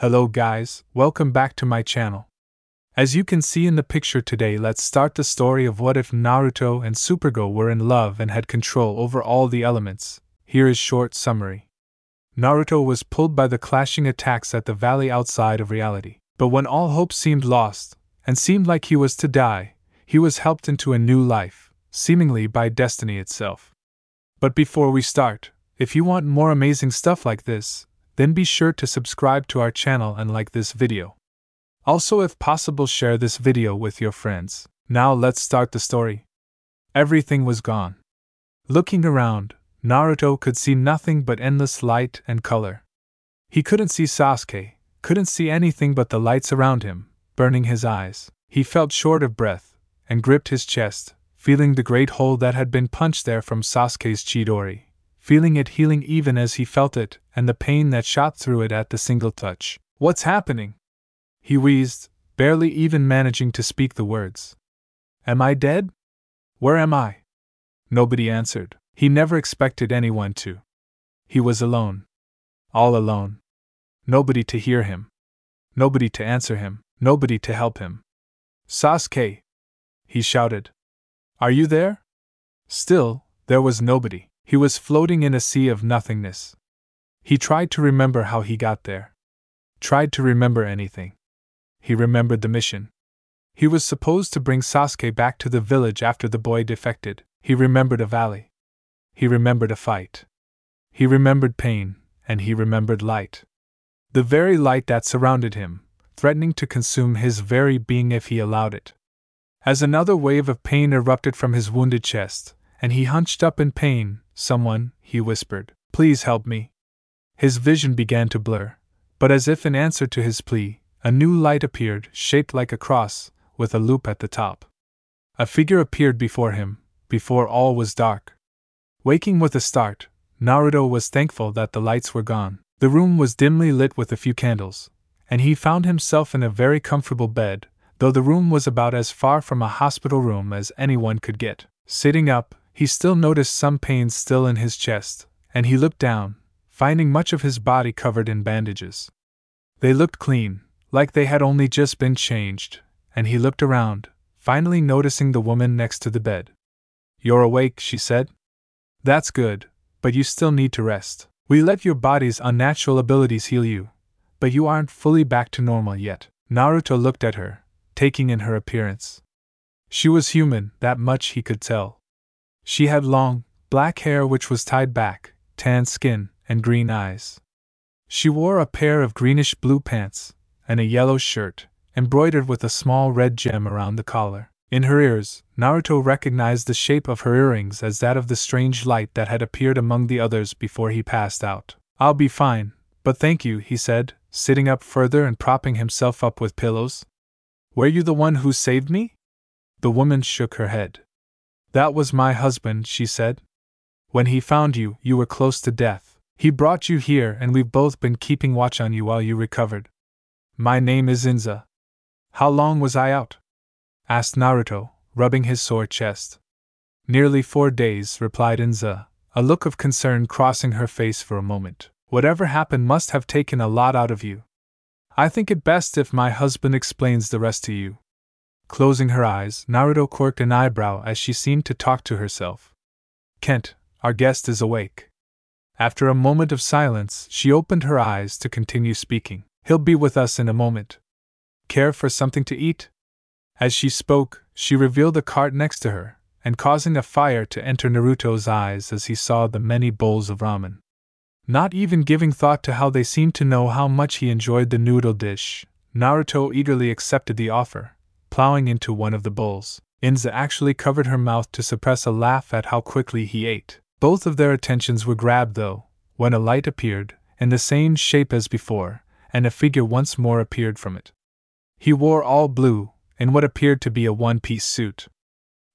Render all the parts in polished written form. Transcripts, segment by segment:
Hello guys, welcome back to my channel. As you can see in the picture today, let's start the story of what if Naruto and Supergirl were in love and had control over all the elements. Here is short summary. Naruto was pulled by the clashing attacks at the valley outside of reality. But when all hope seemed lost, and seemed like he was to die, he was helped into a new life, seemingly by destiny itself. But before we start, if you want more amazing stuff like this, then be sure to subscribe to our channel and like this video. Also, if possible, share this video with your friends. Now let's start the story. Everything was gone. Looking around, Naruto could see nothing but endless light and color. He couldn't see Sasuke, couldn't see anything but the lights around him, burning his eyes. He felt short of breath, and gripped his chest, feeling the great hole that had been punched there from Sasuke's Chidori, feeling it healing even as he felt it, and the pain that shot through it at the single touch. "What's happening?" he wheezed, barely even managing to speak the words. "Am I dead? Where am I?" Nobody answered. He never expected anyone to. He was alone. All alone. Nobody to hear him. Nobody to answer him. Nobody to help him. "Sasuke!" he shouted. "Are you there?" Still, there was nobody. He was floating in a sea of nothingness. He tried to remember how he got there. Tried to remember anything. He remembered the mission. He was supposed to bring Sasuke back to the village after the boy defected. He remembered a valley. He remembered a fight. He remembered pain, and he remembered light. The very light that surrounded him, threatening to consume his very being if he allowed it. As another wave of pain erupted from his wounded chest, and he hunched up in pain, "Someone," he whispered, "please help me." His vision began to blur, but as if in answer to his plea, a new light appeared, shaped like a cross, with a loop at the top. A figure appeared before him, before all was dark. Waking with a start, Naruto was thankful that the lights were gone. The room was dimly lit with a few candles, and he found himself in a very comfortable bed, though the room was about as far from a hospital room as anyone could get. Sitting up, he still noticed some pain still in his chest, and he looked down, finding much of his body covered in bandages. They looked clean, like they had only just been changed, and he looked around, finally noticing the woman next to the bed. "You're awake," she said. "That's good, but you still need to rest. We let your body's unnatural abilities heal you, but you aren't fully back to normal yet." Naruto looked at her, taking in her appearance. She was human, that much he could tell. She had long, black hair which was tied back, tan skin, and green eyes. She wore a pair of greenish-blue pants, and a yellow shirt, embroidered with a small red gem around the collar. In her ears, Naruto recognized the shape of her earrings as that of the strange light that had appeared among the others before he passed out. "I'll be fine, but thank you," he said, sitting up further and propping himself up with pillows. "Were you the one who saved me?" The woman shook her head. "That was my husband," she said. "When he found you, you were close to death. He brought you here, and we've both been keeping watch on you while you recovered. My name is Inza." "How long was I out?" asked Naruto, rubbing his sore chest. "Nearly 4 days," replied Inza, a look of concern crossing her face for a moment. "Whatever happened must have taken a lot out of you. I think it best if my husband explains the rest to you." Closing her eyes, Naruto quirked an eyebrow as she seemed to talk to herself. "Kent, our guest is awake." After a moment of silence, she opened her eyes to continue speaking. "He'll be with us in a moment. Care for something to eat?" As she spoke, she revealed a cart next to her, and causing a fire to enter Naruto's eyes as he saw the many bowls of ramen. Not even giving thought to how they seemed to know how much he enjoyed the noodle dish, Naruto eagerly accepted the offer, plowing into one of the bowls. Inza actually covered her mouth to suppress a laugh at how quickly he ate. Both of their attentions were grabbed though, when a light appeared, in the same shape as before, and a figure once more appeared from it. He wore all blue, in what appeared to be a one-piece suit.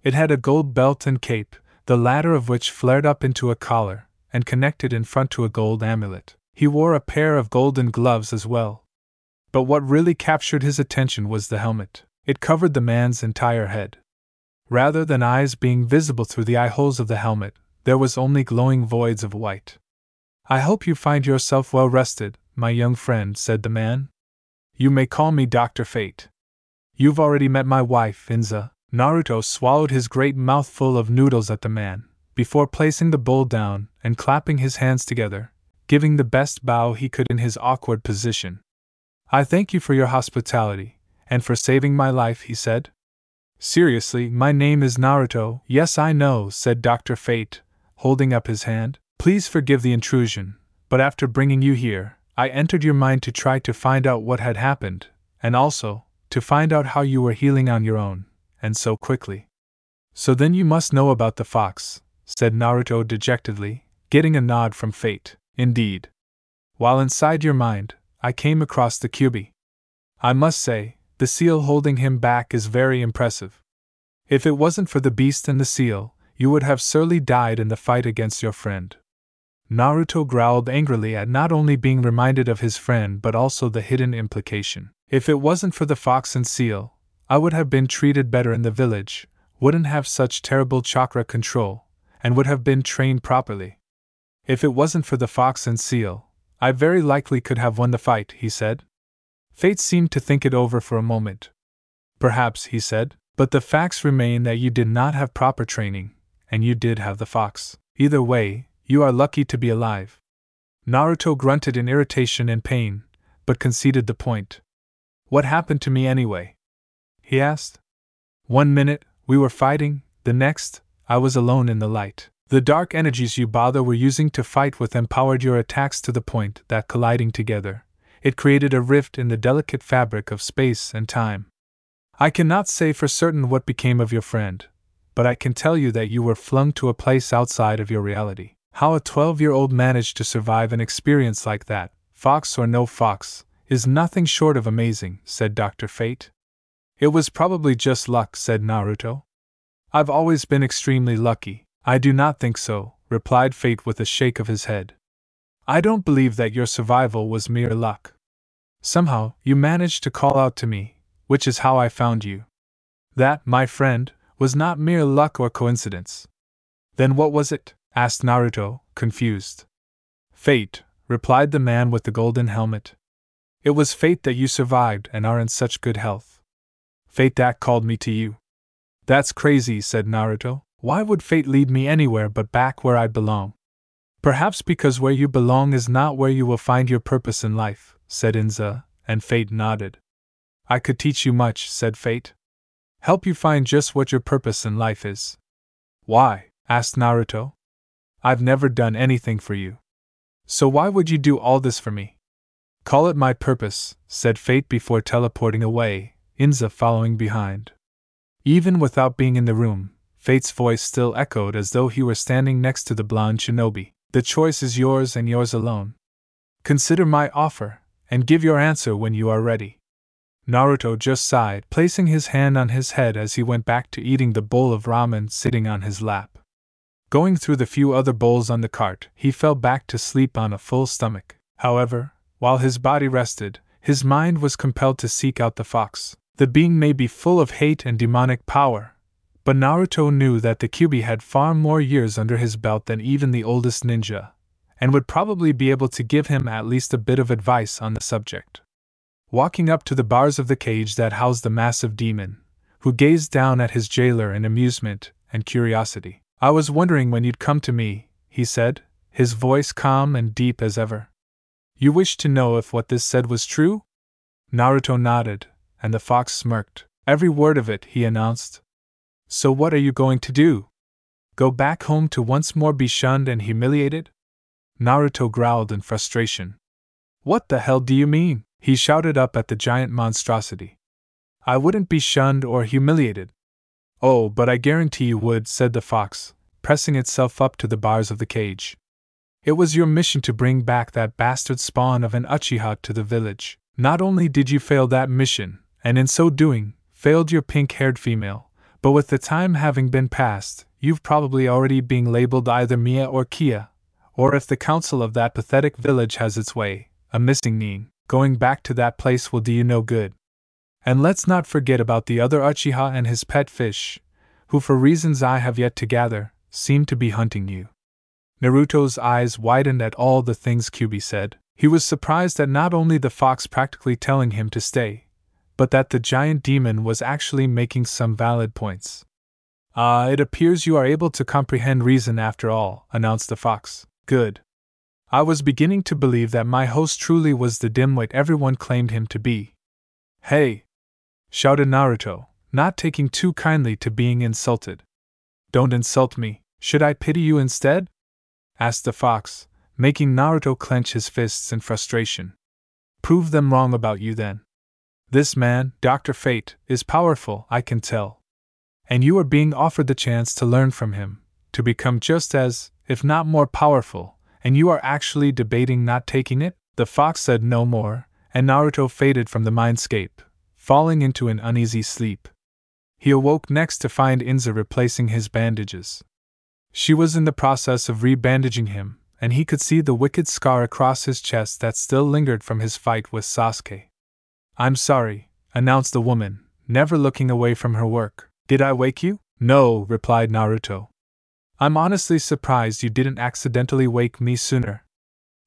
It had a gold belt and cape, the latter of which flared up into a collar, and connected in front to a gold amulet. He wore a pair of golden gloves as well. But what really captured his attention was the helmet. It covered the man's entire head. Rather than eyes being visible through the eye holes of the helmet, there was only glowing voids of white. "I hope you find yourself well rested, my young friend," said the man, You may call me Dr. Fate. You've already met my wife, Inza. Naruto swallowed his great mouthful of noodles at the man, before placing the bowl down and clapping his hands together, giving the best bow he could in his awkward position. I thank you for your hospitality, and for saving my life, he said. Seriously, my name is Naruto. Yes, I know, said Dr. Fate, holding up his hand. Please forgive the intrusion, but after bringing you here, I entered your mind to try to find out what had happened, and also, to find out how you were healing on your own, and so quickly. So then you must know about the fox, said Naruto dejectedly, getting a nod from Fate. Indeed. While inside your mind, I came across the Kyuubi. I must say, the seal holding him back is very impressive. If it wasn't for the beast and the seal, you would have surely died in the fight against your friend. Naruto growled angrily at not only being reminded of his friend but also the hidden implication. If it wasn't for the fox and seal, I would have been treated better in the village, wouldn't have such terrible chakra control, and would have been trained properly. If it wasn't for the fox and seal, I very likely could have won the fight, he said. Fate seemed to think it over for a moment. Perhaps, he said, but the facts remain that you did not have proper training, and you did have the fox. Either way, you are lucky to be alive. Naruto grunted in irritation and pain, but conceded the point. What happened to me anyway? He asked. 1 minute, we were fighting, the next, I was alone in the light. The dark energies you were using to fight with empowered your attacks to the point that colliding together, it created a rift in the delicate fabric of space and time. I cannot say for certain what became of your friend, but I can tell you that you were flung to a place outside of your reality. How a 12-year-old managed to survive an experience like that, fox or no fox, is nothing short of amazing, said Dr. Fate. It was probably just luck, said Naruto. I've always been extremely lucky. I do not think so, replied Fate with a shake of his head. I don't believe that your survival was mere luck. Somehow, you managed to call out to me, which is how I found you. That, my friend, was not mere luck or coincidence. Then what was it? Asked Naruto, confused. Fate, replied the man with the golden helmet. It was fate that you survived and are in such good health. Fate that called me to you. That's crazy, said Naruto. Why would fate lead me anywhere but back where I belong? Perhaps because where you belong is not where you will find your purpose in life, said Inza, and Fate nodded. I could teach you much, said Fate. Help you find just what your purpose in life is. Why? Asked Naruto. I've never done anything for you. So why would you do all this for me? Call it my purpose, said Fate before teleporting away, Inza following behind. Even without being in the room, Fate's voice still echoed as though he were standing next to the blonde shinobi. The choice is yours and yours alone. Consider my offer, and give your answer when you are ready. Naruto just sighed, placing his hand on his head as he went back to eating the bowl of ramen sitting on his lap. Going through the few other bowls on the cart, he fell back to sleep on a full stomach. However, while his body rested, his mind was compelled to seek out the fox. The being may be full of hate and demonic power, but Naruto knew that the Kyuubi had far more years under his belt than even the oldest ninja, and would probably be able to give him at least a bit of advice on the subject. Walking up to the bars of the cage that housed the massive demon, who gazed down at his jailer in amusement and curiosity. I was wondering when you'd come to me, he said, his voice calm and deep as ever. You wished to know if what this said was true? Naruto nodded, and the fox smirked. Every word of it, he announced. So what are you going to do? Go back home to once more be shunned and humiliated? Naruto growled in frustration. What the hell do you mean? He shouted up at the giant monstrosity. I wouldn't be shunned or humiliated. Oh, but I guarantee you would, said the fox, pressing itself up to the bars of the cage. It was your mission to bring back that bastard spawn of an Uchiha to the village. Not only did you fail that mission, and in so doing, failed your pink-haired female, but with the time having been passed, you've probably already been labeled either Mia or Kia, or if the council of that pathetic village has its way, a missing Nin. Going back to that place will do you no good. And let's not forget about the other Uchiha and his pet fish, who for reasons I have yet to gather, seem to be hunting you. Naruto's eyes widened at all the things Kyuubi said. He was surprised at not only the fox practically telling him to stay, but that the giant demon was actually making some valid points. It appears you are able to comprehend reason after all, announced the fox. Good. I was beginning to believe that my host truly was the dimwit everyone claimed him to be. Hey! Shouted Naruto, not taking too kindly to being insulted. Don't insult me, should I pity you instead? Asked the fox, making Naruto clench his fists in frustration. Prove them wrong about you then. This man, Dr. Fate, is powerful, I can tell. And you are being offered the chance to learn from him, to become just as, if not more powerful, and you are actually debating not taking it? The fox said no more, and Naruto faded from the mindscape, falling into an uneasy sleep. He awoke next to find Inza replacing his bandages. She was in the process of re-bandaging him, and he could see the wicked scar across his chest that still lingered from his fight with Sasuke. I'm sorry, announced the woman, never looking away from her work. Did I wake you? No, replied Naruto. I'm honestly surprised you didn't accidentally wake me sooner.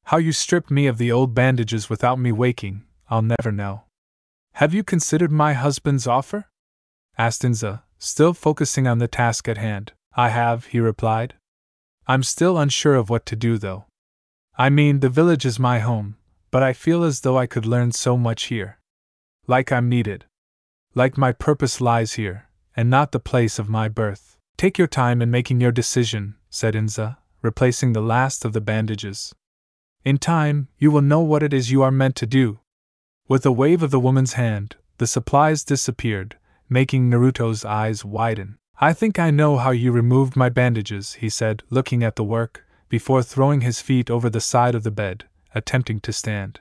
How you stripped me of the old bandages without me waking, I'll never know. Have you considered my husband's offer? Asked Inza, still focusing on the task at hand. I have, he replied. I'm still unsure of what to do though. I mean, the village is my home, but I feel as though I could learn so much here. Like I'm needed. Like my purpose lies here, and not the place of my birth. Take your time in making your decision, said Inza, replacing the last of the bandages. In time, you will know what it is you are meant to do. With a wave of the woman's hand, the supplies disappeared, making Naruto's eyes widen. I think I know how you removed my bandages, he said, looking at the work, before throwing his feet over the side of the bed, attempting to stand.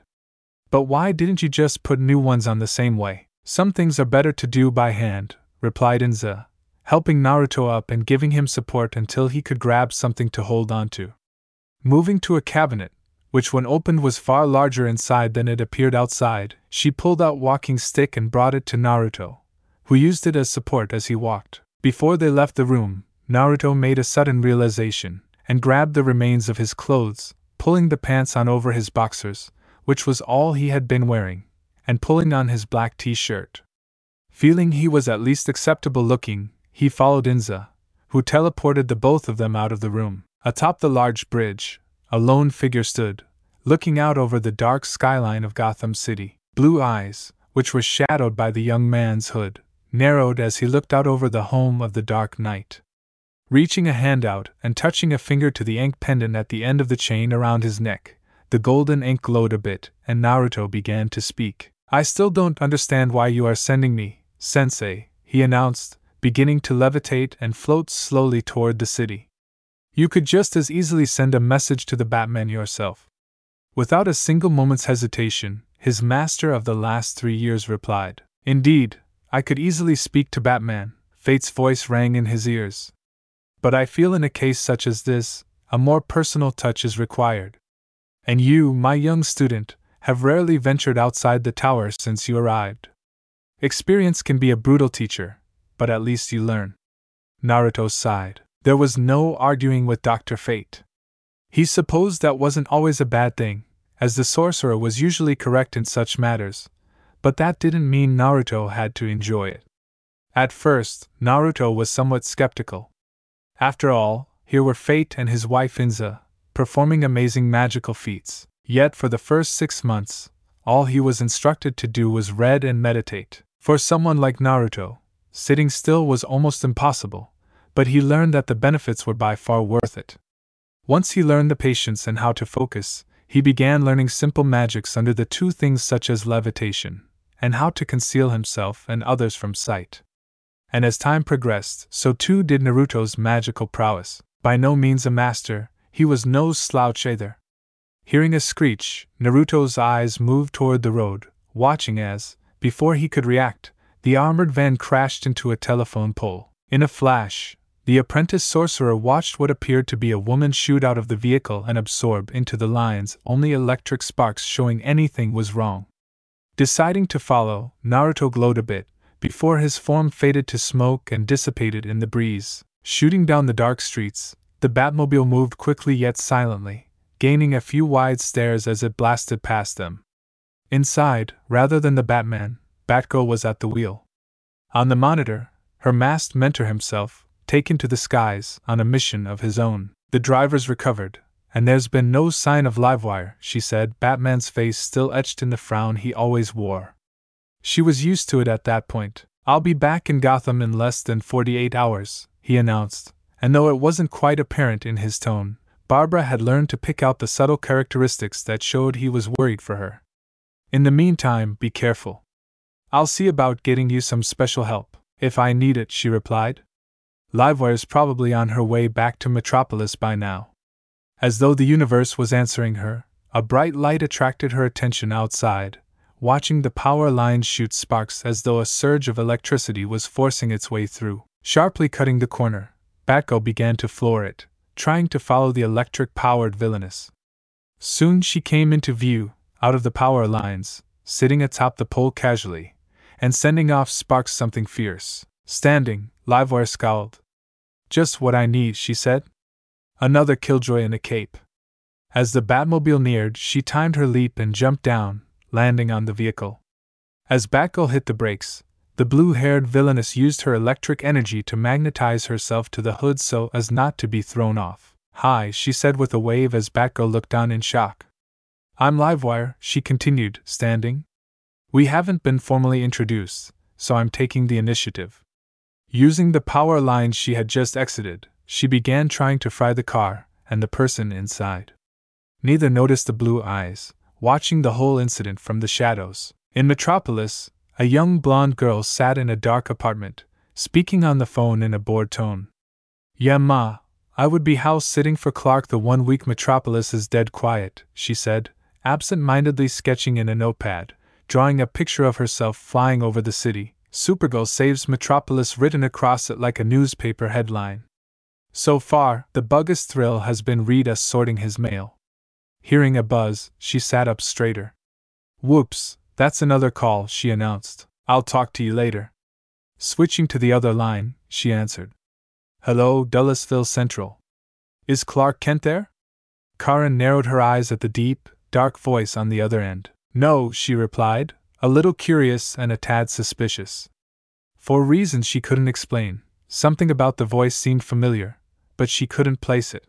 But why didn't you just put new ones on the same way? Some things are better to do by hand, replied Inza, helping Naruto up and giving him support until he could grab something to hold onto. Moving to a cabinet, which when opened was far larger inside than it appeared outside, she pulled out walking stick and brought it to Naruto, who used it as support as he walked. Before they left the room, Naruto made a sudden realization, and grabbed the remains of his clothes, pulling the pants on over his boxers, which was all he had been wearing, and pulling on his black t-shirt. Feeling he was at least acceptable looking, he followed Inza, who teleported the both of them out of the room. Atop the large bridge, a lone figure stood, looking out over the dark skyline of Gotham City. Blue eyes, which were shadowed by the young man's hood, narrowed as he looked out over the home of the Dark Knight. Reaching a hand out and touching a finger to the ink pendant at the end of the chain around his neck, the golden ink glowed a bit, and Naruto began to speak. I still don't understand why you are sending me, Sensei, he announced, beginning to levitate and float slowly toward the city. You could just as easily send a message to the Batman yourself. Without a single moment's hesitation, his master of the last 3 years replied. Indeed, I could easily speak to Batman, Fate's voice rang in his ears. But I feel in a case such as this, a more personal touch is required. And you, my young student, have rarely ventured outside the tower since you arrived. Experience can be a brutal teacher, but at least you learn. Naruto sighed. There was no arguing with Dr. Fate. He supposed that wasn't always a bad thing, as the sorcerer was usually correct in such matters, but that didn't mean Naruto had to enjoy it. At first, Naruto was somewhat skeptical. After all, here were Fate and his wife Inza, performing amazing magical feats. Yet for the first 6 months, all he was instructed to do was read and meditate. For someone like Naruto, sitting still was almost impossible, but he learned that the benefits were by far worth it. Once he learned the patience and how to focus, he began learning simple magics under the 2 things such as levitation, and how to conceal himself and others from sight. And as time progressed, so too did Naruto's magical prowess. By no means a master, he was no slouch either. Hearing a screech, Naruto's eyes moved toward the road, watching as, before he could react, the armored van crashed into a telephone pole. In a flash, the apprentice sorcerer watched what appeared to be a woman shoot out of the vehicle and absorb into the lines, only electric sparks showing anything was wrong. Deciding to follow, Naruto glowed a bit, before his form faded to smoke and dissipated in the breeze. Shooting down the dark streets, the Batmobile moved quickly yet silently, gaining a few wide stares as it blasted past them. Inside, rather than the Batman, Batgirl was at the wheel. On the monitor, her masked mentor himself, taken to the skies on a mission of his own. The driver's recovered, and there's been no sign of Livewire, she said, Batman's face still etched in the frown he always wore. She was used to it at that point. I'll be back in Gotham in less than 48 hours, he announced, and though it wasn't quite apparent in his tone, Barbara had learned to pick out the subtle characteristics that showed he was worried for her. In the meantime, be careful. I'll see about getting you some special help, if I need it, she replied. Livewire's probably on her way back to Metropolis by now. As though the universe was answering her, a bright light attracted her attention outside, watching the power lines shoot sparks as though a surge of electricity was forcing its way through. Sharply cutting the corner, Batgirl began to floor it, trying to follow the electric-powered villainess. Soon she came into view, out of the power lines, sitting atop the pole casually, and sending off sparks something fierce. Standing, Livewire scowled. Just what I need, she said. Another killjoy in a cape. As the Batmobile neared, she timed her leap and jumped down, landing on the vehicle. As Batgirl hit the brakes, the blue-haired villainess used her electric energy to magnetize herself to the hood so as not to be thrown off. Hi, she said with a wave as Batgirl looked on in shock. I'm Livewire, she continued, standing. We haven't been formally introduced, so I'm taking the initiative. Using the power lines she had just exited, she began trying to fry the car and the person inside. Neither noticed the blue eyes, watching the whole incident from the shadows. In Metropolis, a young blonde girl sat in a dark apartment, speaking on the phone in a bored tone. Yeah, ma, I would be house-sitting for Clark the 1 week Metropolis is dead quiet, she said, absent-mindedly sketching in a notepad, drawing a picture of herself flying over the city. Supergirl saves Metropolis written across it like a newspaper headline. So far, the biggest thrill has been Rita sorting his mail. Hearing a buzz, she sat up straighter. Whoops, that's another call, she announced. I'll talk to you later. Switching to the other line, she answered. Hello, Dullesville Central. Is Clark Kent there? Karen narrowed her eyes at the deep, dark voice on the other end. No, she replied, a little curious and a tad suspicious. For reasons she couldn't explain, something about the voice seemed familiar, but she couldn't place it.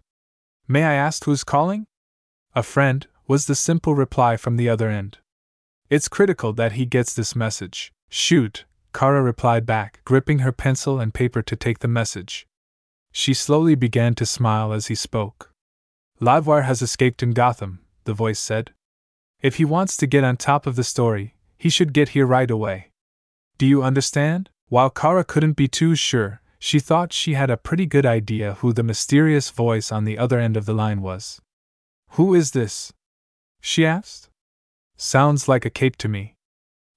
May I ask who's calling? A friend, was the simple reply from the other end. It's critical that he gets this message. Shoot, Kara replied back, gripping her pencil and paper to take the message. She slowly began to smile as he spoke. Livewire has escaped in Gotham, the voice said. If he wants to get on top of the story, he should get here right away. Do you understand? While Kara couldn't be too sure, she thought she had a pretty good idea who the mysterious voice on the other end of the line was. Who is this? She asked. Sounds like a cape to me.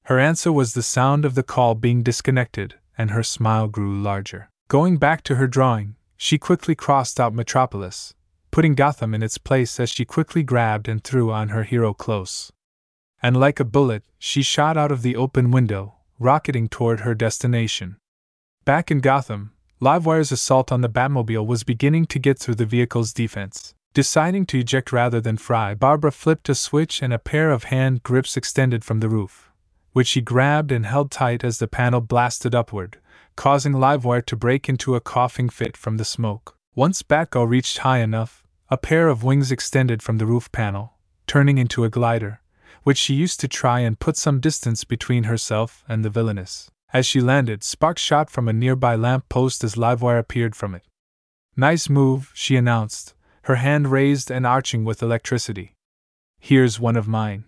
Her answer was the sound of the call being disconnected, and her smile grew larger. Going back to her drawing, she quickly crossed out Metropolis, putting Gotham in its place as she quickly grabbed and threw on her hero clothes. And like a bullet, she shot out of the open window, rocketing toward her destination. Back in Gotham, Livewire's assault on the Batmobile was beginning to get through the vehicle's defense. Deciding to eject rather than fry, Barbara flipped a switch and a pair of hand grips extended from the roof, which she grabbed and held tight as the panel blasted upward, causing Livewire to break into a coughing fit from the smoke. Once Batgirl reached high enough, a pair of wings extended from the roof panel, turning into a glider, which she used to try and put some distance between herself and the villainess. As she landed, sparks shot from a nearby lamp post as Livewire appeared from it. Nice move, she announced, her hand raised and arching with electricity. Here's one of mine.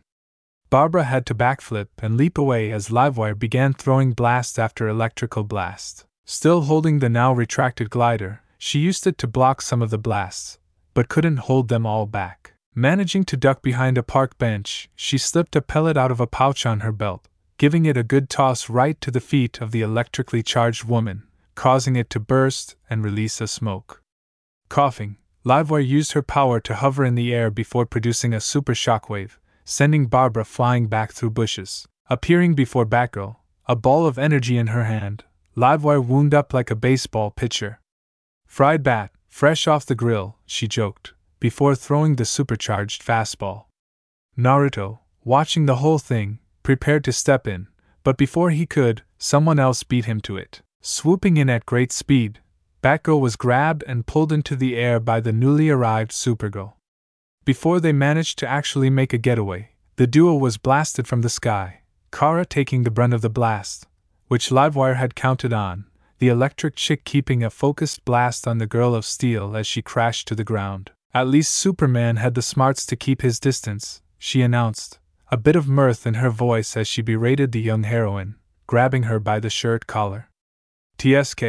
Barbara had to backflip and leap away as Livewire began throwing blast after electrical blast. Still holding the now retracted glider, she used it to block some of the blasts, but couldn't hold them all back. Managing to duck behind a park bench, she slipped a pellet out of a pouch on her belt, giving it a good toss right to the feet of the electrically charged woman, causing it to burst and release a smoke. Coughing, Livewire used her power to hover in the air before producing a super shockwave, sending Barbara flying back through bushes. Appearing before Batgirl, a ball of energy in her hand, Livewire wound up like a baseball pitcher. Fried bat, fresh off the grill, she joked, before throwing the supercharged fastball. Naruto, watching the whole thing, prepared to step in, but before he could, someone else beat him to it. Swooping in at great speed, Batgirl was grabbed and pulled into the air by the newly arrived Supergirl. Before they managed to actually make a getaway, the duo was blasted from the sky, Kara taking the brunt of the blast, which Livewire had counted on, the electric chick keeping a focused blast on the Girl of Steel as she crashed to the ground. At least Superman had the smarts to keep his distance, she announced, a bit of mirth in her voice as she berated the young heroine, grabbing her by the shirt collar. TSK,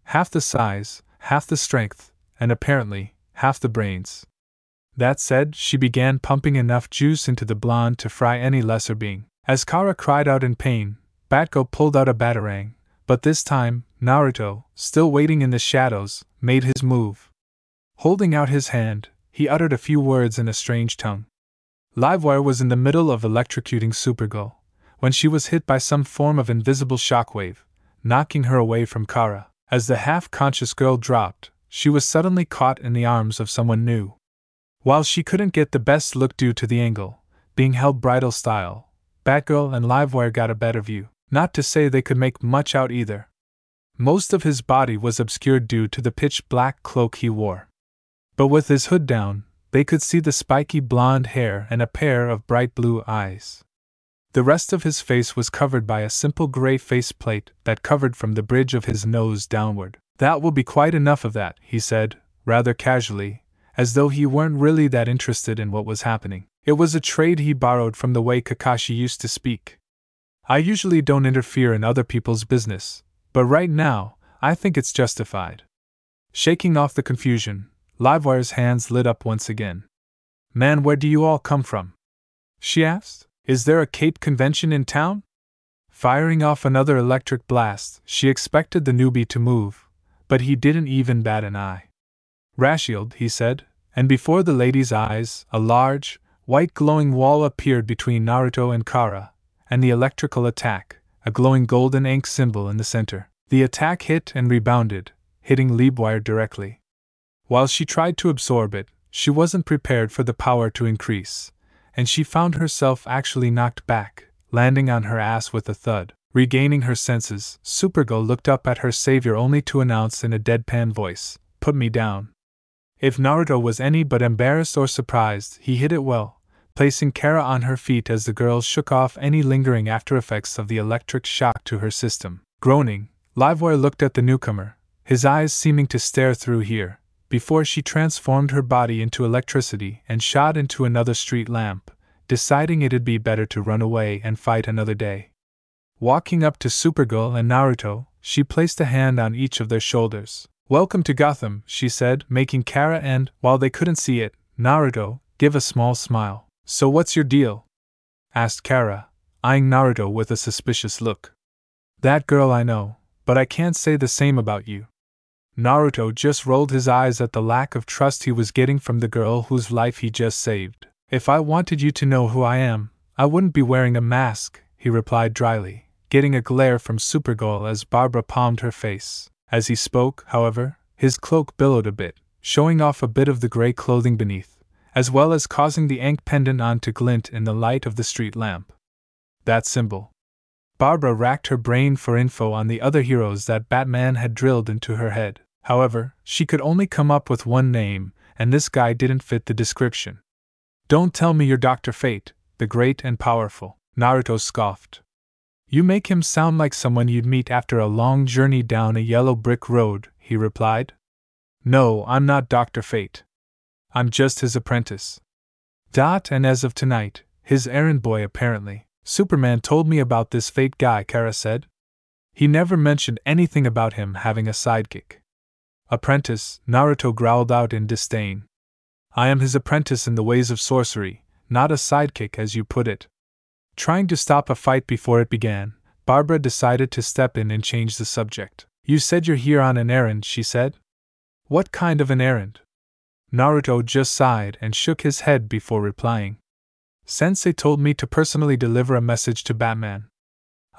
half the size, half the strength, and apparently, half the brains. That said, she began pumping enough juice into the blonde to fry any lesser being. As Kara cried out in pain, Batgirl pulled out a batarang, but this time, Naruto, still waiting in the shadows, made his move. Holding out his hand, he uttered a few words in a strange tongue. Livewire was in the middle of electrocuting Supergirl, when she was hit by some form of invisible shockwave, knocking her away from Kara. As the half-conscious girl dropped, she was suddenly caught in the arms of someone new. While she couldn't get the best look due to the angle, being held bridal style, Batgirl and Livewire got a better view. Not to say they could make much out either. Most of his body was obscured due to the pitch-black cloak he wore. But with his hood down, they could see the spiky blonde hair and a pair of bright blue eyes. The rest of his face was covered by a simple gray faceplate that covered from the bridge of his nose downward. "That will be quite enough of that," he said, rather casually, as though he weren't really that interested in what was happening. It was a trait he borrowed from the way Kakashi used to speak. "I usually don't interfere in other people's business, but right now, I think it's justified." Shaking off the confusion, Livewire's hands lit up once again. "Man, where do you all come from?" she asked. "Is there a Cape convention in town?" Firing off another electric blast, she expected the newbie to move, but he didn't even bat an eye. "Rashield," he said, and before the lady's eyes, a large, white glowing wall appeared between Naruto and Kara, and the electrical attack, a glowing golden ink symbol in the center. The attack hit and rebounded, hitting Livewire directly. While she tried to absorb it, she wasn't prepared for the power to increase, and she found herself actually knocked back, landing on her ass with a thud. Regaining her senses, Supergirl looked up at her savior only to announce in a deadpan voice, "Put me down." If Naruto was any but embarrassed or surprised, he hit it well, placing Kara on her feet as the girl shook off any lingering aftereffects of the electric shock to her system. Groaning, Livewire looked at the newcomer, his eyes seeming to stare through here, before she transformed her body into electricity and shot into another street lamp, deciding it'd be better to run away and fight another day. Walking up to Supergirl and Naruto, she placed a hand on each of their shoulders. "Welcome to Gotham," she said, making Kara and, while they couldn't see it, Naruto, give a small smile. "So what's your deal?" asked Kara, eyeing Naruto with a suspicious look. "That girl I know, but I can't say the same about you." Naruto just rolled his eyes at the lack of trust he was getting from the girl whose life he just saved. "If I wanted you to know who I am, I wouldn't be wearing a mask," he replied dryly, getting a glare from Supergirl as Barbara palmed her face. As he spoke, however, his cloak billowed a bit, showing off a bit of the gray clothing beneath, as well as causing the ink pendant on to glint in the light of the street lamp. That symbol. Barbara racked her brain for info on the other heroes that Batman had drilled into her head. However, she could only come up with one name, and this guy didn't fit the description. "Don't tell me you're Dr. Fate, the great and powerful," Naruto scoffed. "You make him sound like someone you'd meet after a long journey down a yellow brick road," he replied. "No, I'm not Dr. Fate. I'm just his apprentice. And as of tonight, his errand boy apparently. Superman told me about this Fate guy," Kara said. "He never mentioned anything about him having a sidekick." "Apprentice," Naruto growled out in disdain. "I am his apprentice in the ways of sorcery, not a sidekick as you put it." Trying to stop a fight before it began, Barbara decided to step in and change the subject. "You said you're here on an errand," she said. "What kind of an errand?" Naruto just sighed and shook his head before replying. "Sensei told me to personally deliver a message to Batman.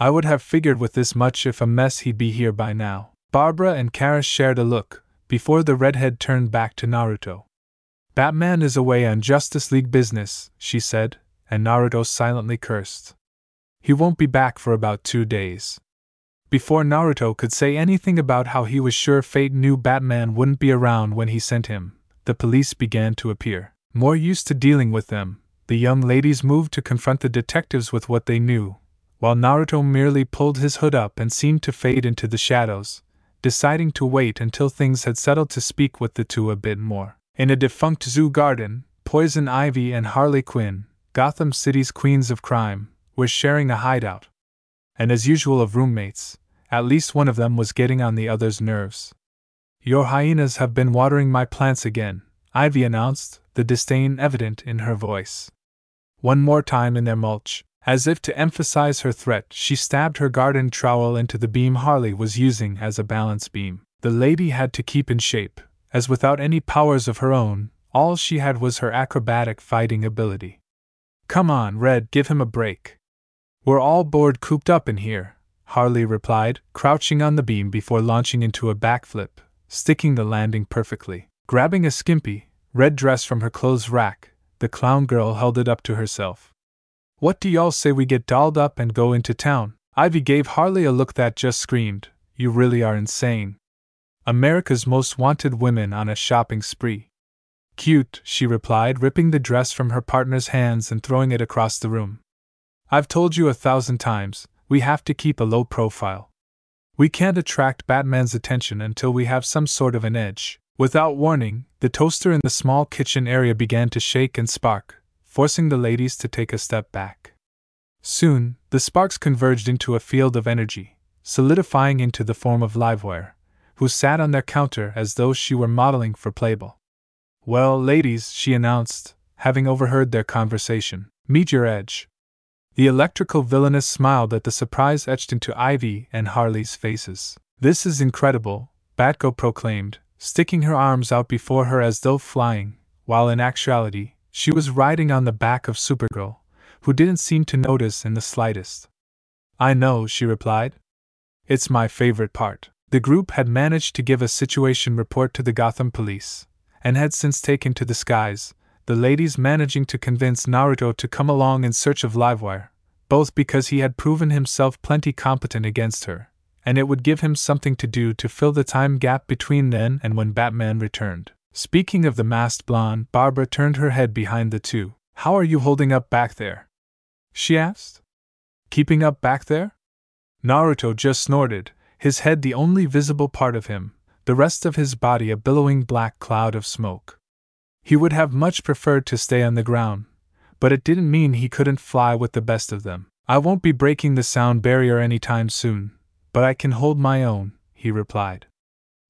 I would have figured with this much if a mess he'd be here by now." Barbara and Kara shared a look, before the redhead turned back to Naruto. Batman is away on Justice League business, she said, and Naruto silently cursed. He won't be back for about 2 days. Before Naruto could say anything about how he was sure Fate knew Batman wouldn't be around when he sent him, the police began to appear. More used to dealing with them, the young ladies moved to confront the detectives with what they knew, while Naruto merely pulled his hood up and seemed to fade into the shadows, deciding to wait until things had settled to speak with the two a bit more. In a defunct zoo garden, Poison Ivy and Harley Quinn, Gotham City's queens of crime, were sharing a hideout. And as usual of roommates, at least one of them was getting on the other's nerves. "Your hyenas have been watering my plants again," Ivy announced, the disdain evident in her voice. One more time in their mulch, as if to emphasize her threat, she stabbed her garden trowel into the beam Harley was using as a balance beam. The lady had to keep in shape, as without any powers of her own, all she had was her acrobatic fighting ability. "Come on, Red, give him a break. We're all bored cooped up in here," Harley replied, crouching on the beam before launching into a backflip, sticking the landing perfectly. Grabbing a skimpy, red dress from her clothes rack, the clown girl held it up to herself. "What do y'all say we get dolled up and go into town?" Ivy gave Harley a look that just screamed, "You really are insane. America's Most Wanted women on a shopping spree." "Cute," she replied, ripping the dress from her partner's hands and throwing it across the room. "I've told you 1,000 times, we have to keep a low profile. We can't attract Batman's attention until we have some sort of an edge." Without warning, the toaster in the small kitchen area began to shake and spark, forcing the ladies to take a step back. Soon, the sparks converged into a field of energy, solidifying into the form of Livewire, who sat on their counter as though she were modeling for Playboy. "Well, ladies," she announced, having overheard their conversation, "meet your edge." The electrical villainess smiled at the surprise etched into Ivy and Harley's faces. "This is incredible," Batgirl proclaimed, sticking her arms out before her as though flying, while in actuality, she was riding on the back of Supergirl, who didn't seem to notice in the slightest. "I know," she replied. "It's my favorite part." The group had managed to give a situation report to the Gotham police, and had since taken to the skies, the ladies managing to convince Naruto to come along in search of Livewire, both because he had proven himself plenty competent against her, and it would give him something to do to fill the time gap between then and when Batman returned. Speaking of the masked blonde, Barbara turned her head behind the two. "How are you holding up back there?" she asked. "Keeping up back there?" Naruto just snorted, his head the only visible part of him, the rest of his body a billowing black cloud of smoke. He would have much preferred to stay on the ground, but it didn't mean he couldn't fly with the best of them. "I won't be breaking the sound barrier anytime soon, but I can hold my own," he replied.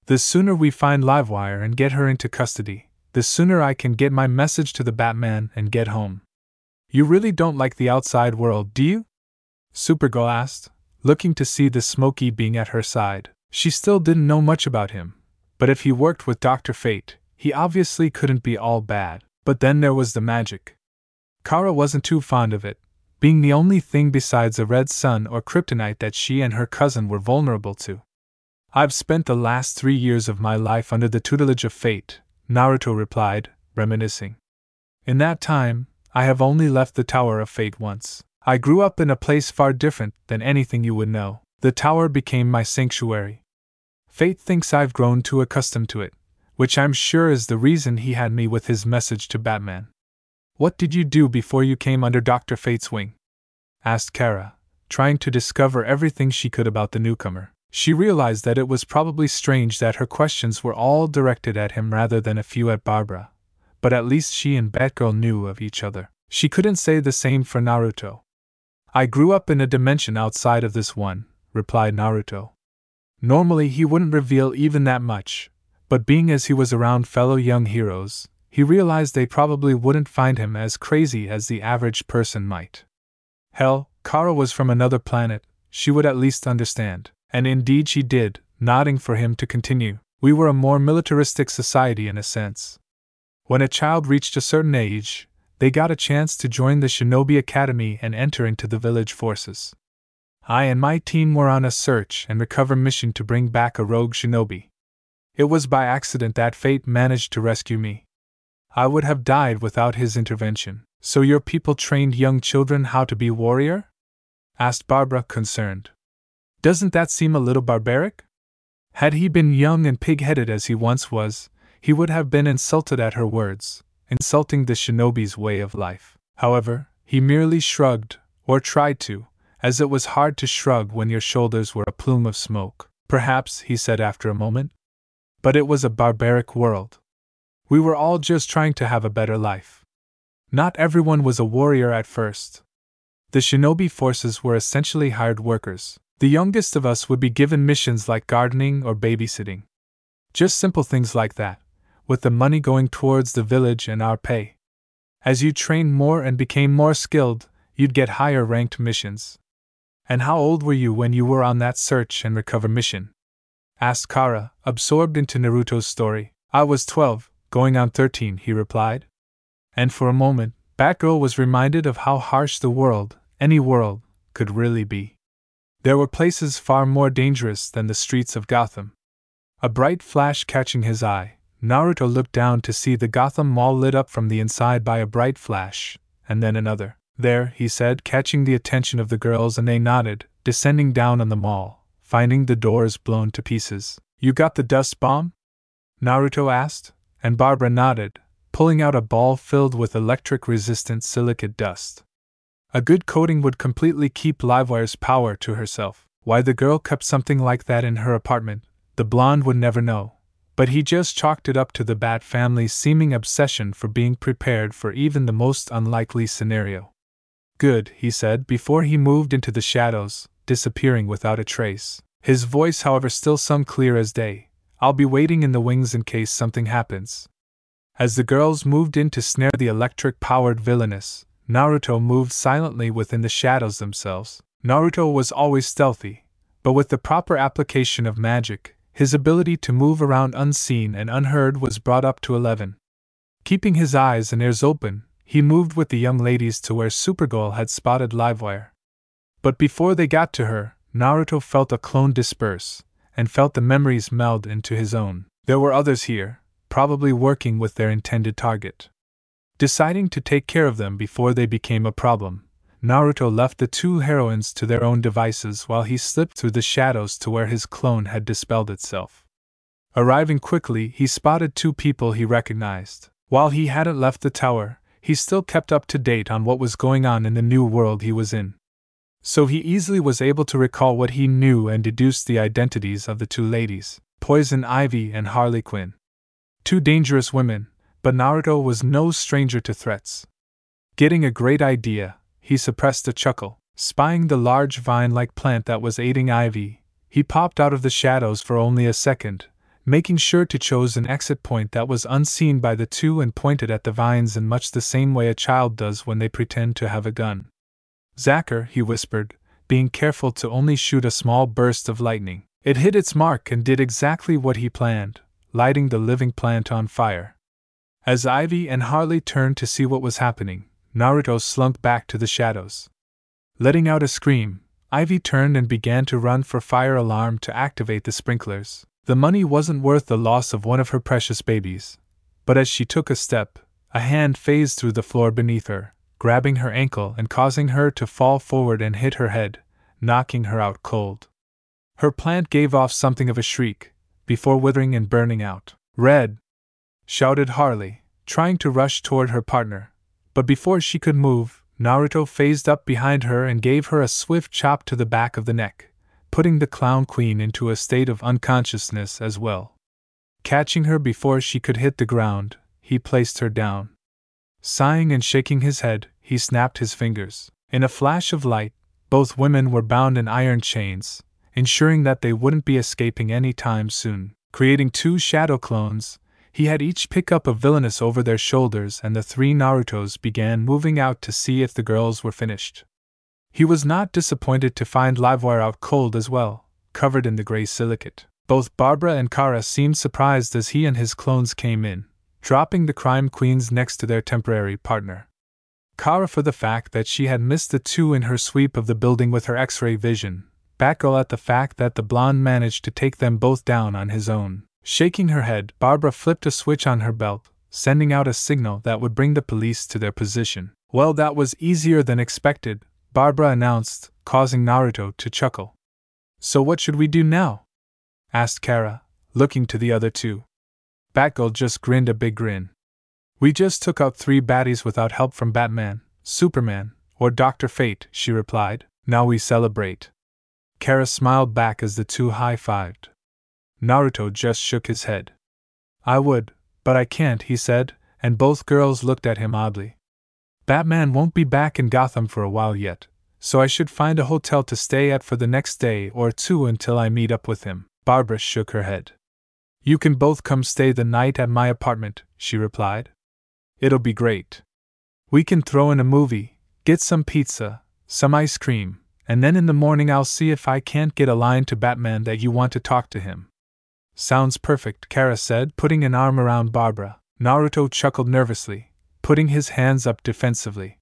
"The sooner we find Livewire and get her into custody, the sooner I can get my message to the Batman and get home." "You really don't like the outside world, do you?" Supergirl asked, looking to see the Smokey being at her side. She still didn't know much about him, but if he worked with Dr. Fate, he obviously couldn't be all bad. But then there was the magic. Kara wasn't too fond of it, being the only thing besides a red sun or kryptonite that she and her cousin were vulnerable to. "I've spent the last 3 years of my life under the tutelage of Fate," Naruto replied, reminiscing. "In that time, I have only left the Tower of Fate once. I grew up in a place far different than anything you would know. The tower became my sanctuary. Fate thinks I've grown too accustomed to it, which I'm sure is the reason he had me with his message to Batman." "What did you do before you came under Dr. Fate's wing?" asked Kara, trying to discover everything she could about the newcomer. She realized that it was probably strange that her questions were all directed at him rather than a few at Barbara, but at least she and Batgirl knew of each other. She couldn't say the same for Naruto. "I grew up in a dimension outside of this one," replied Naruto. Normally he wouldn't reveal even that much, but being as he was around fellow young heroes, he realized they probably wouldn't find him as crazy as the average person might. Hell, Kara was from another planet, she would at least understand, and indeed she did, nodding for him to continue. "We were a more militaristic society in a sense. When a child reached a certain age, they got a chance to join the Shinobi Academy and enter into the village forces. I and my team were on a search and recover mission to bring back a rogue shinobi. It was by accident that Fate managed to rescue me. I would have died without his intervention. So your people trained young children how to be warrior? Asked Barbara, concerned. Doesn't that seem a little barbaric? Had he been young and pig-headed as he once was, he would have been insulted at her words, insulting the shinobi's way of life. However, he merely shrugged, or tried to, as it was hard to shrug when your shoulders were a plume of smoke. Perhaps, he said after a moment. But it was a barbaric world. We were all just trying to have a better life. Not everyone was a warrior at first. The shinobi forces were essentially hired workers. The youngest of us would be given missions like gardening or babysitting. Just simple things like that, with the money going towards the village and our pay. As you trained more and became more skilled, you'd get higher ranked missions. And how old were you when you were on that search and recover mission? Asked Kara, absorbed into Naruto's story. I was 12, going on 13, he replied. And for a moment, Batgirl was reminded of how harsh the world, any world, could really be. There were places far more dangerous than the streets of Gotham. A bright flash catching his eye, Naruto looked down to see the Gotham Mall lit up from the inside by a bright flash, and then another. There, he said, catching the attention of the girls, and they nodded, descending down on the mall, finding the doors blown to pieces. You got the dust bomb? Naruto asked, and Barbara nodded, pulling out a ball filled with electric-resistant silicate dust. A good coating would completely keep Livewire's power to herself. Why the girl kept something like that in her apartment, the blonde would never know, but he just chalked it up to the Bat family's seeming obsession for being prepared for even the most unlikely scenario. Good, he said before he moved into the shadows, disappearing without a trace. His voice, however, still some clear as day. I'll be waiting in the wings in case something happens. As the girls moved in to snare the electric-powered villainess, Naruto moved silently within the shadows themselves. Naruto was always stealthy, but with the proper application of magic, his ability to move around unseen and unheard was brought up to 11. Keeping his eyes and ears open, he moved with the young ladies to where Supergirl had spotted Livewire. But before they got to her, Naruto felt a clone disperse, and felt the memories meld into his own. There were others here, probably working with their intended target. Deciding to take care of them before they became a problem, Naruto left the two heroines to their own devices while he slipped through the shadows to where his clone had dispelled itself. Arriving quickly, he spotted two people he recognized. While he hadn't left the tower, he still kept up to date on what was going on in the new world he was in. So he easily was able to recall what he knew and deduced the identities of the two ladies, Poison Ivy and Harley Quinn. Two dangerous women, but Naruto was no stranger to threats. Getting a great idea, he suppressed a chuckle. Spying the large vine-like plant that was aiding Ivy, he popped out of the shadows for only a second, making sure to choose an exit point that was unseen by the two and pointed at the vines in much the same way a child does when they pretend to have a gun. Zacker, he whispered, being careful to only shoot a small burst of lightning. It hit its mark and did exactly what he planned, lighting the living plant on fire. As Ivy and Harley turned to see what was happening, Naruto slunk back to the shadows. Letting out a scream, Ivy turned and began to run for fire alarm to activate the sprinklers. The money wasn't worth the loss of one of her precious babies, but as she took a step, a hand phased through the floor beneath her, grabbing her ankle and causing her to fall forward and hit her head, knocking her out cold. Her plant gave off something of a shriek, before withering and burning out. "Red!" shouted Harley, trying to rush toward her partner, but before she could move, Naruto phased up behind her and gave her a swift chop to the back of the neck, putting the clown queen into a state of unconsciousness as well. Catching her before she could hit the ground, he placed her down. Sighing and shaking his head, he snapped his fingers. In a flash of light, both women were bound in iron chains, ensuring that they wouldn't be escaping any time soon. Creating two shadow clones, he had each pick up a villainess over their shoulders, and the three Narutos began moving out to see if the girls were finished. He was not disappointed to find Livewire out cold as well, covered in the gray silicate. Both Barbara and Kara seemed surprised as he and his clones came in, dropping the crime queens next to their temporary partner. Kara for the fact that she had missed the two in her sweep of the building with her X-ray vision, Batgirl at the fact that the blonde managed to take them both down on his own. Shaking her head, Barbara flipped a switch on her belt, sending out a signal that would bring the police to their position. Well, that was easier than expected, Barbara announced, causing Naruto to chuckle. So what should we do now? Asked Kara, looking to the other two. Batgirl just grinned a big grin. We just took out 3 baddies without help from Batman, Superman, or Dr. Fate, she replied. Now we celebrate. Kara smiled back as the two high-fived. Naruto just shook his head. I would, but I can't, he said, and both girls looked at him oddly. Batman won't be back in Gotham for a while yet, so I should find a hotel to stay at for the next day or 2 until I meet up with him. Barbara shook her head. You can both come stay the night at my apartment, she replied. It'll be great. We can throw in a movie, get some pizza, some ice cream, and then in the morning I'll see if I can't get a line to Batman that you want to talk to him. Sounds perfect, Kara said, putting an arm around Barbara. Naruto chuckled nervously, putting his hands up defensively.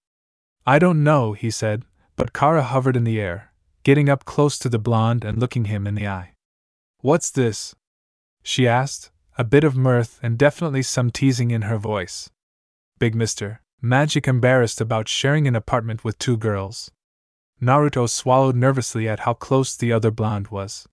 I don't know, he said, but Kara hovered in the air, getting up close to the blonde and looking him in the eye. What's this? She asked, a bit of mirth and definitely some teasing in her voice. Big Mr. Magic embarrassed about sharing an apartment with 2 girls. Naruto swallowed nervously at how close the other blonde was.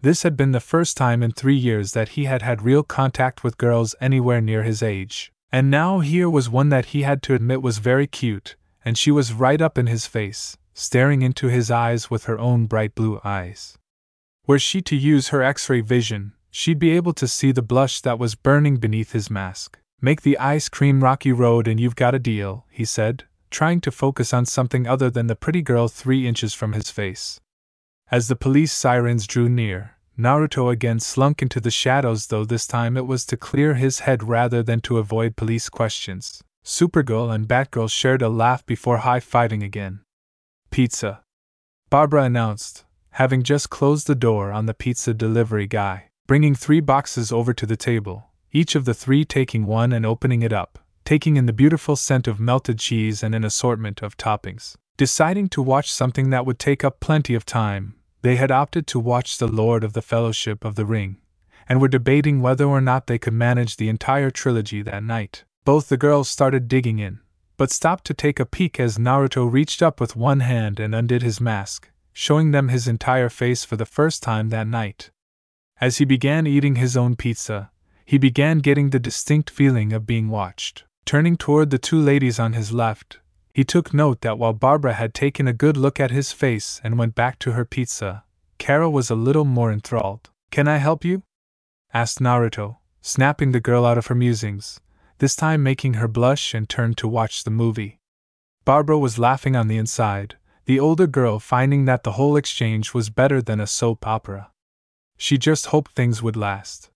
This had been the first time in 3 years that he had had real contact with girls anywhere near his age, and now here was one that he had to admit was very cute, and she was right up in his face, staring into his eyes with her own bright blue eyes. Were she to use her X-ray vision, she'd be able to see the blush that was burning beneath his mask. Make the ice cream rocky road and you've got a deal, he said, trying to focus on something other than the pretty girl 3 inches from his face. As the police sirens drew near, Naruto again slunk into the shadows, though this time it was to clear his head rather than to avoid police questions. Supergirl and Batgirl shared a laugh before high-fiving again. Pizza, Barbara announced, having just closed the door on the pizza delivery guy, bringing 3 boxes over to the table, each of the 3 taking one and opening it up, taking in the beautiful scent of melted cheese and an assortment of toppings. Deciding to watch something that would take up plenty of time, they had opted to watch The Lord of the Fellowship of the Ring, and were debating whether or not they could manage the entire trilogy that night. Both the girls started digging in, but stopped to take a peek as Naruto reached up with one hand and undid his mask, showing them his entire face for the first time that night. As he began eating his own pizza, he began getting the distinct feeling of being watched. Turning toward the 2 ladies on his left, he took note that while Barbara had taken a good look at his face and went back to her pizza, Kara was a little more enthralled. Can I help you? Asked Naruto, snapping the girl out of her musings, this time making her blush and turn to watch the movie. Barbara was laughing on the inside, the older girl finding that the whole exchange was better than a soap opera. She just hoped things would last.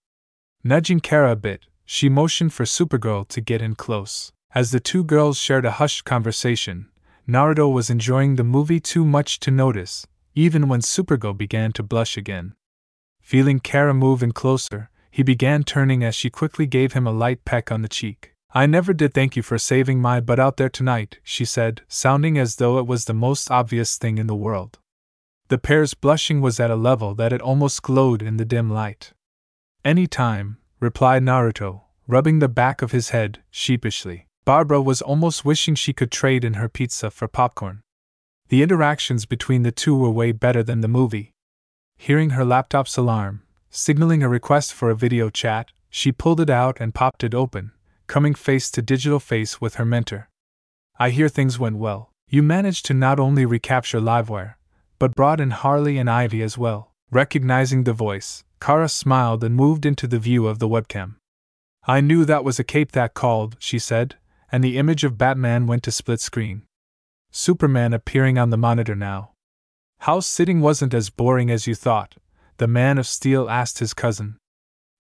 Nudging Kara a bit, she motioned for Supergirl to get in close. As the 2 girls shared a hushed conversation, Naruto was enjoying the movie too much to notice, even when Supergirl began to blush again. Feeling Kara move in closer, he began turning as she quickly gave him a light peck on the cheek. I never did thank you for saving my butt out there tonight, she said, sounding as though it was the most obvious thing in the world. The pair's blushing was at a level that it almost glowed in the dim light. Any time, replied Naruto, rubbing the back of his head, sheepishly. Barbara was almost wishing she could trade in her pizza for popcorn. The interactions between the 2 were way better than the movie. Hearing her laptop's alarm, signaling a request for a video chat, she pulled it out and popped it open, coming face to digital face with her mentor. I hear things went well. You managed to not only recapture Livewire, but brought in Harley and Ivy as well. Recognizing the voice, Kara smiled and moved into the view of the webcam. I knew that was a cape that called, she said, and the image of Batman went to split screen. Superman appearing on the monitor now. House sitting wasn't as boring as you thought, the Man of Steel asked his cousin.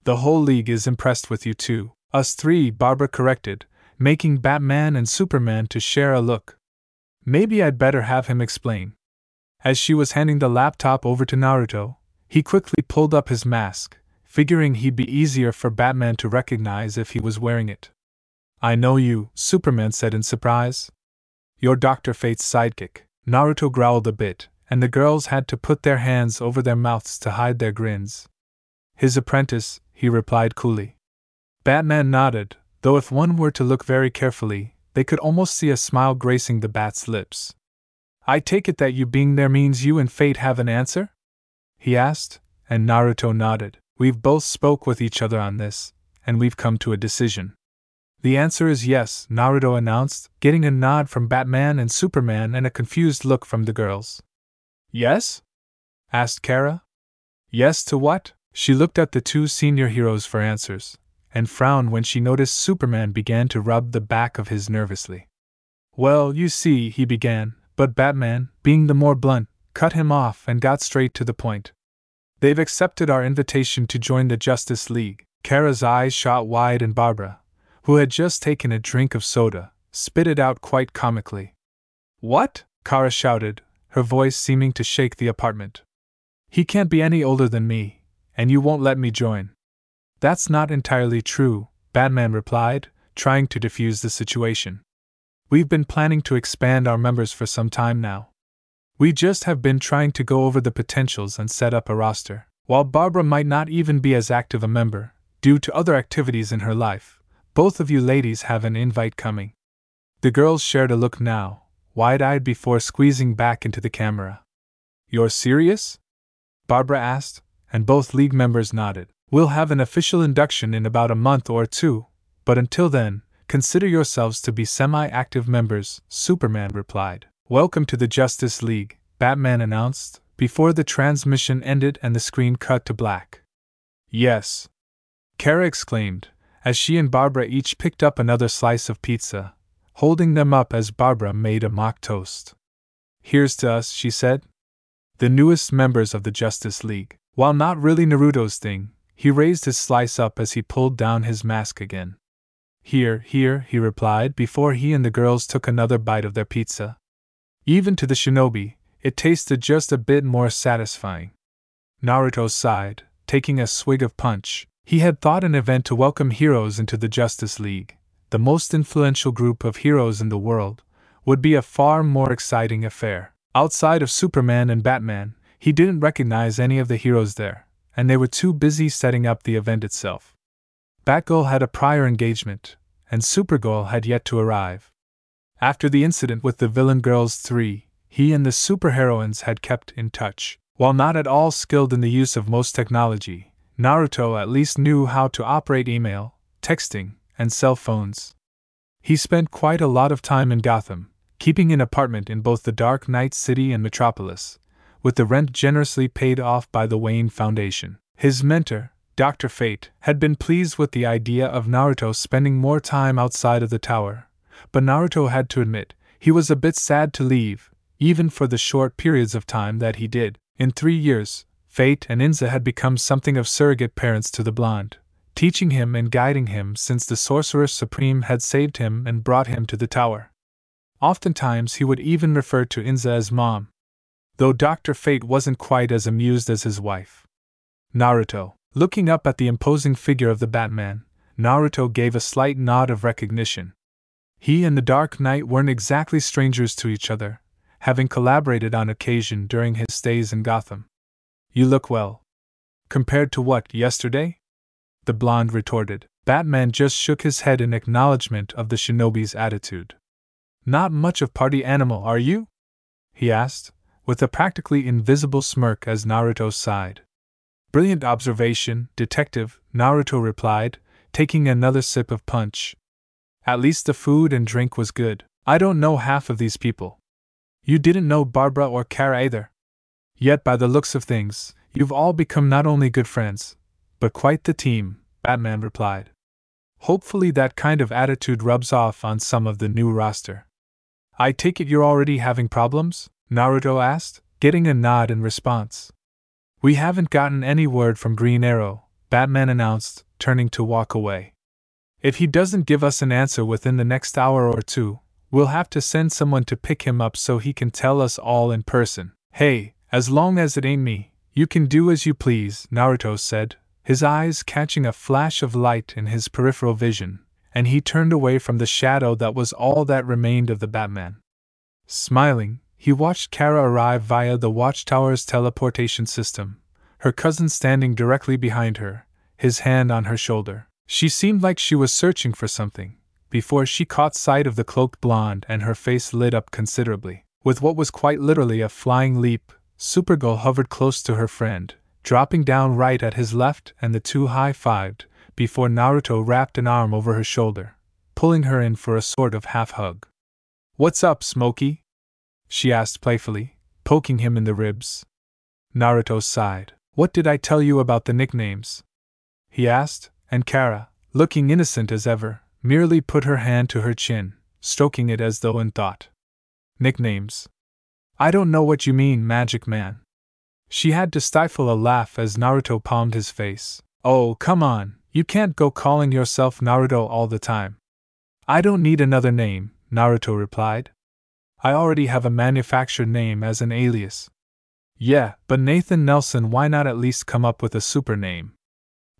The whole league is impressed with you too. Us 3, Barbara corrected, making Batman and Superman to share a look. Maybe I'd better have him explain. As she was handing the laptop over to Naruto, he quickly pulled up his mask, figuring he'd be easier for Batman to recognize if he was wearing it. I know you, Superman said in surprise. You're Dr. Fate's sidekick. Naruto growled a bit, and the girls had to put their hands over their mouths to hide their grins. His apprentice, he replied coolly. Batman nodded, though if one were to look very carefully, they could almost see a smile gracing the bat's lips. I take it that you being there means you and Fate have an answer? He asked, and Naruto nodded. We've both spoke with each other on this, and we've come to a decision. The answer is yes, Naruto announced, getting a nod from Batman and Superman and a confused look from the girls. Yes? Asked Kara. Yes to what? She looked at the two senior heroes for answers, and frowned when she noticed Superman began to rub the back of his nervously. Well, you see, he began, but Batman, being the more blunt, cut him off and got straight to the point. They've accepted our invitation to join the Justice League. Kara's eyes shot wide and Barbara, who had just taken a drink of soda, spit it out quite comically. What? Kara shouted, her voice seeming to shake the apartment. He can't be any older than me, and you won't let me join. That's not entirely true, Batman replied, trying to defuse the situation. We've been planning to expand our members for some time now. We just have been trying to go over the potentials and set up a roster. While Barbara might not even be as active a member, due to other activities in her life, both of you ladies have an invite coming. The girls shared a look now, wide-eyed before squeezing back into the camera. You're serious? Barbara asked, and both league members nodded. We'll have an official induction in about a month or two, but until then, consider yourselves to be semi-active members, Superman replied. Welcome to the Justice League, Batman announced, before the transmission ended and the screen cut to black. Yes! Kara exclaimed, as she and Barbara each picked up another slice of pizza, holding them up as Barbara made a mock toast. Here's to us, she said. The newest members of the Justice League. While not really Naruto's thing, he raised his slice up as he pulled down his mask again. Here, he replied before he and the girls took another bite of their pizza. Even to the shinobi, it tasted just a bit more satisfying. Naruto sighed, taking a swig of punch. He had thought an event to welcome heroes into the Justice League, the most influential group of heroes in the world, would be a far more exciting affair. Outside of Superman and Batman, he didn't recognize any of the heroes there, and they were too busy setting up the event itself. Batgirl had a prior engagement, and Supergirl had yet to arrive. After the incident with the Villain Girls 3, he and the superheroines had kept in touch. While not at all skilled in the use of most technology, Naruto at least knew how to operate email, texting, and cell phones. He spent quite a lot of time in Gotham, keeping an apartment in both the Dark Knight City and Metropolis, with the rent generously paid off by the Wayne Foundation. His mentor, Dr. Fate, had been pleased with the idea of Naruto spending more time outside of the tower, but Naruto had to admit he was a bit sad to leave, even for the short periods of time that he did. In 3 years, Fate and Inza had become something of surrogate parents to the blonde, teaching him and guiding him since the Sorcerer Supreme had saved him and brought him to the tower. Oftentimes he would even refer to Inza as Mom, though Dr. Fate wasn't quite as amused as his wife. Naruto. Looking up at the imposing figure of the Batman, Naruto gave a slight nod of recognition. He and the Dark Knight weren't exactly strangers to each other, having collaborated on occasion during his stays in Gotham. You look well. Compared to what, yesterday? The blonde retorted. Batman just shook his head in acknowledgement of the shinobi's attitude. Not much of party animal, are you? He asked, with a practically invisible smirk as Naruto sighed. Brilliant observation, detective, Naruto replied, taking another sip of punch. At least the food and drink was good. I don't know half of these people. You didn't know Barbara or Kara either. Yet by the looks of things, you've all become not only good friends, but quite the team, Batman replied. Hopefully that kind of attitude rubs off on some of the new roster. I take it you're already having problems? Naruto asked, getting a nod in response. We haven't gotten any word from Green Arrow, Batman announced, turning to walk away. If he doesn't give us an answer within the next hour or two, we'll have to send someone to pick him up so he can tell us all in person. Hey, as long as it ain't me, you can do as you please, Naruto said, his eyes catching a flash of light in his peripheral vision, and he turned away from the shadow that was all that remained of the Batman. Smiling, he watched Kara arrive via the Watchtower's teleportation system, her cousin standing directly behind her, his hand on her shoulder. She seemed like she was searching for something, before she caught sight of the cloaked blonde, and her face lit up considerably. With what was quite literally a flying leap, Supergirl hovered close to her friend, dropping down right at his left, and the two high-fived, before Naruto wrapped an arm over her shoulder, pulling her in for a sort of half-hug. "What's up, Smokey?" she asked playfully, poking him in the ribs. Naruto sighed. "What did I tell you about the nicknames?" he asked, and Kara, looking innocent as ever, merely put her hand to her chin, stroking it as though in thought. "Nicknames? I don't know what you mean, Magic Man." She had to stifle a laugh as Naruto palmed his face. "Oh, come on, you can't go calling yourself Naruto all the time." "I don't need another name," Naruto replied. "I already have a manufactured name as an alias." "Yeah, but Nathan Nelson, why not at least come up with a super name?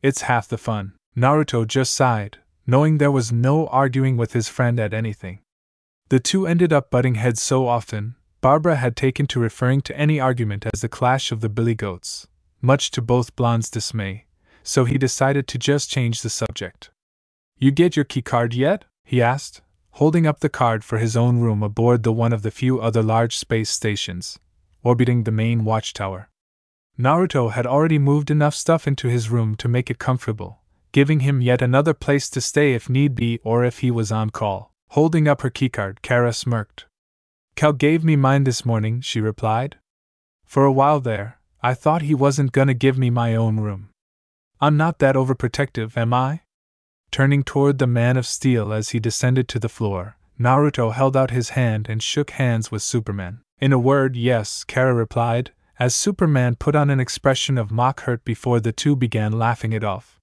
It's half the fun." Naruto just sighed, knowing there was no arguing with his friend at anything. The two ended up butting heads so often, Barbara had taken to referring to any argument as the clash of the billy goats, much to both blondes' dismay, so he decided to just change the subject. "You get your keycard yet?" he asked, holding up the card for his own room aboard the one of the few other large space stations, orbiting the main watchtower. Naruto had already moved enough stuff into his room to make it comfortable, giving him yet another place to stay if need be or if he was on call. Holding up her keycard, Kara smirked. "Cal gave me mine this morning," she replied. "For a while there, I thought he wasn't gonna give me my own room. I'm not that overprotective, am I?" Turning toward the Man of Steel as he descended to the floor, Naruto held out his hand and shook hands with Superman. "In a word, yes," Kara replied, as Superman put on an expression of mock hurt before the two began laughing it off.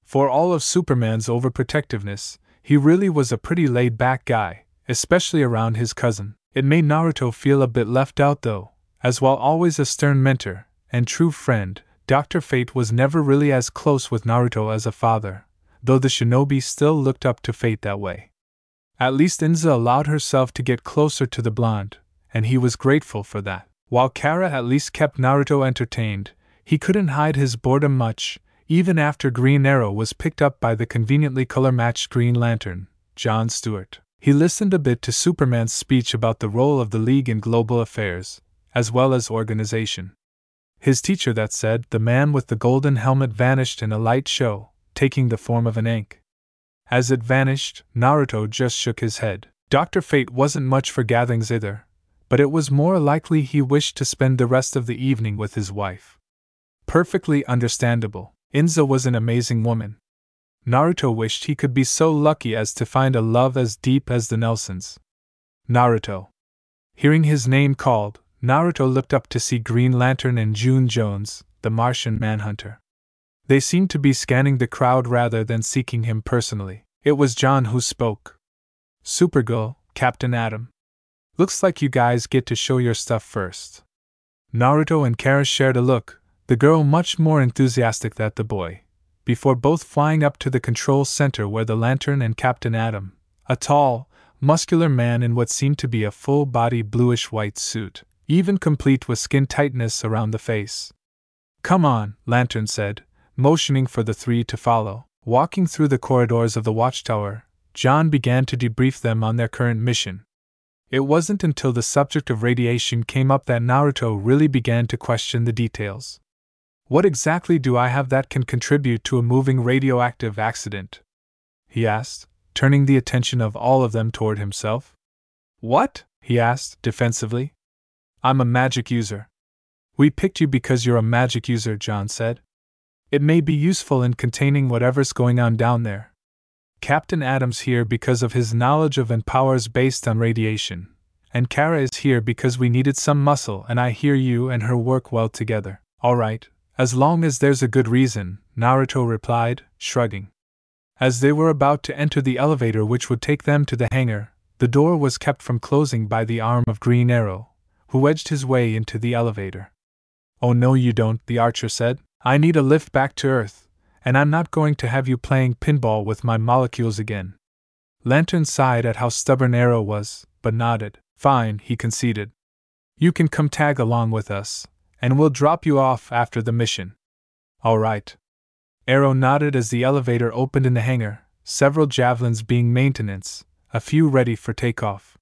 For all of Superman's overprotectiveness, he really was a pretty laid-back guy, especially around his cousin. It made Naruto feel a bit left out though, as while always a stern mentor and true friend, Dr. Fate was never really as close with Naruto as a father, though the shinobi still looked up to Fate that way. At least Inza allowed herself to get closer to the blonde, and he was grateful for that. While Kara at least kept Naruto entertained, he couldn't hide his boredom much, even after Green Arrow was picked up by the conveniently color-matched Green Lantern, John Stewart. He listened a bit to Superman's speech about the role of the League in global affairs, as well as organization. His teacher, that said, the man with the golden helmet, vanished in a light show, taking the form of an ink. As it vanished, Naruto just shook his head. Dr. Fate wasn't much for gatherings either, but it was more likely he wished to spend the rest of the evening with his wife. Perfectly understandable. Inza was an amazing woman. Naruto wished he could be so lucky as to find a love as deep as the Nelsons. Naruto. Hearing his name called, Naruto looked up to see Green Lantern and June Jones, the Martian Manhunter. They seemed to be scanning the crowd rather than seeking him personally. It was John who spoke. "Supergirl, Captain Atom. Looks like you guys get to show your stuff first." Naruto and Kara shared a look, the girl much more enthusiastic than the boy, before both flying up to the control center where the Lantern and Captain Atom, a tall, muscular man in what seemed to be a full-body bluish-white suit, even complete with skin tightness around the face. "Come on," Lantern said, motioning for the three to follow. Walking through the corridors of the watchtower, John began to debrief them on their current mission. It wasn't until the subject of radiation came up that Naruto really began to question the details. "What exactly do I have that can contribute to a moving radioactive accident?" he asked, turning the attention of all of them toward himself. "What?" he asked, defensively. "I'm a magic user." "We picked you because you're a magic user," John said. "It may be useful in containing whatever's going on down there. Captain Atom's here because of his knowledge of and powers based on radiation, and Kara is here because we needed some muscle, and I hear you and her work well together." "All right, as long as there's a good reason," Naruto replied, shrugging. As they were about to enter the elevator which would take them to the hangar, the door was kept from closing by the arm of Green Arrow, who wedged his way into the elevator. "Oh no you don't," the Archer said. "I need a lift back to Earth, and I'm not going to have you playing pinball with my molecules again." Lantern sighed at how stubborn Arrow was, but nodded. "Fine," he conceded. "You can come tag along with us, and we'll drop you off after the mission." "All right." Arrow nodded as the elevator opened in the hangar, several javelins being maintenance, a few ready for takeoff.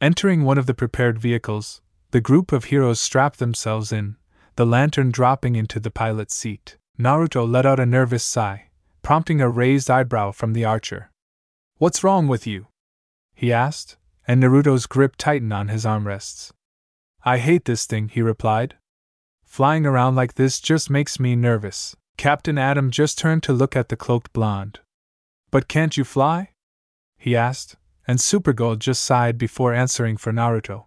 Entering one of the prepared vehicles, the group of heroes strapped themselves in, the lantern dropping into the pilot's seat. Naruto let out a nervous sigh, prompting a raised eyebrow from the archer. "What's wrong with you?" he asked, and Naruto's grip tightened on his armrests. "I hate this thing," he replied. "Flying around like this just makes me nervous." Captain Adam just turned to look at the cloaked blonde. "But can't you fly?" he asked, and Supergirl just sighed before answering for Naruto.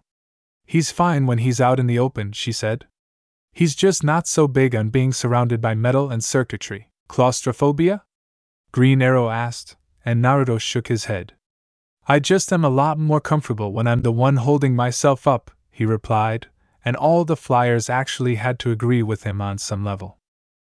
"He's fine when he's out in the open," she said. "He's just not so big on being surrounded by metal and circuitry." "Claustrophobia?" Green Arrow asked, and Naruto shook his head. "I just am a lot more comfortable when I'm the one holding myself up," he replied, and all the flyers actually had to agree with him on some level.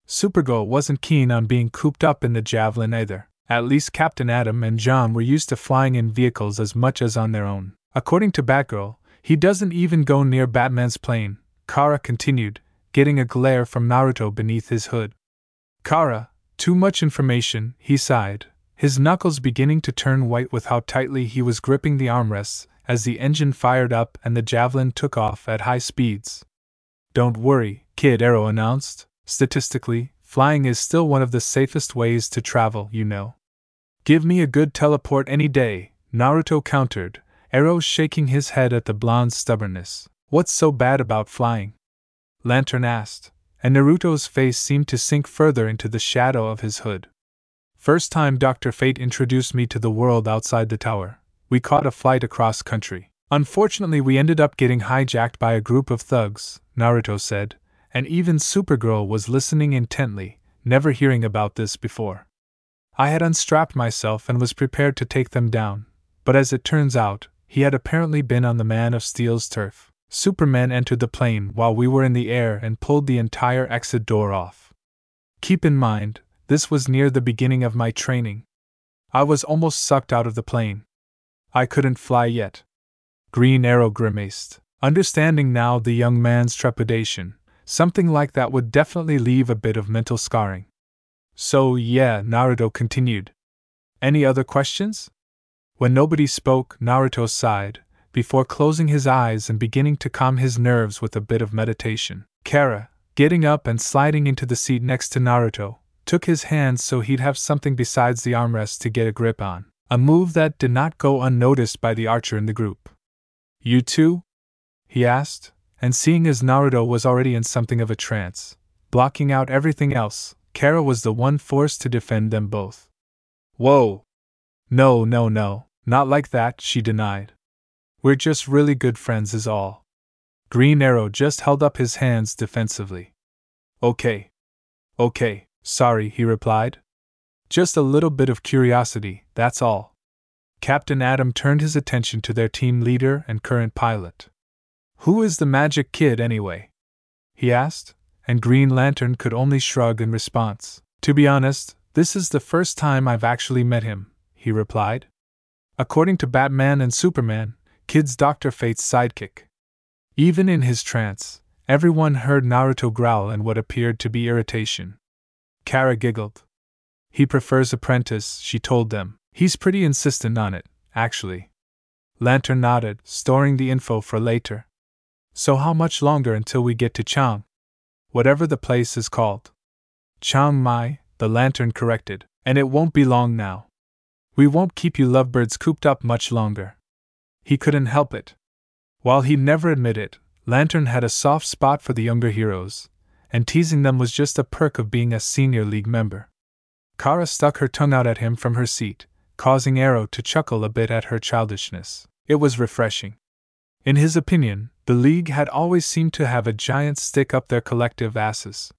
Supergirl wasn't keen on being cooped up in the Javelin either. At least Captain Adam and John were used to flying in vehicles as much as on their own. "According to Batgirl, he doesn't even go near Batman's plane," Kara continued, getting a glare from Naruto beneath his hood. "Kara, too much information," he sighed, his knuckles beginning to turn white with how tightly he was gripping the armrests as the engine fired up and the Javelin took off at high speeds. "Don't worry, Kid," Arrow announced. "Statistically, flying is still one of the safest ways to travel, you know." "Give me a good teleport any day," Naruto countered, Arrow shaking his head at the blonde's stubbornness. "What's so bad about flying?" Lantern asked, and Naruto's face seemed to sink further into the shadow of his hood. "First time Dr. Fate introduced me to the world outside the tower, we caught a flight across country. Unfortunately, we ended up getting hijacked by a group of thugs," Naruto said, and even Supergirl was listening intently, never hearing about this before. "I had unstrapped myself and was prepared to take them down, but as it turns out, he had apparently been on the Man of Steel's turf. Superman entered the plane while we were in the air and pulled the entire exit door off. Keep in mind, this was near the beginning of my training. I was almost sucked out of the plane. I couldn't fly yet." Green Arrow grimaced, understanding now the young man's trepidation. Something like that would definitely leave a bit of mental scarring. "So yeah," Naruto continued. "Any other questions?" When nobody spoke, Naruto sighed, before closing his eyes and beginning to calm his nerves with a bit of meditation. Kara, getting up and sliding into the seat next to Naruto, took his hand so he'd have something besides the armrest to get a grip on, a move that did not go unnoticed by the archer in the group. "You too?" he asked, and seeing as Naruto was already in something of a trance, blocking out everything else, Kara was the one forced to defend them both. "Whoa! No, not like that," she denied. "We're just really good friends is all." Green Arrow just held up his hands defensively. Okay, sorry," he replied. "Just a little bit of curiosity, that's all." Captain Adam turned his attention to their team leader and current pilot. "Who is the magic kid anyway?" he asked, and Green Lantern could only shrug in response. "To be honest, this is the first time I've actually met him," he replied. "According to Batman and Superman, Kid's Dr. Fate's sidekick." Even in his trance, everyone heard Naruto growl in what appeared to be irritation. Kara giggled. "He prefers apprentice," she told them. "He's pretty insistent on it, actually." Lantern nodded, storing the info for later. "So how much longer until we get to Chiang? Whatever the place is called." "Chiang Mai," the Lantern corrected, "and it won't be long now. We won't keep you lovebirds cooped up much longer." He couldn't help it. While he'd never admit it, Lantern had a soft spot for the younger heroes, and teasing them was just a perk of being a senior league member. Kara stuck her tongue out at him from her seat, causing Arrow to chuckle a bit at her childishness. It was refreshing. In his opinion, the League had always seemed to have a giant stick up their collective asses.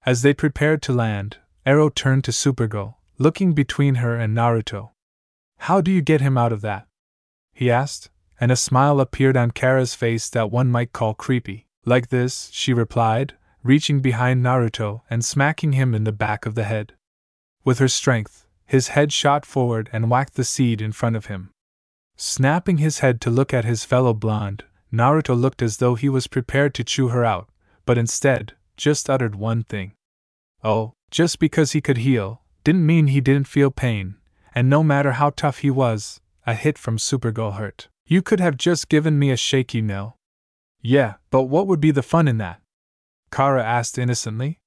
As they prepared to land, Arrow turned to Supergirl, looking between her and Naruto. "How do you get him out of that?" he asked, and a smile appeared on Kara's face that one might call creepy. "Like this," she replied, reaching behind Naruto and smacking him in the back of the head. With her strength, his head shot forward and whacked the seat in front of him. Snapping his head to look at his fellow blonde, Naruto looked as though he was prepared to chew her out, but instead, just uttered one thing. "Oh, Just because he could heal, didn't mean he didn't feel pain, and no matter how tough he was, a hit from Supergirl hurt. You could have just given me a shake, you know. Yeah, but what would be the fun in that? Kara asked innocently.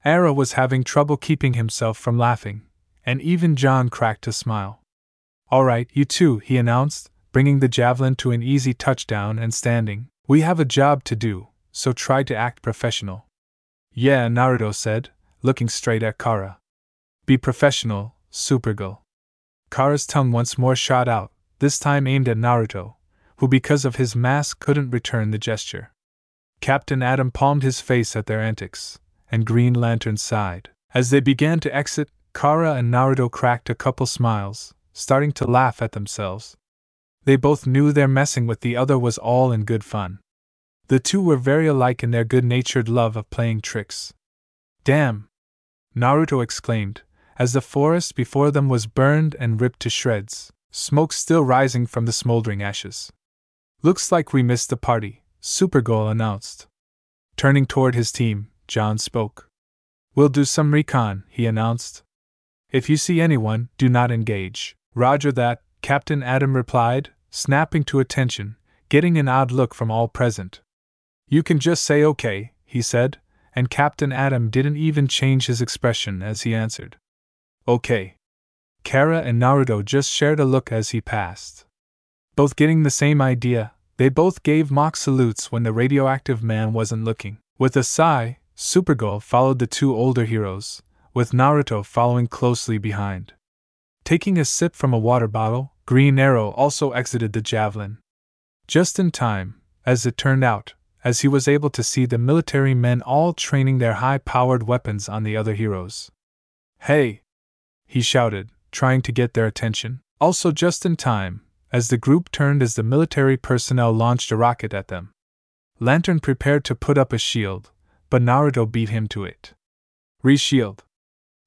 Arrow was having trouble keeping himself from laughing, and even John cracked a smile. All right, you two, he announced, bringing the javelin to an easy touchdown and standing. We have a job to do, so try to act professional. Yeah, Naruto said, looking straight at Kara. Be professional, Supergirl. Kara's tongue once more shot out, this time aimed at Naruto, who because of his mask couldn't return the gesture. Captain Atom palmed his face at their antics, and Green Lantern sighed. As they began to exit, Kara and Naruto cracked a couple smiles, starting to laugh at themselves. They both knew their messing with the other was all in good fun. The two were very alike in their good-natured love of playing tricks. Damn! Naruto exclaimed, as the forest before them was burned and ripped to shreds, smoke still rising from the smoldering ashes. Looks like we missed the party, Supergirl announced. Turning toward his team, John spoke. We'll do some recon, he announced. If you see anyone, do not engage. Roger that, Captain Atom replied, snapping to attention, getting an odd look from all present. You can just say okay, he said, and Captain Atom didn't even change his expression as he answered. Okay. Kara and Naruto just shared a look as he passed. Both getting the same idea, they both gave mock salutes when the radioactive man wasn't looking. With a sigh, Supergirl followed the two older heroes, with Naruto following closely behind. Taking a sip from a water bottle, Green Arrow also exited the javelin. Just in time, as it turned out, as he was able to see the military men all training their high-powered weapons on the other heroes. Hey! He shouted, trying to get their attention. Also just in time, as the group turned as the military personnel launched a rocket at them. Lantern prepared to put up a shield, but Naruto beat him to it. Re-shield.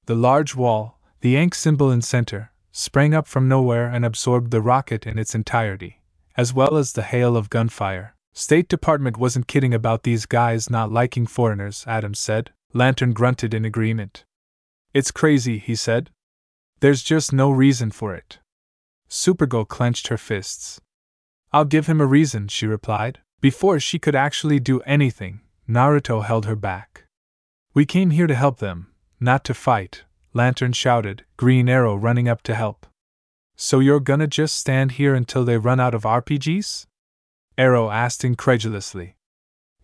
The large wall, the Ankh symbol in center, sprang up from nowhere and absorbed the rocket in its entirety, as well as the hail of gunfire. State Department wasn't kidding about these guys not liking foreigners, Adams said. Lantern grunted in agreement. It's crazy, he said. There's just no reason for it. Supergirl clenched her fists. I'll give him a reason, she replied. Before she could actually do anything, Naruto held her back. We came here to help them, not to fight, Lantern shouted, Green Arrow running up to help. So you're gonna just stand here until they run out of RPGs? Arrow asked incredulously.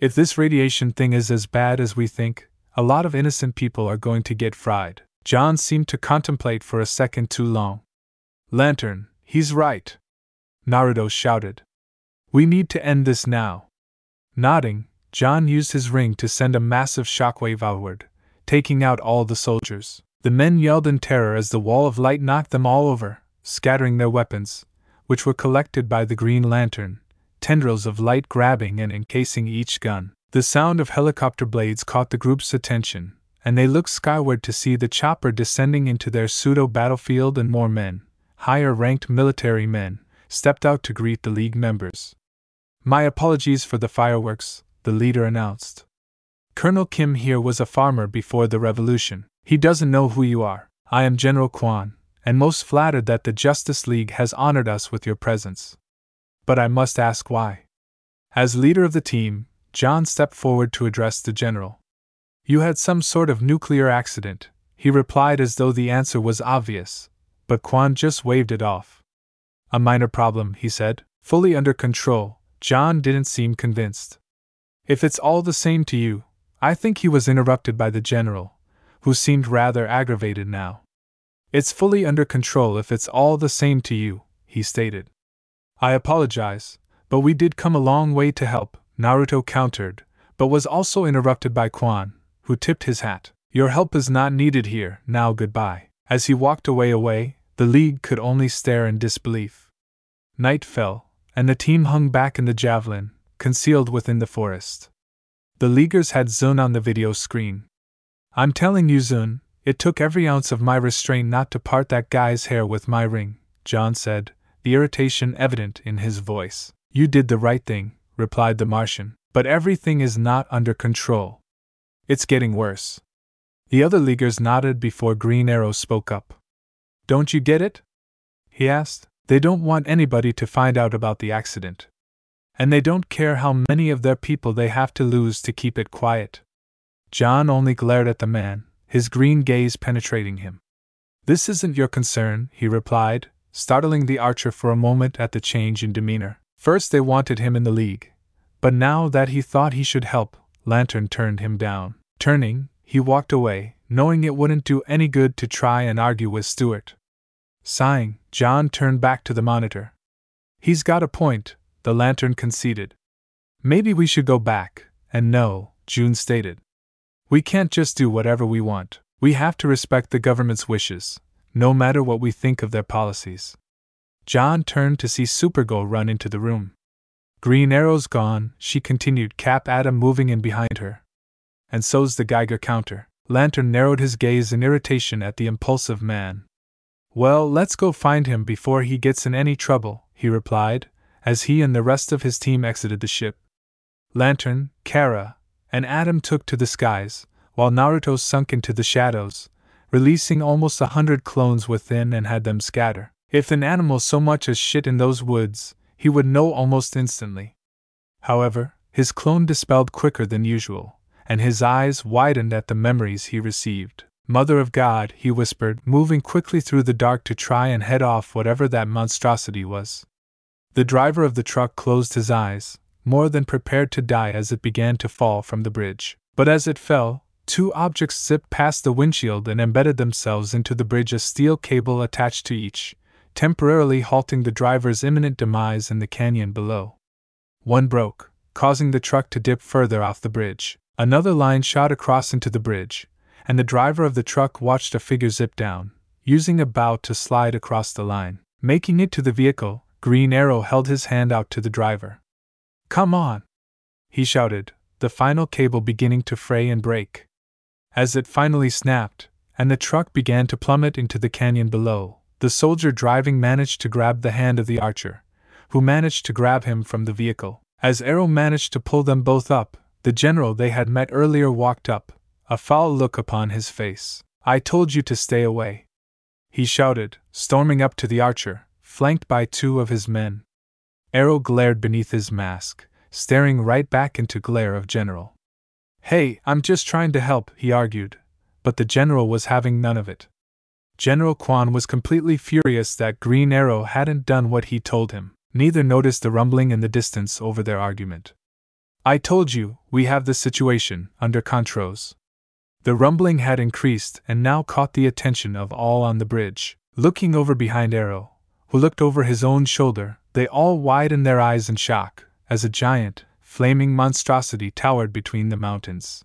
If this radiation thing is as bad as we think, a lot of innocent people are going to get fried. John seemed to contemplate for a second too long. Lantern, he's right, Naruto shouted. We need to end this now. Nodding, John used his ring to send a massive shockwave outward, taking out all the soldiers. The men yelled in terror as the wall of light knocked them all over, scattering their weapons, which were collected by the Green Lantern, tendrils of light grabbing and encasing each gun. The sound of helicopter blades caught the group's attention, and they looked skyward to see the chopper descending into their pseudo-battlefield, and more men, higher-ranked military men, stepped out to greet the League members. My apologies for the fireworks, the leader announced. Colonel Kim here was a farmer before the revolution. He doesn't know who you are. I am General Kwan, and most flattered that the Justice League has honored us with your presence. But I must ask why. As leader of the team, John stepped forward to address the general. You had some sort of nuclear accident, he replied as though the answer was obvious, but Kwan just waved it off. A minor problem, he said, fully under control. John didn't seem convinced. If it's all the same to you, I think he was interrupted by the general, who seemed rather aggravated now. It's fully under control if it's all the same to you, he stated. I apologize, but we did come a long way to help, Naruto countered, but was also interrupted by Kwan, who tipped his hat. Your help is not needed here, now goodbye. As he walked away, the League could only stare in disbelief. Night fell, and the team hung back in the javelin, concealed within the forest. The Leaguers had Zun on the video screen. I'm telling you, Zun, it took every ounce of my restraint not to part that guy's hair with my ring, John said, the irritation evident in his voice. You did the right thing, replied the Martian, but everything is not under control. It's getting worse. The other Leaguers nodded before Green Arrow spoke up. Don't you get it? He asked. They don't want anybody to find out about the accident. And they don't care how many of their people they have to lose to keep it quiet. John only glared at the man, his green gaze penetrating him. This isn't your concern, he replied, startling the archer for a moment at the change in demeanor. First they wanted him in the League, but now that he thought he should help, Lantern turned him down. Turning, he walked away, knowing it wouldn't do any good to try and argue with Stuart. Sighing, John turned back to the monitor. He's got a point, the Lantern conceded. Maybe we should go back, and no, June stated. We can't just do whatever we want. We have to respect the government's wishes, no matter what we think of their policies. John turned to see Supergirl run into the room. Green Arrow's gone, she continued, Cap Atom moving in behind her. And so's the Geiger counter. Lantern narrowed his gaze in irritation at the impulsive man. Well, let's go find him before he gets in any trouble, he replied, as he and the rest of his team exited the ship. Lantern, Kara, and Atom took to the skies, while Naruto sunk into the shadows, releasing almost 100 clones within and had them scatter. If an animal so much as shit in those woods, he would know almost instantly. However, his clone dispelled quicker than usual, and his eyes widened at the memories he received. Mother of God, he whispered, moving quickly through the dark to try and head off whatever that monstrosity was. The driver of the truck closed his eyes, more than prepared to die as it began to fall from the bridge. But as it fell, two objects zipped past the windshield and embedded themselves into the bridge, a steel cable attached to each, temporarily halting the driver's imminent demise in the canyon below. One broke, causing the truck to dip further off the bridge. Another line shot across into the bridge, and the driver of the truck watched a figure zip down, using a bow to slide across the line. Making it to the vehicle, Green Arrow held his hand out to the driver. Come on! He shouted, the final cable beginning to fray and break. As it finally snapped, and the truck began to plummet into the canyon below, the soldier driving managed to grab the hand of the archer, who managed to grab him from the vehicle. As Arrow managed to pull them both up, the general they had met earlier walked up, a foul look upon his face. I told you to stay away, he shouted, storming up to the archer, flanked by two of his men. Arrow glared beneath his mask, staring right back into glare of General. Hey, I'm just trying to help, he argued, but the general was having none of it. General Quan was completely furious that Green Arrow hadn't done what he told him. Neither noticed the rumbling in the distance over their argument. I told you, we have the situation under control. The rumbling had increased and now caught the attention of all on the bridge. Looking over behind Arrow, who looked over his own shoulder, they all widened their eyes in shock, as a giant, flaming monstrosity towered between the mountains.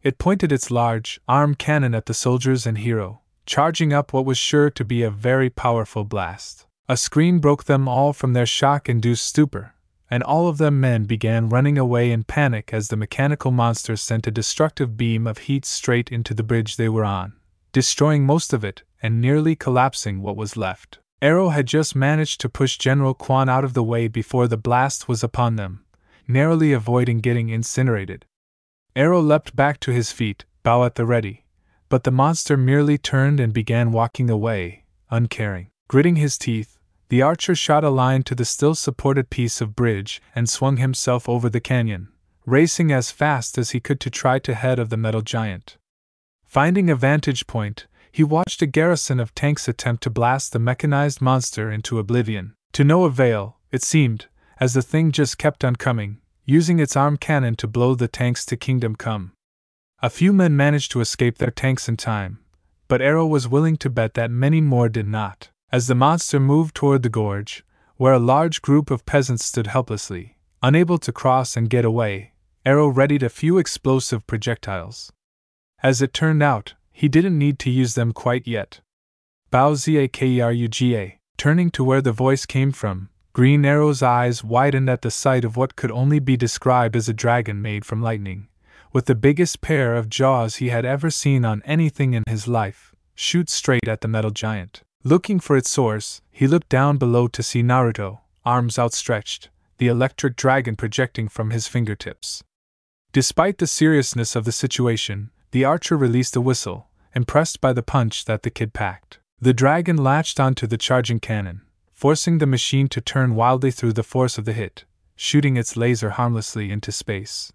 It pointed its large, arm cannon at the soldiers and hero, charging up what was sure to be a very powerful blast. A scream broke them all from their shock-induced stupor, and all of them men began running away in panic as the mechanical monster sent a destructive beam of heat straight into the bridge they were on, destroying most of it and nearly collapsing what was left. Arrow had just managed to push General Quan out of the way before the blast was upon them, narrowly avoiding getting incinerated. Arrow leapt back to his feet, bow at the ready, but the monster merely turned and began walking away, uncaring. Gritting his teeth, the archer shot a line to the still supported piece of bridge and swung himself over the canyon, racing as fast as he could to try to head of the metal giant. Finding a vantage point, he watched a garrison of tanks attempt to blast the mechanized monster into oblivion. To no avail, it seemed, as the thing just kept on coming, using its arm cannon to blow the tanks to kingdom come. A few men managed to escape their tanks in time, but Arrow was willing to bet that many more did not. As the monster moved toward the gorge, where a large group of peasants stood helplessly, unable to cross and get away, Arrow readied a few explosive projectiles. As it turned out, he didn't need to use them quite yet. Bao Zakeruga. Turning to where the voice came from, Green Arrow's eyes widened at the sight of what could only be described as a dragon made from lightning, with the biggest pair of jaws he had ever seen on anything in his life, shoot straight at the metal giant. Looking for its source, he looked down below to see Naruto, arms outstretched, the electric dragon projecting from his fingertips. Despite the seriousness of the situation, The archer released a whistle, impressed by the punch that the kid packed. The dragon latched onto the charging cannon, forcing the machine to turn wildly through the force of the hit, shooting its laser harmlessly into space.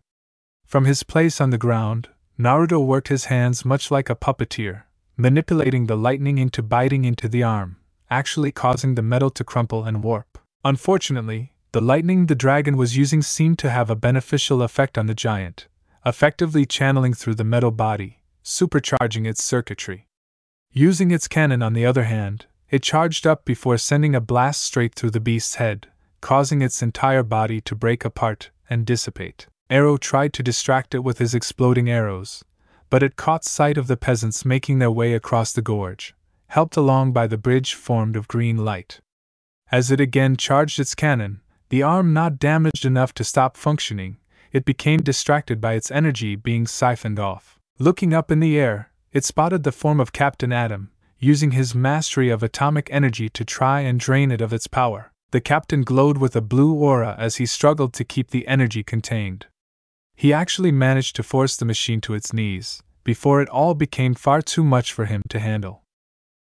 From his place on the ground, Naruto worked his hands much like a puppeteer, manipulating the lightning into biting into the arm, actually causing the metal to crumple and warp. Unfortunately, the lightning the dragon was using seemed to have a beneficial effect on the giant, effectively channeling through the metal body, supercharging its circuitry. Using its cannon on the other hand, it charged up before sending a blast straight through the beast's head, causing its entire body to break apart and dissipate. Arrow tried to distract it with his exploding arrows, but it caught sight of the peasants making their way across the gorge, helped along by the bridge formed of green light. As it again charged its cannon, the arm not damaged enough to stop functioning, it became distracted by its energy being siphoned off. Looking up in the air, it spotted the form of Captain Atom, using his mastery of atomic energy to try and drain it of its power. The captain glowed with a blue aura as he struggled to keep the energy contained. He actually managed to force the machine to its knees, before it all became far too much for him to handle.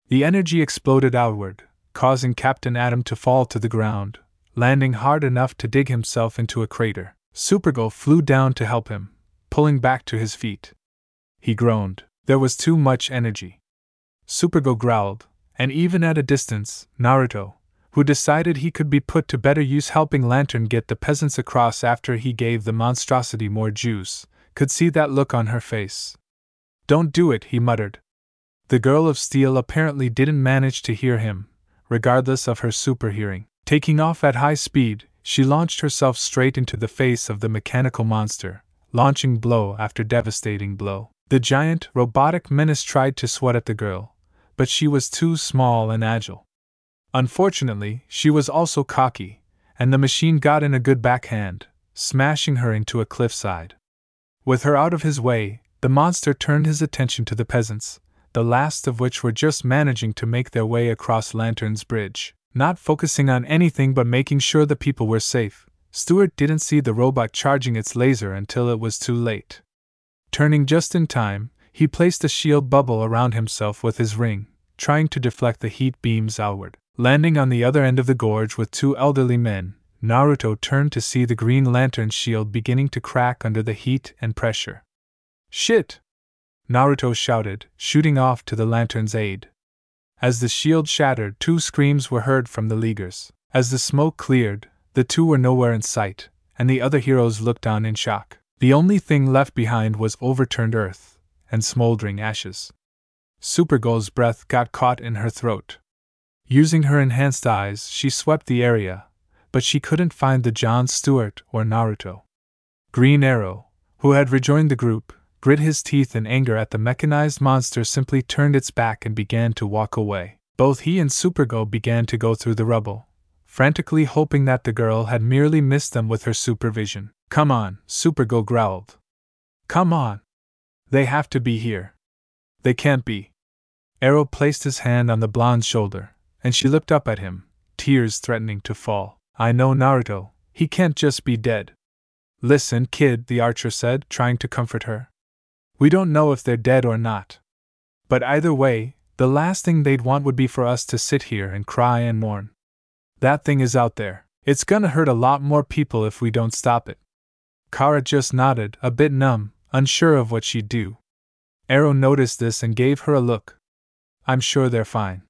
The energy exploded outward, causing Captain Atom to fall to the ground, landing hard enough to dig himself into a crater. Supergirl flew down to help him, pulling back to his feet. He groaned. There was too much energy. Supergirl growled, and even at a distance, Naruto, who decided he could be put to better use helping Lantern get the peasants across after he gave the monstrosity more juice, could see that look on her face. "Don't do it," he muttered. The girl of steel apparently didn't manage to hear him, regardless of her super hearing. Taking off at high speed, she launched herself straight into the face of the mechanical monster, launching blow after devastating blow. The giant, robotic menace tried to swat at the girl, but she was too small and agile. Unfortunately, she was also cocky, and the machine got in a good backhand, smashing her into a cliffside. With her out of his way, the monster turned his attention to the peasants, the last of which were just managing to make their way across Lantern's bridge. Not focusing on anything but making sure the people were safe, Stuart didn't see the robot charging its laser until it was too late. Turning just in time, he placed a shield bubble around himself with his ring, trying to deflect the heat beams outward. Landing on the other end of the gorge with two elderly men, Naruto turned to see the Green Lantern's shield beginning to crack under the heat and pressure. "Shit!" Naruto shouted, shooting off to the lantern's aid. As the shield shattered, two screams were heard from the Leaguers. As the smoke cleared, the two were nowhere in sight, and the other heroes looked on in shock. The only thing left behind was overturned earth and smoldering ashes. Supergirl's breath got caught in her throat. Using her enhanced eyes, she swept the area, but she couldn't find the John Stewart or Naruto. Green Arrow, who had rejoined the group, grit his teeth in anger at the mechanized monster, simply turned its back and began to walk away. Both he and Supergirl began to go through the rubble, frantically hoping that the girl had merely missed them with her supervision. "Come on," Supergirl growled. "Come on. They have to be here." "They can't be." Arrow placed his hand on the blonde's shoulder, and she looked up at him, tears threatening to fall. "I know, Naruto, he can't just be dead." "Listen, kid," the archer said, trying to comfort her. "We don't know if they're dead or not. But either way, the last thing they'd want would be for us to sit here and cry and mourn. That thing is out there. It's gonna hurt a lot more people if we don't stop it." Kara just nodded, a bit numb, unsure of what she'd do. Arrow noticed this and gave her a look. "I'm sure they're fine.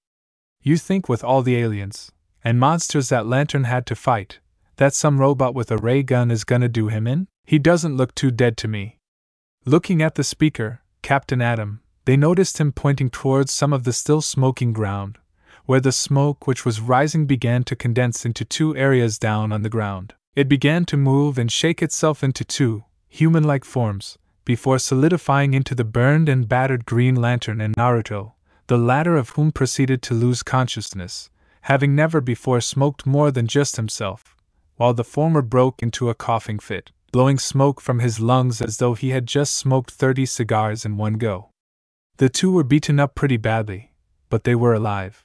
You think with all the aliens and monsters that Lantern had to fight, that some robot with a ray gun is gonna do him in? He doesn't look too dead to me." Looking at the speaker, Captain Atom, they noticed him pointing towards some of the still smoking ground, where the smoke which was rising began to condense into two areas down on the ground. It began to move and shake itself into two human-like forms, before solidifying into the burned and battered Green Lantern and Naruto, the latter of whom proceeded to lose consciousness, having never before smoked more than just himself, while the former broke into a coughing fit, blowing smoke from his lungs as though he had just smoked 30 cigars in one go. The two were beaten up pretty badly, but they were alive.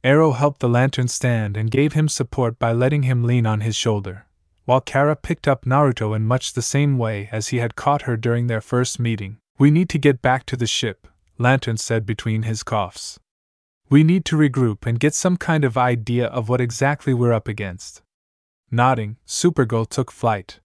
Arrow helped the lantern stand and gave him support by letting him lean on his shoulder, while Kara picked up Naruto in much the same way as he had caught her during their first meeting. We need to get back to the ship, Lantern said between his coughs. We need to regroup and get some kind of idea of what exactly we're up against. Nodding, Supergirl took flight.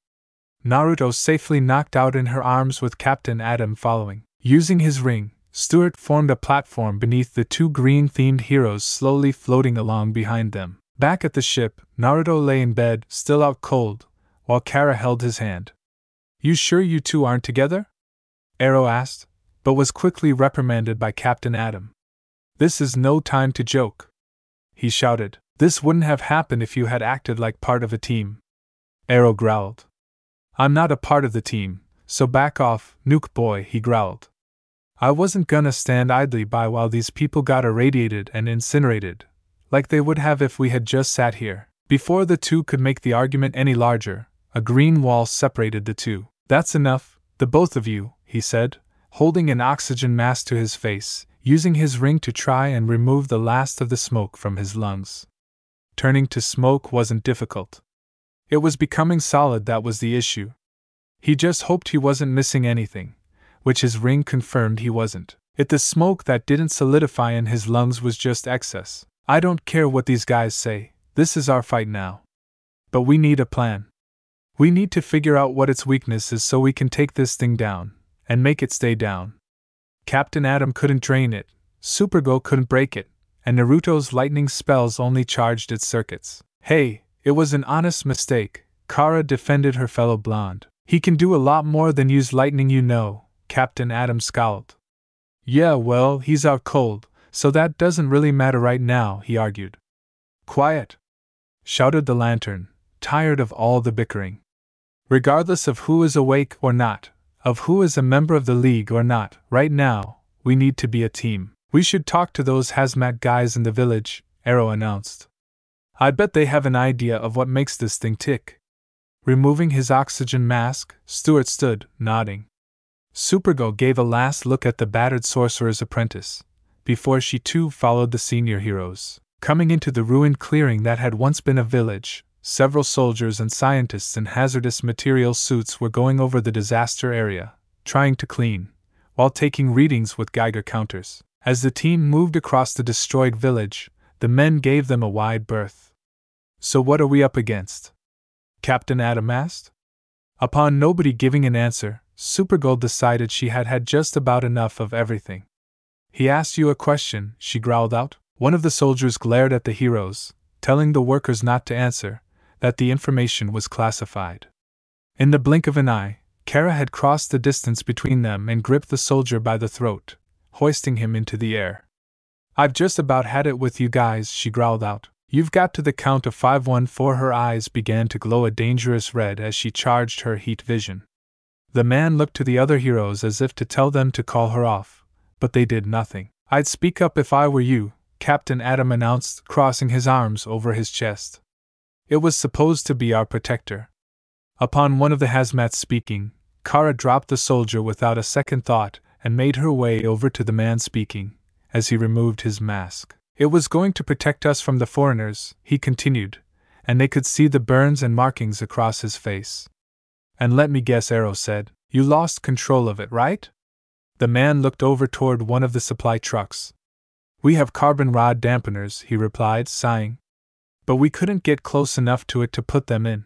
Naruto safely knocked out in her arms with Captain Atom following. Using his ring, Stuart formed a platform beneath the two green-themed heroes slowly floating along behind them. Back at the ship, Naruto lay in bed, still out cold, while Kara held his hand. You sure you two aren't together? Arrow asked, but was quickly reprimanded by Captain Atom. This is no time to joke, he shouted. This wouldn't have happened if you had acted like part of a team. Arrow growled. I'm not a part of the team, so back off, Nuke Boy, he growled. I wasn't gonna stand idly by while these people got irradiated and incinerated, like they would have if we had just sat here. Before the two could make the argument any larger, a green wall separated the two. That's enough, the both of you, he said, holding an oxygen mask to his face, using his ring to try and remove the last of the smoke from his lungs. Turning to smoke wasn't difficult. It was becoming solid that was the issue. He just hoped he wasn't missing anything, which his ring confirmed he wasn't. The smoke that didn't solidify in his lungs was just excess. I don't care what these guys say, this is our fight now. But we need a plan. We need to figure out what its weakness is so we can take this thing down, and make it stay down. Captain Atom couldn't drain it, Supergirl couldn't break it, and Naruto's lightning spells only charged its circuits. Hey, it was an honest mistake, Kara defended her fellow blonde. He can do a lot more than use lightning, you know, Captain Atom scowled. Yeah, well, he's out cold, so that doesn't really matter right now, he argued. Quiet! Shouted the Lantern, tired of all the bickering. Regardless of who is awake or not, of who is a member of the League or not, right now, we need to be a team. We should talk to those hazmat guys in the village, Arrow announced. I bet they have an idea of what makes this thing tick. Removing his oxygen mask, Stuart stood, nodding. Supergirl gave a last look at the battered sorcerer's apprentice, before she too followed the senior heroes. Coming into the ruined clearing that had once been a village, several soldiers and scientists in hazardous material suits were going over the disaster area, trying to clean, while taking readings with Geiger counters. As the team moved across the destroyed village, the men gave them a wide berth. So what are we up against? Captain Atom asked. Upon nobody giving an answer, Supergirl decided she had had just about enough of everything. He asked you a question, she growled out. One of the soldiers glared at the heroes, telling the workers not to answer, that the information was classified. In the blink of an eye, Kara had crossed the distance between them and gripped the soldier by the throat, hoisting him into the air. I've just about had it with you guys, she growled out. You've got to the count of 5-1-4. Her eyes began to glow a dangerous red as she charged her heat vision. The man looked to the other heroes as if to tell them to call her off, but they did nothing. I'd speak up if I were you, Captain Atom announced, crossing his arms over his chest. It was supposed to be our protector. Upon one of the hazmats speaking, Kara dropped the soldier without a second thought and made her way over to the man speaking, as he removed his mask. It was going to protect us from the foreigners, he continued, and they could see the burns and markings across his face. And let me guess, Arrow said, you lost control of it, right? The man looked over toward one of the supply trucks. We have carbon rod dampeners, he replied, sighing. But we couldn't get close enough to it to put them in.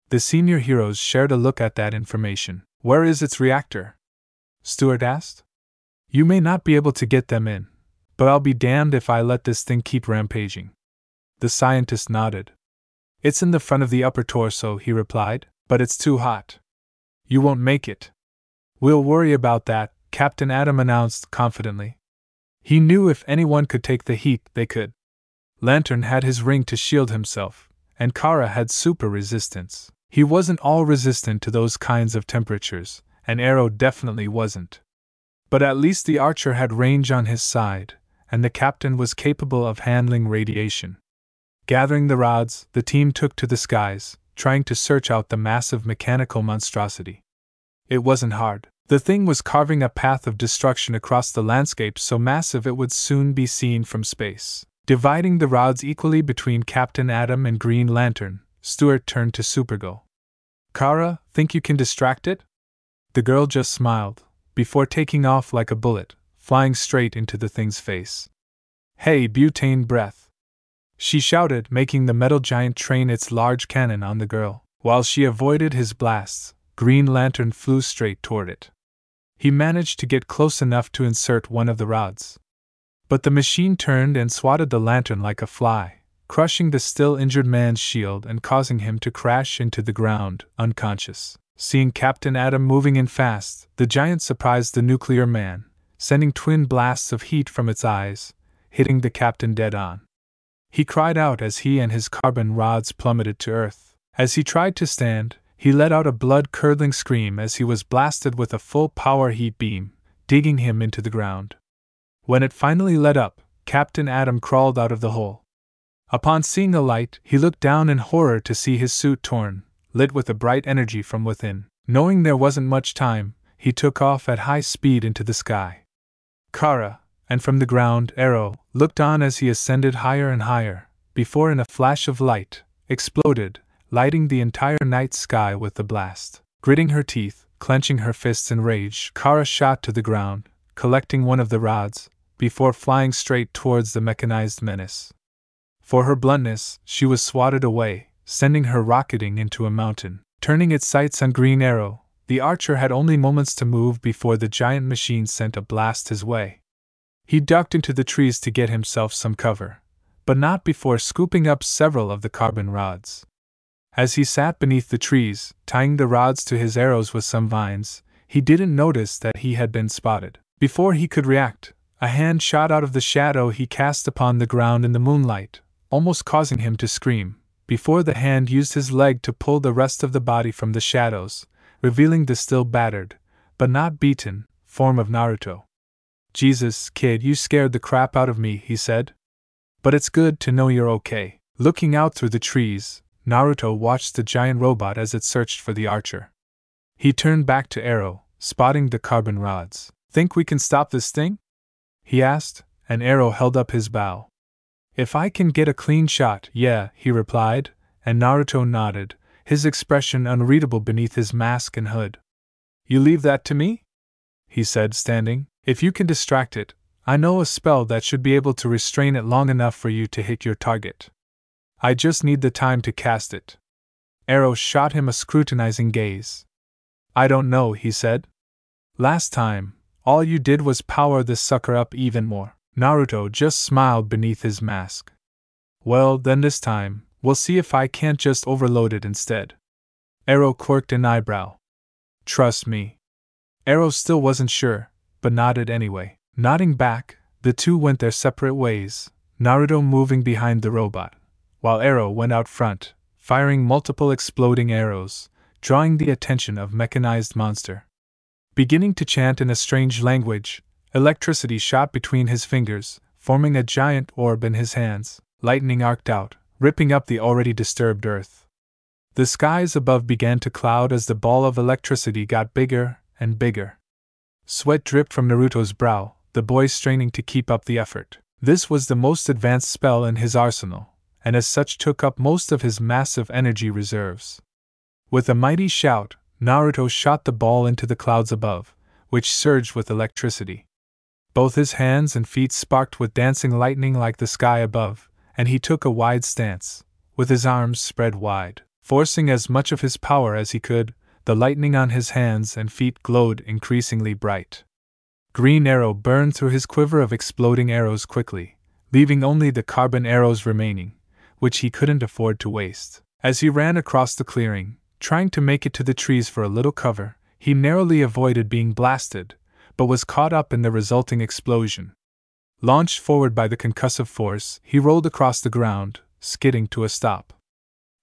The senior heroes shared a look at that information. Where is its reactor? Stuart asked. You may not be able to get them in, but I'll be damned if I let this thing keep rampaging. The scientist nodded. It's in the front of the upper torso, he replied, but it's too hot. You won't make it. We'll worry about that, Captain Atom announced confidently. He knew if anyone could take the heat, they could. Lantern had his ring to shield himself, and Kara had super resistance. He wasn't all resistant to those kinds of temperatures, and Arrow definitely wasn't. But at least the Archer had range on his side, and the captain was capable of handling radiation. Gathering the rods, the team took to the skies, trying to search out the massive mechanical monstrosity. It wasn't hard. The thing was carving a path of destruction across the landscape so massive it would soon be seen from space. Dividing the rods equally between Captain Atom and Green Lantern, Stuart turned to Supergirl. Kara, think you can distract it? The girl just smiled, before taking off like a bullet, flying straight into the thing's face. "Hey, butane breath!" she shouted, making the metal giant train its large cannon on the girl. While she avoided his blasts, Green Lantern flew straight toward it. He managed to get close enough to insert one of the rods. But the machine turned and swatted the lantern like a fly, crushing the still injured man's shield and causing him to crash into the ground, unconscious. Seeing Captain Atom moving in fast, the giant surprised the nuclear man, sending twin blasts of heat from its eyes, hitting the captain dead on. He cried out as he and his carbon rods plummeted to earth. As he tried to stand, he let out a blood-curdling scream as he was blasted with a full-power heat beam, digging him into the ground. When it finally let up, Captain Atom crawled out of the hole. Upon seeing the light, he looked down in horror to see his suit torn, lit with a bright energy from within. Knowing there wasn't much time, he took off at high speed into the sky. Kara, and from the ground, Arrow, looked on as he ascended higher and higher, before in a flash of light, exploded, lighting the entire night sky with the blast. Gritting her teeth, clenching her fists in rage, Kara shot to the ground, collecting one of the rods, before flying straight towards the mechanized menace. For her bluntness, she was swatted away, sending her rocketing into a mountain. Turning its sights on Green Arrow, the archer had only moments to move before the giant machine sent a blast his way. He ducked into the trees to get himself some cover, but not before scooping up several of the carbon rods. As he sat beneath the trees, tying the rods to his arrows with some vines, he didn't notice that he had been spotted. Before he could react, a hand shot out of the shadow he cast upon the ground in the moonlight, almost causing him to scream, before the hand used his leg to pull the rest of the body from the shadows, revealing the still battered, but not beaten, form of Naruto. "Jesus, kid, you scared the crap out of me," he said. "But it's good to know you're okay." Looking out through the trees, Naruto watched the giant robot as it searched for the archer. He turned back to Arrow, spotting the carbon rods. "Think we can stop this thing?" he asked, and Arrow held up his bow. "If I can get a clean shot, yeah," he replied, and Naruto nodded, his expression unreadable beneath his mask and hood. "You leave that to me?" he said, standing. "If you can distract it, I know a spell that should be able to restrain it long enough for you to hit your target. I just need the time to cast it." Arrow shot him a scrutinizing gaze. "I don't know," he said. "Last time, all you did was power this sucker up even more." Naruto just smiled beneath his mask. "Well, then this time, we'll see if I can't just overload it instead." Arrow quirked an eyebrow. "Trust me." Arrow still wasn't sure, but nodded anyway. Nodding back, the two went their separate ways, Naruto moving behind the robot, while Arrow went out front, firing multiple exploding arrows, drawing the attention of mechanized monster. Beginning to chant in a strange language, electricity shot between his fingers, forming a giant orb in his hands. Lightning arced out, ripping up the already disturbed earth. The skies above began to cloud as the ball of electricity got bigger and bigger. Sweat dripped from Naruto's brow, the boy straining to keep up the effort. This was the most advanced spell in his arsenal, and as such took up most of his massive energy reserves. With a mighty shout, Naruto shot the ball into the clouds above, which surged with electricity. Both his hands and feet sparked with dancing lightning like the sky above, and he took a wide stance, with his arms spread wide. Forcing as much of his power as he could, the lightning on his hands and feet glowed increasingly bright. Green Arrow burned through his quiver of exploding arrows quickly, leaving only the carbon arrows remaining, which he couldn't afford to waste. As he ran across the clearing, trying to make it to the trees for a little cover, he narrowly avoided being blasted, but was caught up in the resulting explosion. Launched forward by the concussive force, he rolled across the ground, skidding to a stop.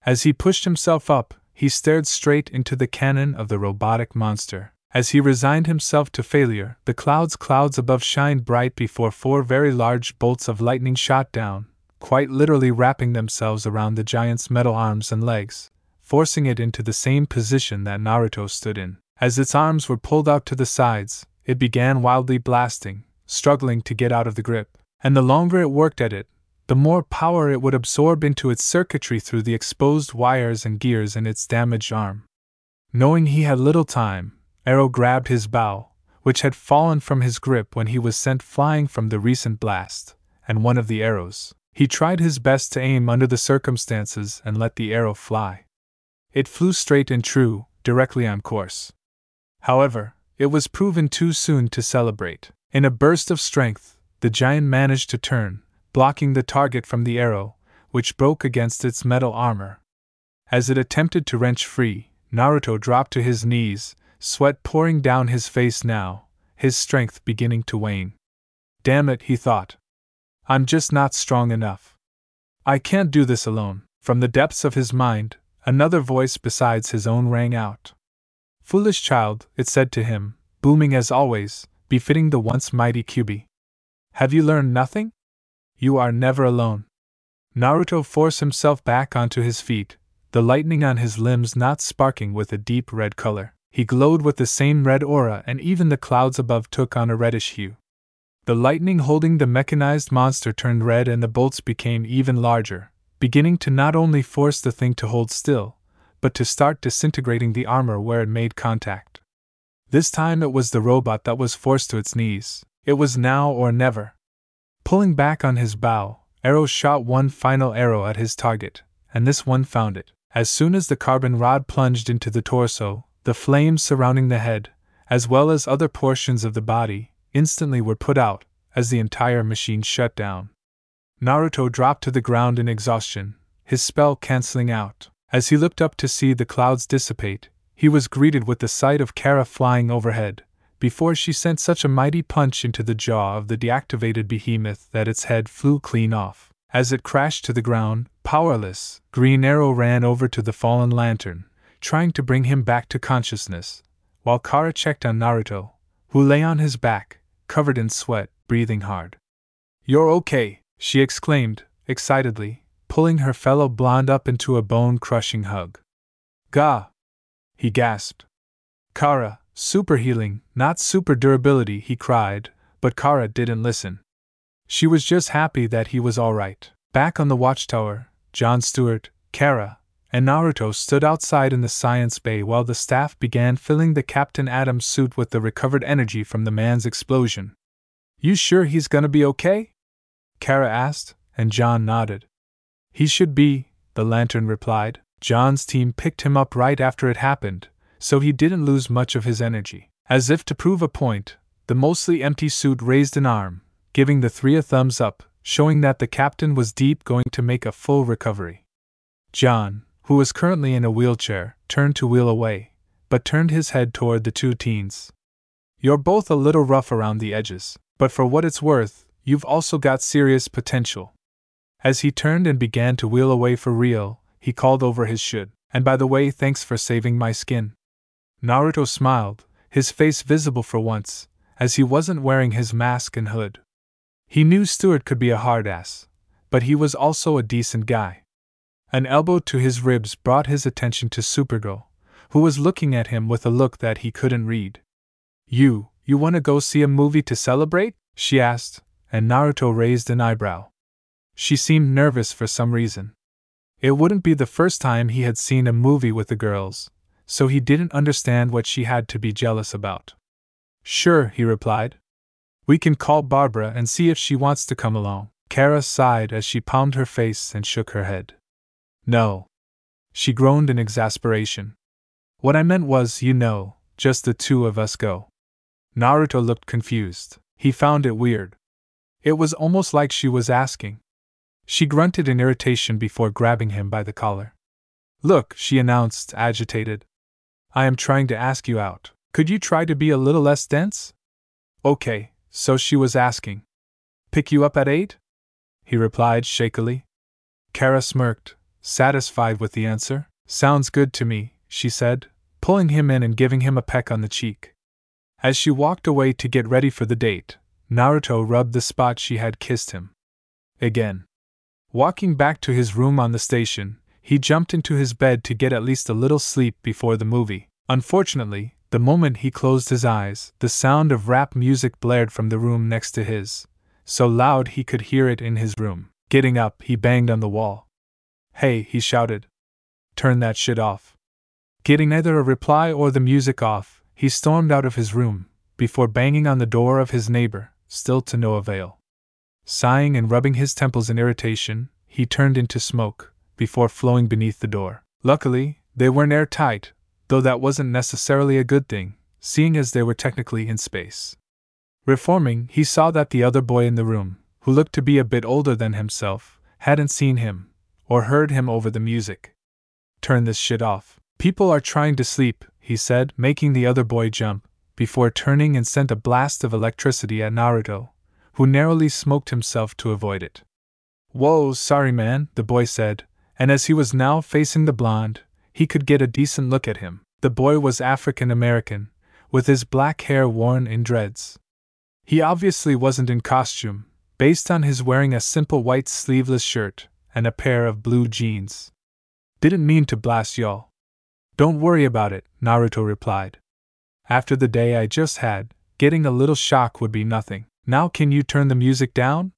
As he pushed himself up, he stared straight into the cannon of the robotic monster. As he resigned himself to failure, the clouds above shined bright before four very large bolts of lightning shot down, quite literally wrapping themselves around the giant's metal arms and legs, forcing it into the same position that Naruto stood in. As its arms were pulled out to the sides, it began wildly blasting, struggling to get out of the grip, and the longer it worked at it, the more power it would absorb into its circuitry through the exposed wires and gears in its damaged arm. Knowing he had little time, Arrow grabbed his bow, which had fallen from his grip when he was sent flying from the recent blast, and one of the arrows. He tried his best to aim under the circumstances and let the arrow fly. It flew straight and true, directly on course. However, it was proven too soon to celebrate. In a burst of strength, the giant managed to turn, blocking the target from the arrow, which broke against its metal armor. As it attempted to wrench free, Naruto dropped to his knees, sweat pouring down his face now, his strength beginning to wane. Damn it, he thought. I'm just not strong enough. I can't do this alone. From the depths of his mind, another voice besides his own rang out. Foolish child, it said to him, booming as always, befitting the once mighty Kyuubi. Have you learned nothing? You are never alone. Naruto forced himself back onto his feet, the lightning on his limbs not sparking with a deep red color. He glowed with the same red aura, and even the clouds above took on a reddish hue. The lightning holding the mechanized monster turned red and the bolts became even larger, beginning to not only force the thing to hold still, but to start disintegrating the armor where it made contact. This time it was the robot that was forced to its knees. It was now or never. Pulling back on his bow, Arrow shot one final arrow at his target, and this one found it. As soon as the carbon rod plunged into the torso, the flames surrounding the head, as well as other portions of the body, instantly were put out, as the entire machine shut down. Naruto dropped to the ground in exhaustion, his spell canceling out. As he looked up to see the clouds dissipate, he was greeted with the sight of Kara flying overhead, before she sent such a mighty punch into the jaw of the deactivated behemoth that its head flew clean off. As it crashed to the ground, powerless, Green Arrow ran over to the fallen lantern, trying to bring him back to consciousness, while Kara checked on Naruto, who lay on his back, covered in sweat, breathing hard. You're okay, she exclaimed, excitedly, pulling her fellow blonde up into a bone-crushing hug. Gah! He gasped. Kara, super healing, not super durability, he cried, but Kara didn't listen. She was just happy that he was alright. Back on the watchtower, Jon Stewart, Kara, and Naruto stood outside in the science bay while the staff began filling the Captain Atom's suit with the recovered energy from the man's explosion. You sure he's gonna be okay? Kara asked, and Jon nodded. He should be, the lantern replied. Jon's team picked him up right after it happened, so he didn't lose much of his energy. As if to prove a point, the mostly empty suit raised an arm, giving the three a thumbs up, showing that the captain was deep going to make a full recovery. Jon, who was currently in a wheelchair, turned to wheel away, but turned his head toward the two teens. You're both a little rough around the edges, but for what it's worth, you've also got serious potential. As he turned and began to wheel away for real, he called over his should. And by the way, thanks for saving my skin. Naruto smiled, his face visible for once, as he wasn't wearing his mask and hood. He knew Stewart could be a hard ass, but he was also a decent guy. An elbow to his ribs brought his attention to Supergirl, who was looking at him with a look that he couldn't read. You wanna go see a movie to celebrate? She asked, and Naruto raised an eyebrow. She seemed nervous for some reason. It wouldn't be the first time he had seen a movie with the girls, so he didn't understand what she had to be jealous about. Sure, he replied. We can call Barbara and see if she wants to come along. Kara sighed as she palmed her face and shook her head. No. She groaned in exasperation. What I meant was, just the two of us go. Naruto looked confused. He found it weird. It was almost like she was asking. She grunted in irritation before grabbing him by the collar. Look, she announced, agitated. I am trying to ask you out. Could you try to be a little less dense? Okay, so she was asking. Pick you up at 8? He replied shakily. Kara smirked, satisfied with the answer. Sounds good to me, she said, pulling him in and giving him a peck on the cheek. As she walked away to get ready for the date, Naruto rubbed the spot she had kissed him. Again. Walking back to his room on the station, he jumped into his bed to get at least a little sleep before the movie. Unfortunately, the moment he closed his eyes, the sound of rap music blared from the room next to his, so loud he could hear it in his room. Getting up, he banged on the wall. Hey, he shouted. Turn that shit off. Getting neither a reply or the music off, he stormed out of his room, before banging on the door of his neighbor, still to no avail. Sighing and rubbing his temples in irritation, he turned into smoke, before flowing beneath the door. Luckily, they weren't airtight, though that wasn't necessarily a good thing, seeing as they were technically in space. Reforming, he saw that the other boy in the room, who looked to be a bit older than himself, hadn't seen him, or heard him over the music. "Turn this shit off. People are trying to sleep," he said, making the other boy jump, before turning and sent a blast of electricity at Naruto, who narrowly smoked himself to avoid it. "Whoa, sorry man," the boy said, and as he was now facing the blonde, he could get a decent look at him. The boy was African American, with his black hair worn in dreads. He obviously wasn't in costume, based on his wearing a simple white sleeveless shirt and a pair of blue jeans. "Didn't mean to blast y'all." "Don't worry about it," Naruto replied. "After the day I just had, getting a little shock would be nothing. Now can you turn the music down?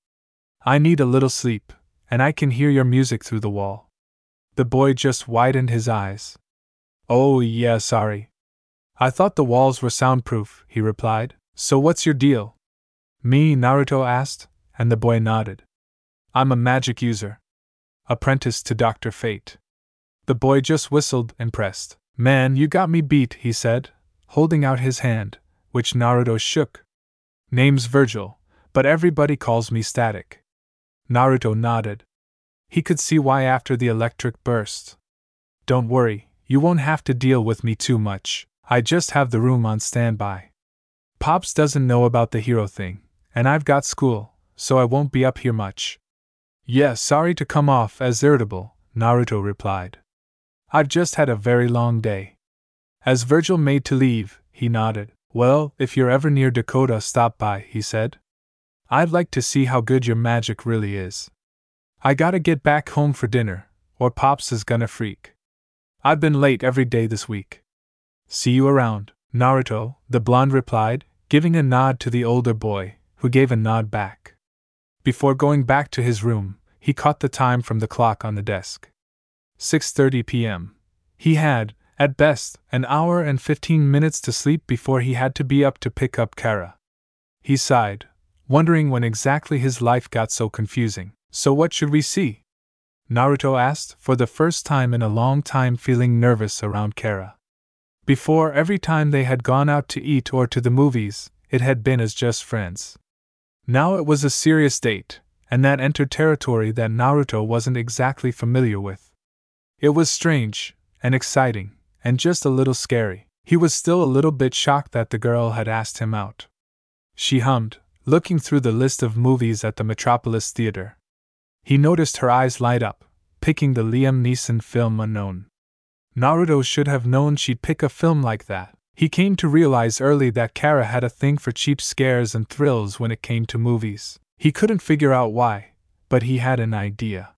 I need a little sleep, and I can hear your music through the wall." The boy just widened his eyes. "Oh yeah, sorry. I thought the walls were soundproof," he replied. "So what's your deal?" "Me?" Naruto asked, and the boy nodded. "I'm a magic user. Apprentice to Dr. Fate." The boy just whistled, impressed. "Man, you got me beat," he said, holding out his hand, which Naruto shook. "Name's Virgil, but everybody calls me Static." Naruto nodded. He could see why after the electric burst. "Don't worry, you won't have to deal with me too much. I just have the room on standby. Pops doesn't know about the hero thing, and I've got school, so I won't be up here much." "Yeah, sorry to come off as irritable," Naruto replied. "I've just had a very long day." As Virgil made to leave, he nodded. "Well, if you're ever near Dakota, stop by," he said. "I'd like to see how good your magic really is. I gotta get back home for dinner, or Pops is gonna freak. I've been late every day this week." "See you around, Naruto," the blonde replied, giving a nod to the older boy, who gave a nod back. Before going back to his room, he caught the time from the clock on the desk. 6:30 p.m. He had, at best, an hour and 15 minutes to sleep before he had to be up to pick up Kara. He sighed, wondering when exactly his life got so confusing. "So what should we see?" Naruto asked, for the first time in a long time feeling nervous around Kara. Before, every time they had gone out to eat or to the movies, it had been as just friends. Now it was a serious date, and that entered territory that Naruto wasn't exactly familiar with. It was strange, and exciting, and just a little scary. He was still a little bit shocked that the girl had asked him out. She hummed, looking through the list of movies at the Metropolis Theater. He noticed her eyes light up, picking the Liam Neeson film Unknown. Naruto should have known she'd pick a film like that. He came to realize early that Kara had a thing for cheap scares and thrills when it came to movies. He couldn't figure out why, but he had an idea.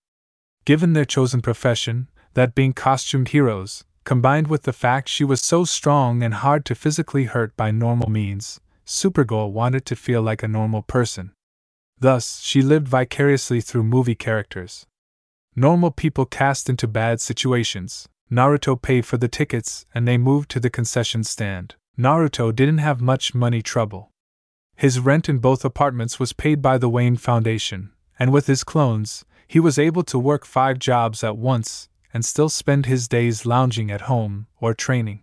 Given their chosen profession, that being costumed heroes, combined with the fact she was so strong and hard to physically hurt by normal means, Supergirl wanted to feel like a normal person. Thus, she lived vicariously through movie characters. Normal people cast into bad situations. Naruto paid for the tickets and they moved to the concession stand. Naruto didn't have much money trouble. His rent in both apartments was paid by the Wayne Foundation, and with his clones, he was able to work 5 jobs at once and still spend his days lounging at home or training.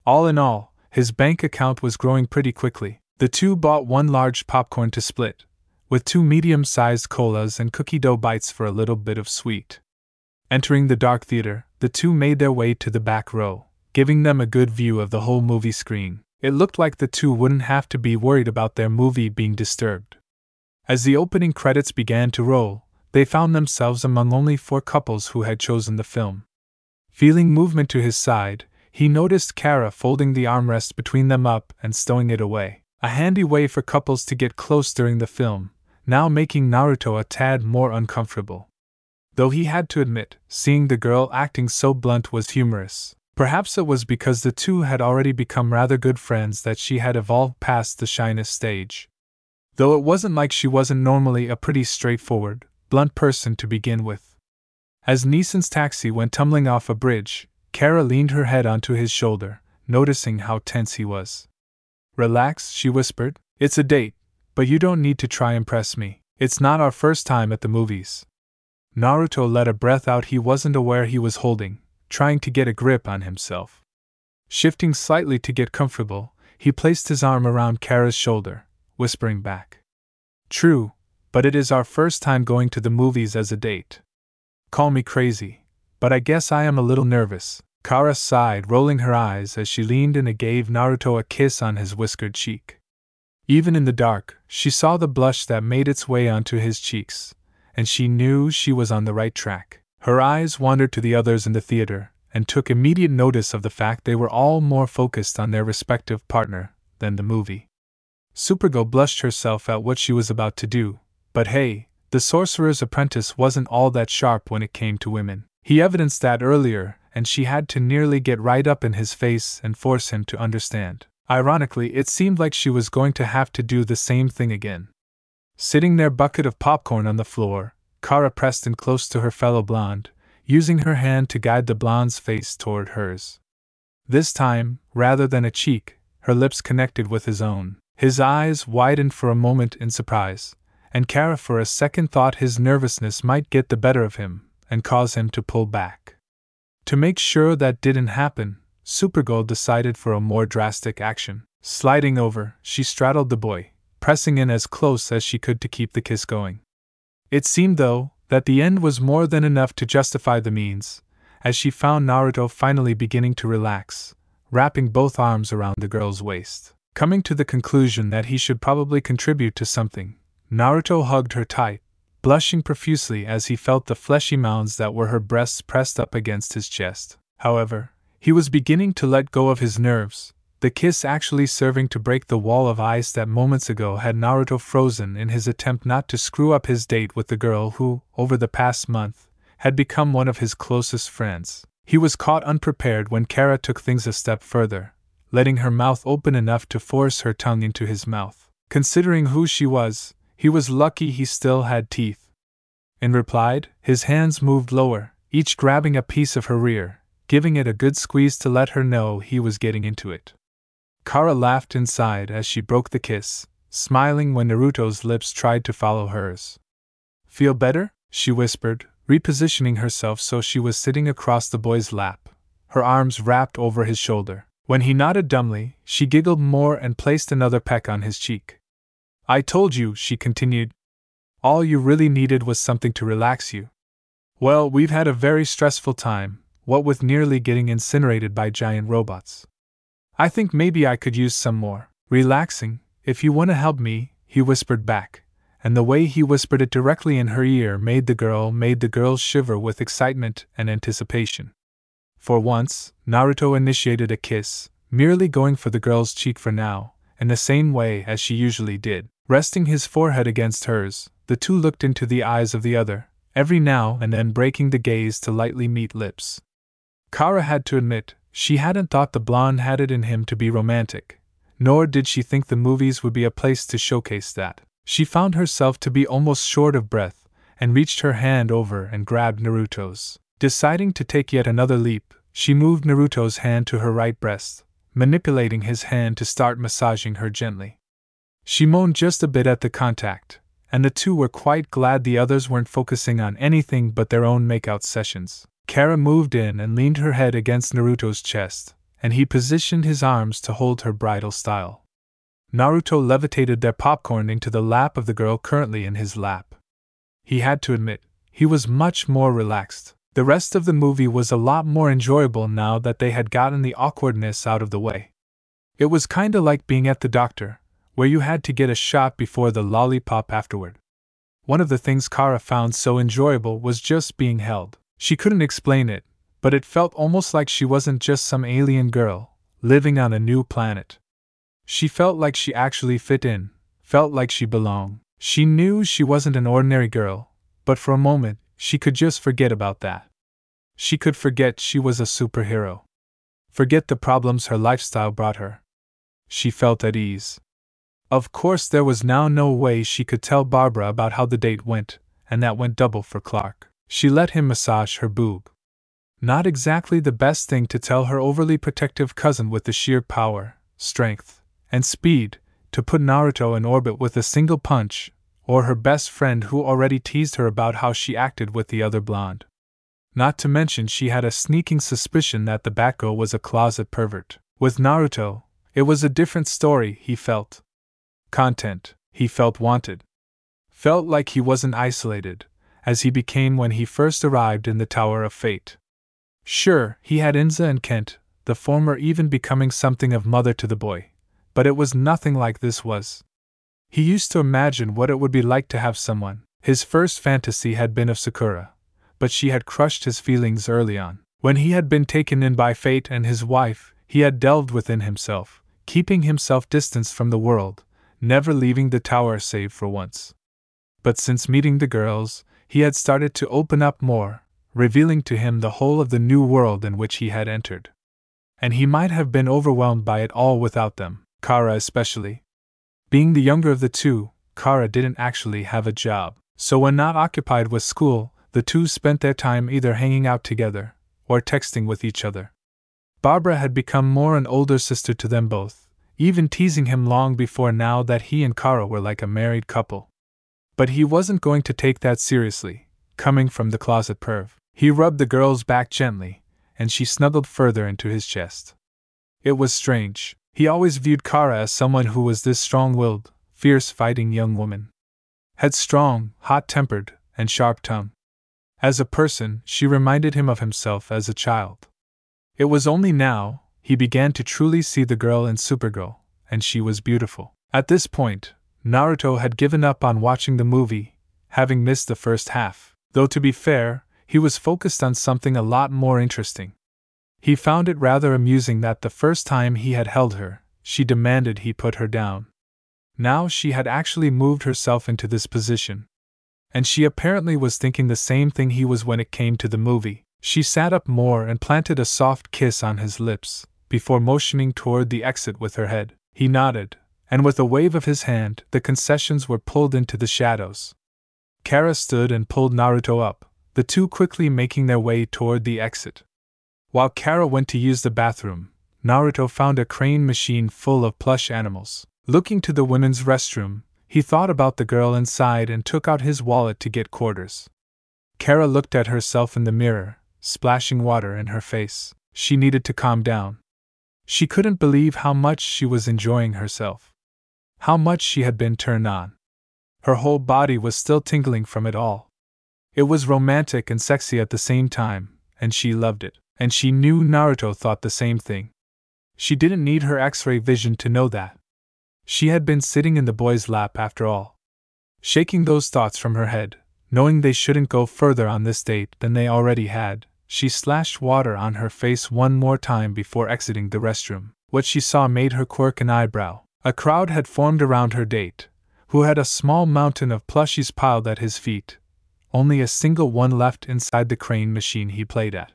All in all, his bank account was growing pretty quickly. The two bought 1 large popcorn to split, with 2 medium-sized colas and cookie dough bites for a little bit of sweet. Entering the dark theater, the two made their way to the back row, giving them a good view of the whole movie screen. It looked like the two wouldn't have to be worried about their movie being disturbed. As the opening credits began to roll, they found themselves among only 4 couples who had chosen the film. Feeling movement to his side, he noticed Kara folding the armrest between them up and stowing it away, a handy way for couples to get close during the film, now making Naruto a tad more uncomfortable. Though he had to admit, seeing the girl acting so blunt was humorous. Perhaps it was because the two had already become rather good friends that she had evolved past the shyness stage. Though it wasn't like she wasn't normally a pretty straightforward, blunt person to begin with. As Neeson's taxi went tumbling off a bridge, Kara leaned her head onto his shoulder, noticing how tense he was. Relax, she whispered. It's a date, but you don't need to try impress me. It's not our first time at the movies. Naruto let a breath out he wasn't aware he was holding, trying to get a grip on himself. Shifting slightly to get comfortable, he placed his arm around Kara's shoulder, whispering back. True, but it is our first time going to the movies as a date. Call me crazy, but I guess I am a little nervous. Kara sighed, rolling her eyes as she leaned in and gave Naruto a kiss on his whiskered cheek. Even in the dark, she saw the blush that made its way onto his cheeks, and she knew she was on the right track. Her eyes wandered to the others in the theater, and took immediate notice of the fact they were all more focused on their respective partner than the movie. Supergirl blushed herself at what she was about to do, but hey, the sorcerer's apprentice wasn't all that sharp when it came to women. He evidenced that earlier, and she had to nearly get right up in his face and force him to understand. Ironically, it seemed like she was going to have to do the same thing again. Sitting their bucket of popcorn on the floor, Kara pressed in close to her fellow blonde, using her hand to guide the blonde's face toward hers. This time, rather than a cheek, her lips connected with his own. His eyes widened for a moment in surprise, and Kara for a second thought his nervousness might get the better of him and cause him to pull back. To make sure that didn't happen, Supergirl decided for a more drastic action. Sliding over, she straddled the boy, pressing in as close as she could to keep the kiss going. It seemed, though, that the end was more than enough to justify the means, as she found Naruto finally beginning to relax, wrapping both arms around the girl's waist. Coming to the conclusion that he should probably contribute to something, Naruto hugged her tight, blushing profusely as he felt the fleshy mounds that were her breasts pressed up against his chest. However, he was beginning to let go of his nerves, the kiss actually serving to break the wall of ice that moments ago had Naruto frozen in his attempt not to screw up his date with the girl who, over the past month, had become one of his closest friends. He was caught unprepared when Kara took things a step further, letting her mouth open enough to force her tongue into his mouth. Considering who she was, he was lucky he still had teeth. In reply, his hands moved lower, each grabbing a piece of her rear, giving it a good squeeze to let her know he was getting into it. Kara laughed inside as she broke the kiss, smiling when Naruto's lips tried to follow hers. Feel better? She whispered, repositioning herself so she was sitting across the boy's lap, her arms wrapped over his shoulder. When he nodded dumbly, she giggled more and placed another peck on his cheek. I told you, she continued. All you really needed was something to relax you. Well, we've had a very stressful time, what with nearly getting incinerated by giant robots. I think maybe I could use some more relaxing, if you want to help me, he whispered back, and the way he whispered it directly in her ear made the girl shiver with excitement and anticipation. For once, Naruto initiated a kiss, merely going for the girl's cheek for now, in the same way as she usually did. Resting his forehead against hers, the two looked into the eyes of the other, every now and then breaking the gaze to lightly meet lips. Kara had to admit, she hadn't thought the blonde had it in him to be romantic, nor did she think the movies would be a place to showcase that. She found herself to be almost short of breath, and reached her hand over and grabbed Naruto's. Deciding to take yet another leap, she moved Naruto's hand to her right breast, manipulating his hand to start massaging her gently. She moaned just a bit at the contact, and the two were quite glad the others weren't focusing on anything but their own makeout sessions. Kara moved in and leaned her head against Naruto's chest, and he positioned his arms to hold her bridal style. Naruto levitated their popcorn into the lap of the girl currently in his lap. He had to admit, he was much more relaxed. The rest of the movie was a lot more enjoyable now that they had gotten the awkwardness out of the way. It was kinda like being at the doctor, where you had to get a shot before the lollipop afterward. One of the things Kara found so enjoyable was just being held. She couldn't explain it, but it felt almost like she wasn't just some alien girl, living on a new planet. She felt like she actually fit in, felt like she belonged. She knew she wasn't an ordinary girl, but for a moment, she could just forget about that. She could forget she was a superhero. Forget the problems her lifestyle brought her. She felt at ease. Of course, there was now no way she could tell Barbara about how the date went, and that went double for Clark. She let him massage her boob. Not exactly the best thing to tell her overly protective cousin with the sheer power, strength, and speed to put Naruto in orbit with a single punch, or her best friend who already teased her about how she acted with the other blonde. Not to mention she had a sneaking suspicion that the Batgirl was a closet pervert. With Naruto, it was a different story, he felt. Content, he felt wanted. Felt like he wasn't isolated, as he became when he first arrived in the Tower of Fate. Sure, he had Inza and Kent, the former even becoming something of mother to the boy, but it was nothing like this was. He used to imagine what it would be like to have someone. His first fantasy had been of Sakura, but she had crushed his feelings early on. When he had been taken in by fate and his wife, he had delved within himself, keeping himself distanced from the world, never leaving the tower save for once. But since meeting the girls, he had started to open up more, revealing to him the whole of the new world in which he had entered. And he might have been overwhelmed by it all without them, Kara especially. Being the younger of the two, Kara didn't actually have a job, so when not occupied with school, the two spent their time either hanging out together or texting with each other. Barbara had become more an older sister to them both, even teasing him long before now that he and Kara were like a married couple. But he wasn't going to take that seriously, coming from the closet perv. He rubbed the girl's back gently, and she snuggled further into his chest. It was strange. He always viewed Kara as someone who was this strong-willed, fierce-fighting young woman. Headstrong, hot-tempered, and sharp-tongued. As a person, she reminded him of himself as a child. It was only now he began to truly see the girl in Supergirl, and she was beautiful. At this point, Naruto had given up on watching the movie, having missed the first half, though to be fair, he was focused on something a lot more interesting. He found it rather amusing that the first time he had held her, she demanded he put her down. Now she had actually moved herself into this position. And she apparently was thinking the same thing he was when it came to the movie. She sat up more and planted a soft kiss on his lips, before motioning toward the exit with her head. He nodded, and with a wave of his hand, the concessions were pulled into the shadows. Kara stood and pulled Naruto up, the two quickly making their way toward the exit. While Kara went to use the bathroom, Naruto found a crane machine full of plush animals. Looking to the women's restroom, he thought about the girl inside and took out his wallet to get quarters. Kara looked at herself in the mirror, splashing water in her face. She needed to calm down. She couldn't believe how much she was enjoying herself. How much she had been turned on. Her whole body was still tingling from it all. It was romantic and sexy at the same time, and she loved it. And she knew Naruto thought the same thing. She didn't need her X-ray vision to know that. She had been sitting in the boy's lap after all. Shaking those thoughts from her head, knowing they shouldn't go further on this date than they already had, she splashed water on her face one more time before exiting the restroom. What she saw made her quirk an eyebrow. A crowd had formed around her date, who had a small mountain of plushies piled at his feet, only a single one left inside the crane machine he played at.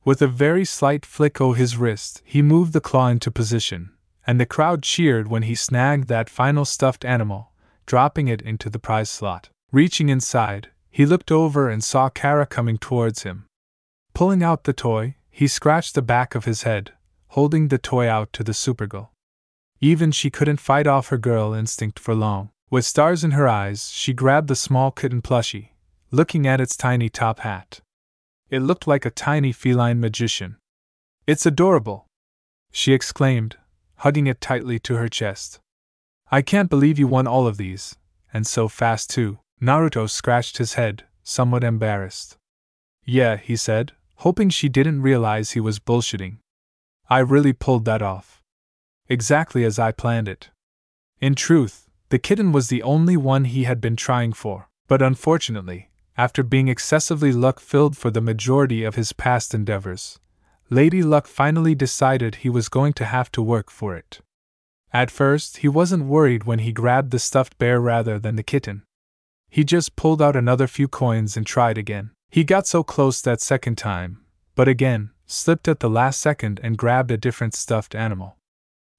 With a very slight flick of his wrist, he moved the claw into position, and the crowd cheered when he snagged that final stuffed animal, dropping it into the prize slot. Reaching inside, he looked over and saw Kara coming towards him. Pulling out the toy, he scratched the back of his head, holding the toy out to the Supergirl. Even she couldn't fight off her girl instinct for long. With stars in her eyes, she grabbed the small kitten plushie, looking at its tiny top hat. It looked like a tiny feline magician. "It's adorable!" she exclaimed, hugging it tightly to her chest. "I can't believe you won all of these, and so fast too." Naruto scratched his head, somewhat embarrassed. "Yeah," he said, hoping she didn't realize he was bullshitting. "I really pulled that off. Exactly as I planned it." In truth, the kitten was the only one he had been trying for, but unfortunately, after being excessively luck-filled for the majority of his past endeavors, Lady Luck finally decided he was going to have to work for it. At first, he wasn't worried when he grabbed the stuffed bear rather than the kitten. He just pulled out another few coins and tried again. He got so close that second time, but again, slipped at the last second and grabbed a different stuffed animal.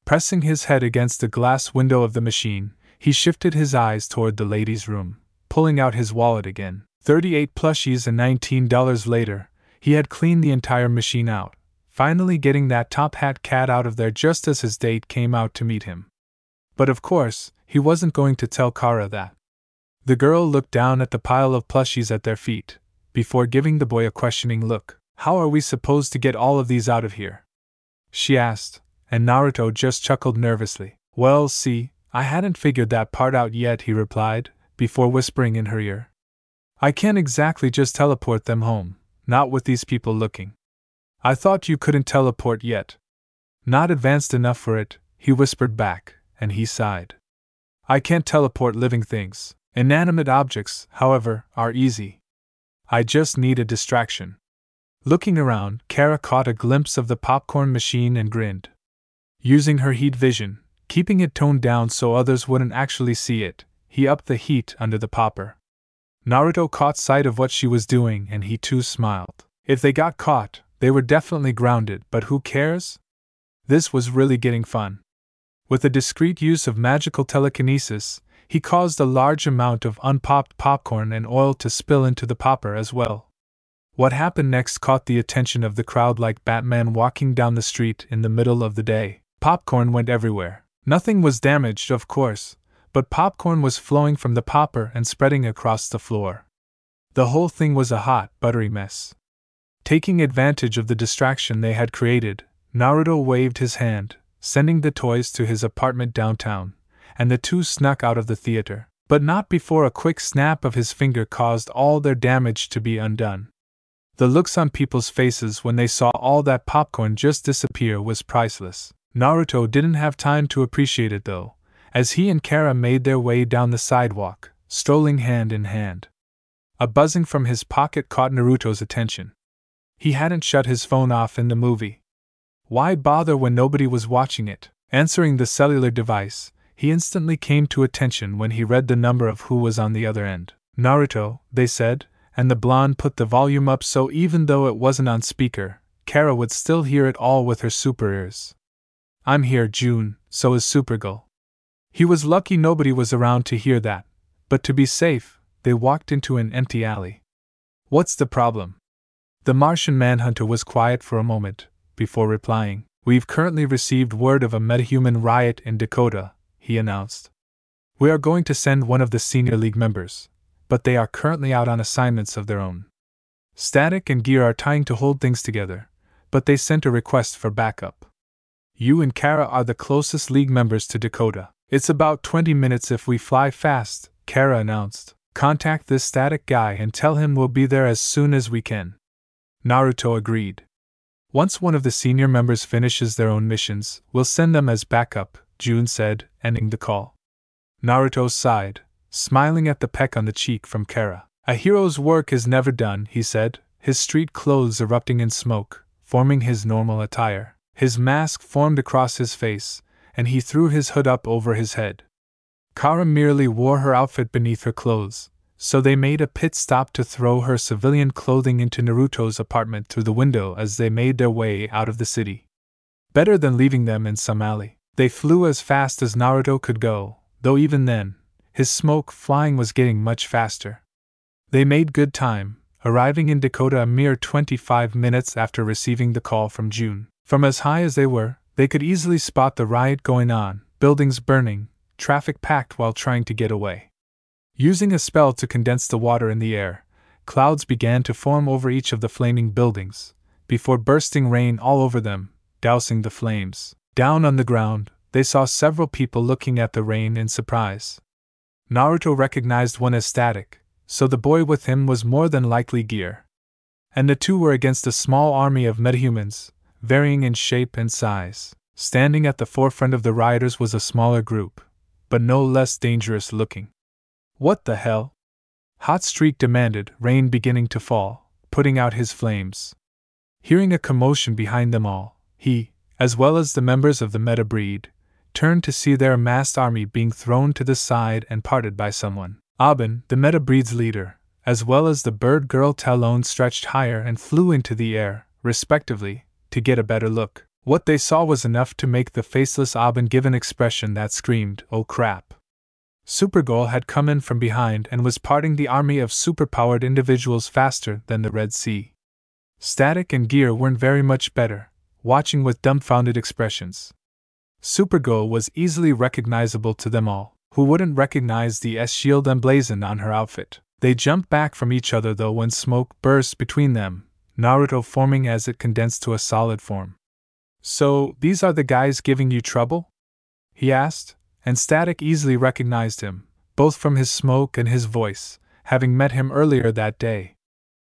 Pressing his head against the glass window of the machine, he shifted his eyes toward the lady's room, pulling out his wallet again. 38 plushies and $19 later, he had cleaned the entire machine out, finally getting that top hat cat out of there just as his date came out to meet him. But of course, he wasn't going to tell Kara that. The girl looked down at the pile of plushies at their feet, before giving the boy a questioning look. How are we supposed to get all of these out of here? She asked, and Naruto just chuckled nervously. Well, see, I hadn't figured that part out yet, he replied, before whispering in her ear. I can't exactly just teleport them home, not with these people looking. I thought you couldn't teleport yet. Not advanced enough for it, he whispered back, and he sighed. I can't teleport living things. Inanimate objects, however, are easy. I just need a distraction. Looking around, Kara caught a glimpse of the popcorn machine and grinned. Using her heat vision, keeping it toned down so others wouldn't actually see it, he upped the heat under the popper. Naruto caught sight of what she was doing and he too smiled. If they got caught, they were definitely grounded, but who cares? This was really getting fun. With a discreet use of magical telekinesis, he caused a large amount of unpopped popcorn and oil to spill into the popper as well. What happened next caught the attention of the crowd like Batman walking down the street in the middle of the day. Popcorn went everywhere. Nothing was damaged, of course, but popcorn was flowing from the popper and spreading across the floor. The whole thing was a hot, buttery mess. Taking advantage of the distraction they had created, Naruto waved his hand, sending the toys to his apartment downtown, and the two snuck out of the theater, but not before a quick snap of his finger caused all their damage to be undone. The looks on people's faces when they saw all that popcorn just disappear was priceless. Naruto didn't have time to appreciate it though, as he and Kara made their way down the sidewalk, strolling hand in hand. A buzzing from his pocket caught Naruto's attention. He hadn't shut his phone off in the movie. Why bother when nobody was watching it? Answering the cellular device, he instantly came to attention when he read the number of who was on the other end. Naruto, they said, and the blonde put the volume up so even though it wasn't on speaker, Kara would still hear it all with her super ears. I'm here, June, so is Supergirl. He was lucky nobody was around to hear that, but to be safe, they walked into an empty alley. What's the problem? The Martian Manhunter was quiet for a moment, before replying. We've currently received word of a metahuman riot in Dakota, he announced. We are going to send one of the senior league members, but they are currently out on assignments of their own. Static and Gear are trying to hold things together, but they sent a request for backup. You and Kara are the closest league members to Dakota. It's about 20 minutes if we fly fast, Kara announced. Contact this Static guy and tell him we'll be there as soon as we can. Naruto agreed. Once one of the senior members finishes their own missions, we'll send them as backup, June said, ending the call. Naruto sighed, smiling at the peck on the cheek from Kara. A hero's work is never done, he said, his street clothes erupting in smoke, forming his normal attire. His mask formed across his face, and he threw his hood up over his head. Kara merely wore her outfit beneath her clothes, so they made a pit stop to throw her civilian clothing into Naruto's apartment through the window as they made their way out of the city. Better than leaving them in some alley. They flew as fast as Naruto could go, though even then, his smoke flying was getting much faster. They made good time, arriving in Dakota a mere 25 minutes after receiving the call from June. From as high as they were, they could easily spot the riot going on, buildings burning, traffic packed while trying to get away. Using a spell to condense the water in the air, clouds began to form over each of the flaming buildings, before bursting rain all over them, dousing the flames. Down on the ground, they saw several people looking at the rain in surprise. Naruto recognized one as Static, so the boy with him was more than likely Gear. And the two were against a small army of metahumans, varying in shape and size. Standing at the forefront of the rioters was a smaller group, but no less dangerous looking. What the hell? Hot Streak demanded, rain beginning to fall, putting out his flames. Hearing a commotion behind them all, he, as well as the members of the meta breed, turned to see their massed army being thrown to the side and parted by someone. Aben, the meta breed's leader, as well as the bird girl Talon stretched higher and flew into the air, respectively, to get a better look. What they saw was enough to make the faceless Aben give an expression that screamed, "Oh crap." Supergirl had come in from behind and was parting the army of superpowered individuals faster than the Red Sea. Static and Gear weren't very much better, watching with dumbfounded expressions. Supergirl was easily recognizable to them all. Who wouldn't recognize the S shield emblazoned on her outfit? They jumped back from each other though when smoke burst between them, Naruto forming as it condensed to a solid form. So, these are the guys giving you trouble? He asked, and Static easily recognized him, both from his smoke and his voice, having met him earlier that day.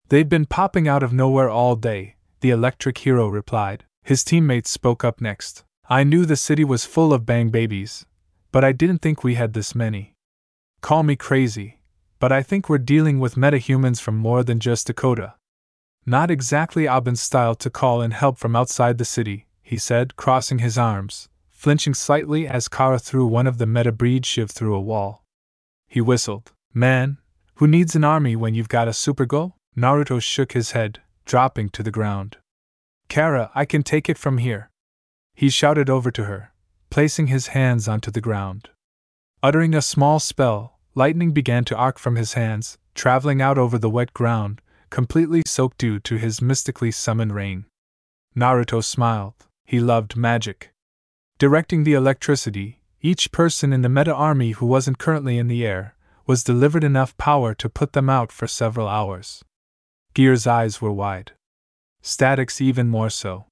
They've been popping out of nowhere all day, the electric hero replied. His teammates spoke up next. I knew the city was full of bang babies, but I didn't think we had this many. Call me crazy, but I think we're dealing with metahumans from more than just Dakota. Not exactly Aubin's style to call in help from outside the city, he said, crossing his arms, flinching slightly as Kara threw one of the meta-breed shiv through a wall. He whistled. Man, who needs an army when you've got a Supergirl? Naruto shook his head, dropping to the ground. Kara, I can take it from here. He shouted over to her, placing his hands onto the ground. Uttering a small spell, lightning began to arc from his hands, traveling out over the wet ground, completely soaked due to his mystically summoned rain. Naruto smiled. He loved magic. Directing the electricity, each person in the meta army who wasn't currently in the air was delivered enough power to put them out for several hours. Gear's eyes were wide. Static's even more so.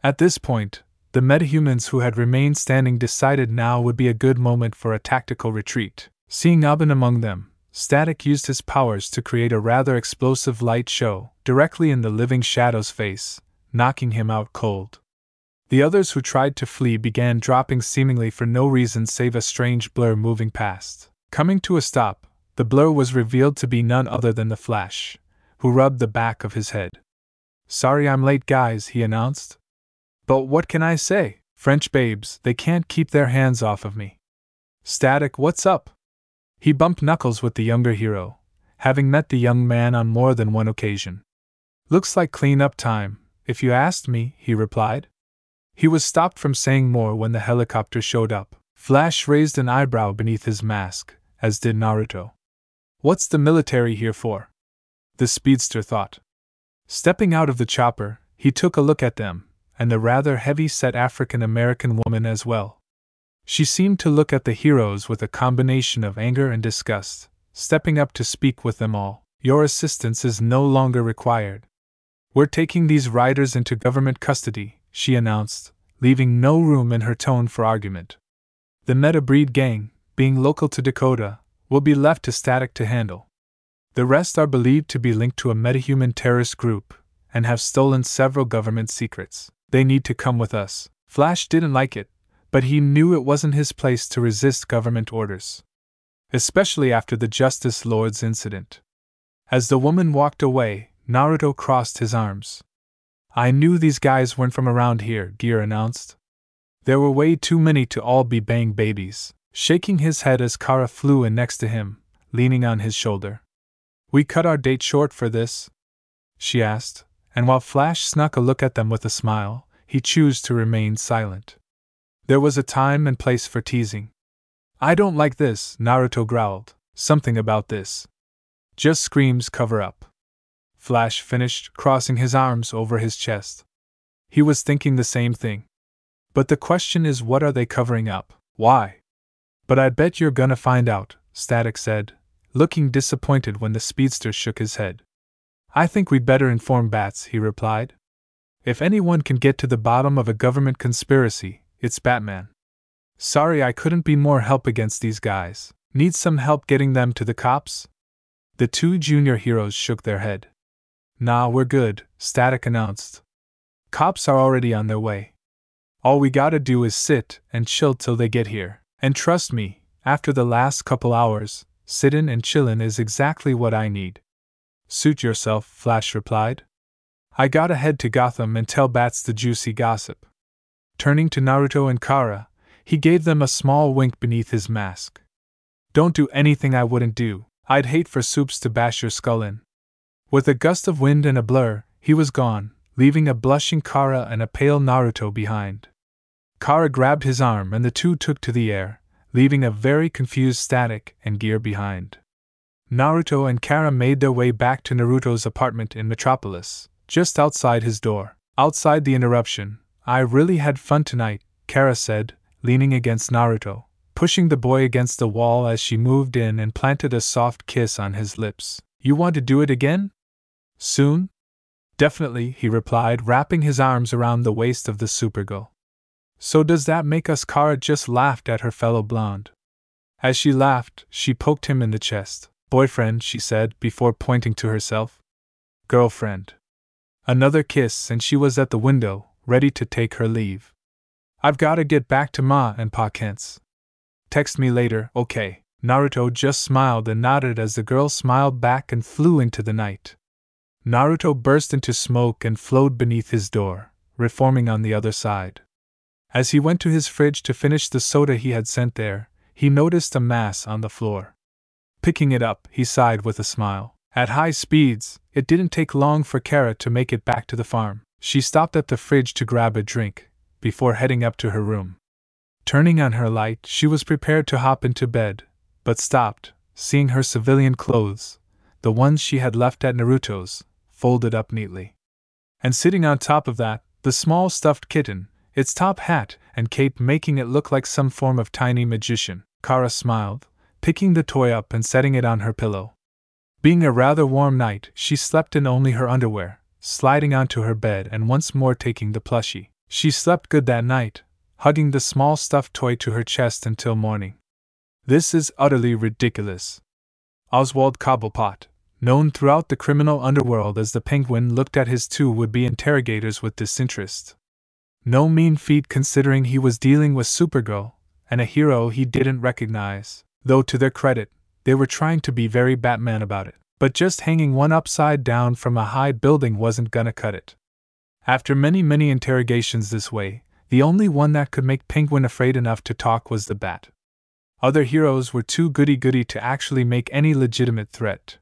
At this point, the metahumans who had remained standing decided now would be a good moment for a tactical retreat. Seeing Aubin among them, Static used his powers to create a rather explosive light show directly in the living Shadow's face, knocking him out cold. The others who tried to flee began dropping seemingly for no reason save a strange blur moving past. Coming to a stop, the blur was revealed to be none other than the Flash, who rubbed the back of his head. Sorry I'm late, guys, he announced. But what can I say? French babes, they can't keep their hands off of me. Static, what's up? He bumped knuckles with the younger hero, having met the young man on more than one occasion. Looks like clean-up time, if you asked me, he replied. He was stopped from saying more when the helicopter showed up. Flash raised an eyebrow beneath his mask, as did Naruto. What's the military here for? The speedster thought. Stepping out of the chopper, he took a look at them, and the rather heavy-set African-American woman as well. She seemed to look at the heroes with a combination of anger and disgust, stepping up to speak with them all. Your assistance is no longer required. We're taking these riders into government custody, she announced, leaving no room in her tone for argument. The meta-breed gang, being local to Dakota, will be left to Static to handle. The rest are believed to be linked to a metahuman terrorist group, and have stolen several government secrets. They need to come with us. Flash didn't like it, but he knew it wasn't his place to resist government orders. Especially after the Justice Lord's incident. As the woman walked away, Naruto crossed his arms. I knew these guys weren't from around here, Gear announced. There were way too many to all be bang babies, shaking his head as Kara flew in next to him, leaning on his shoulder. We cut our date short for this? She asked, and while Flash snuck a look at them with a smile, he chose to remain silent. There was a time and place for teasing. I don't like this, Naruto growled. Something about this. Just screams cover up. Flash finished, crossing his arms over his chest. He was thinking the same thing. But the question is, what are they covering up? Why? But I bet you're gonna find out, Static said, looking disappointed when the speedster shook his head. I think we'd better inform Bats, he replied. If anyone can get to the bottom of a government conspiracy, it's Batman. Sorry I couldn't be more help against these guys. Need some help getting them to the cops? The two junior heroes shook their head. Nah, we're good, Static announced. Cops are already on their way. All we gotta do is sit and chill till they get here. And trust me, after the last couple hours, sittin' and chillin' is exactly what I need. Suit yourself, Flash replied. I gotta head to Gotham and tell Bats the juicy gossip. Turning to Naruto and Kara, he gave them a small wink beneath his mask. Don't do anything I wouldn't do. I'd hate for Soups to bash your skull in. With a gust of wind and a blur, he was gone, leaving a blushing Kara and a pale Naruto behind. Kara grabbed his arm and the two took to the air, leaving a very confused Static and Gear behind. Naruto and Kara made their way back to Naruto's apartment in Metropolis, just outside his door. Outside the interruption, I really had fun tonight, Kara said, leaning against Naruto, pushing the boy against the wall as she moved in and planted a soft kiss on his lips. You want to do it again? Soon? Definitely, he replied, wrapping his arms around the waist of the supergirl. So does that make us? Kara just laughed at her fellow blonde. As she laughed, she poked him in the chest. Boyfriend, she said, before pointing to herself. Girlfriend. Another kiss and she was at the window, ready to take her leave. I've gotta get back to Ma and Pa Kent's. Text me later, okay. Naruto just smiled and nodded as the girl smiled back and flew into the night. Naruto burst into smoke and flowed beneath his door, reforming on the other side. As he went to his fridge to finish the soda he had sent there, he noticed a mass on the floor. Picking it up, he sighed with a smile. At high speeds, it didn't take long for Kara to make it back to the farm. She stopped at the fridge to grab a drink, before heading up to her room. Turning on her light, she was prepared to hop into bed, but stopped, seeing her civilian clothes, the ones she had left at Naruto's, folded up neatly. And sitting on top of that, the small stuffed kitten, its top hat and cape making it look like some form of tiny magician. Kara smiled, picking the toy up and setting it on her pillow. Being a rather warm night, she slept in only her underwear, sliding onto her bed and once more taking the plushie. She slept good that night, hugging the small stuffed toy to her chest until morning. This is utterly ridiculous. Oswald Cobblepot, known throughout the criminal underworld as the Penguin, looked at his two would-be interrogators with disinterest. No mean feat considering he was dealing with Supergirl, and a hero he didn't recognize, though to their credit, they were trying to be very Batman about it. But just hanging one upside down from a high building wasn't gonna cut it. After many interrogations this way, the only one that could make Penguin afraid enough to talk was the Bat. Other heroes were too goody-goody to actually make any legitimate threat.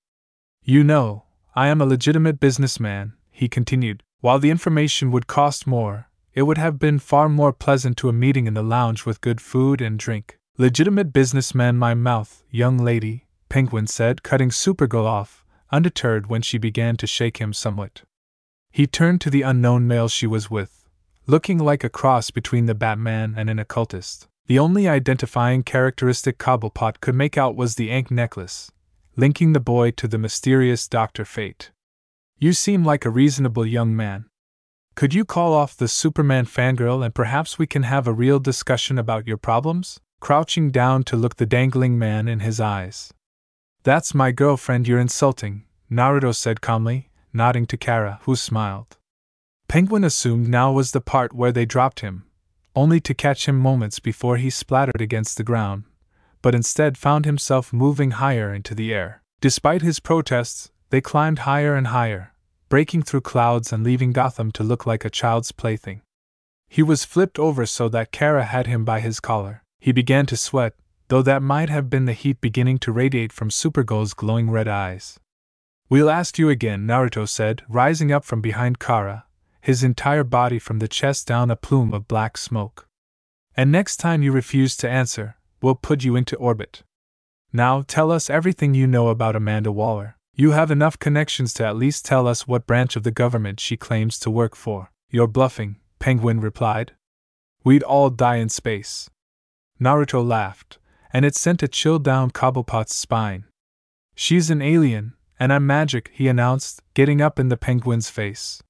You know, I am a legitimate businessman, he continued. While the information would cost more, it would have been far more pleasant to a meeting in the lounge with good food and drink. Legitimate businessman, my mouth, young lady, Penguin said, cutting Supergirl off, undeterred when she began to shake him somewhat. He turned to the unknown male she was with, looking like a cross between the Batman and an occultist. The only identifying characteristic Cobblepot could make out was the ankh necklace, linking the boy to the mysterious Dr. Fate. You seem like a reasonable young man. Could you call off the Superman fangirl and perhaps we can have a real discussion about your problems? Crouching down to look the dangling man in his eyes. That's my girlfriend you're insulting, Naruto said calmly, nodding to Kara, who smiled. Penguin assumed now was the part where they dropped him, only to catch him moments before he splattered against the ground, but instead found himself moving higher into the air. Despite his protests, they climbed higher and higher, breaking through clouds and leaving Gotham to look like a child's plaything. He was flipped over so that Kara had him by his collar. He began to sweat, though that might have been the heat beginning to radiate from Supergirl's glowing red eyes. We'll ask you again, Naruto said, rising up from behind Kara, his entire body from the chest down a plume of black smoke. And next time you refuse to answer, we'll put you into orbit. Now tell us everything you know about Amanda Waller. You have enough connections to at least tell us what branch of the government she claims to work for. You're bluffing, Penguin replied. We'd all die in space. Naruto laughed, and it sent a chill down Cobblepot's spine. She's an alien, and I'm magic, he announced, getting up in the Penguin's face.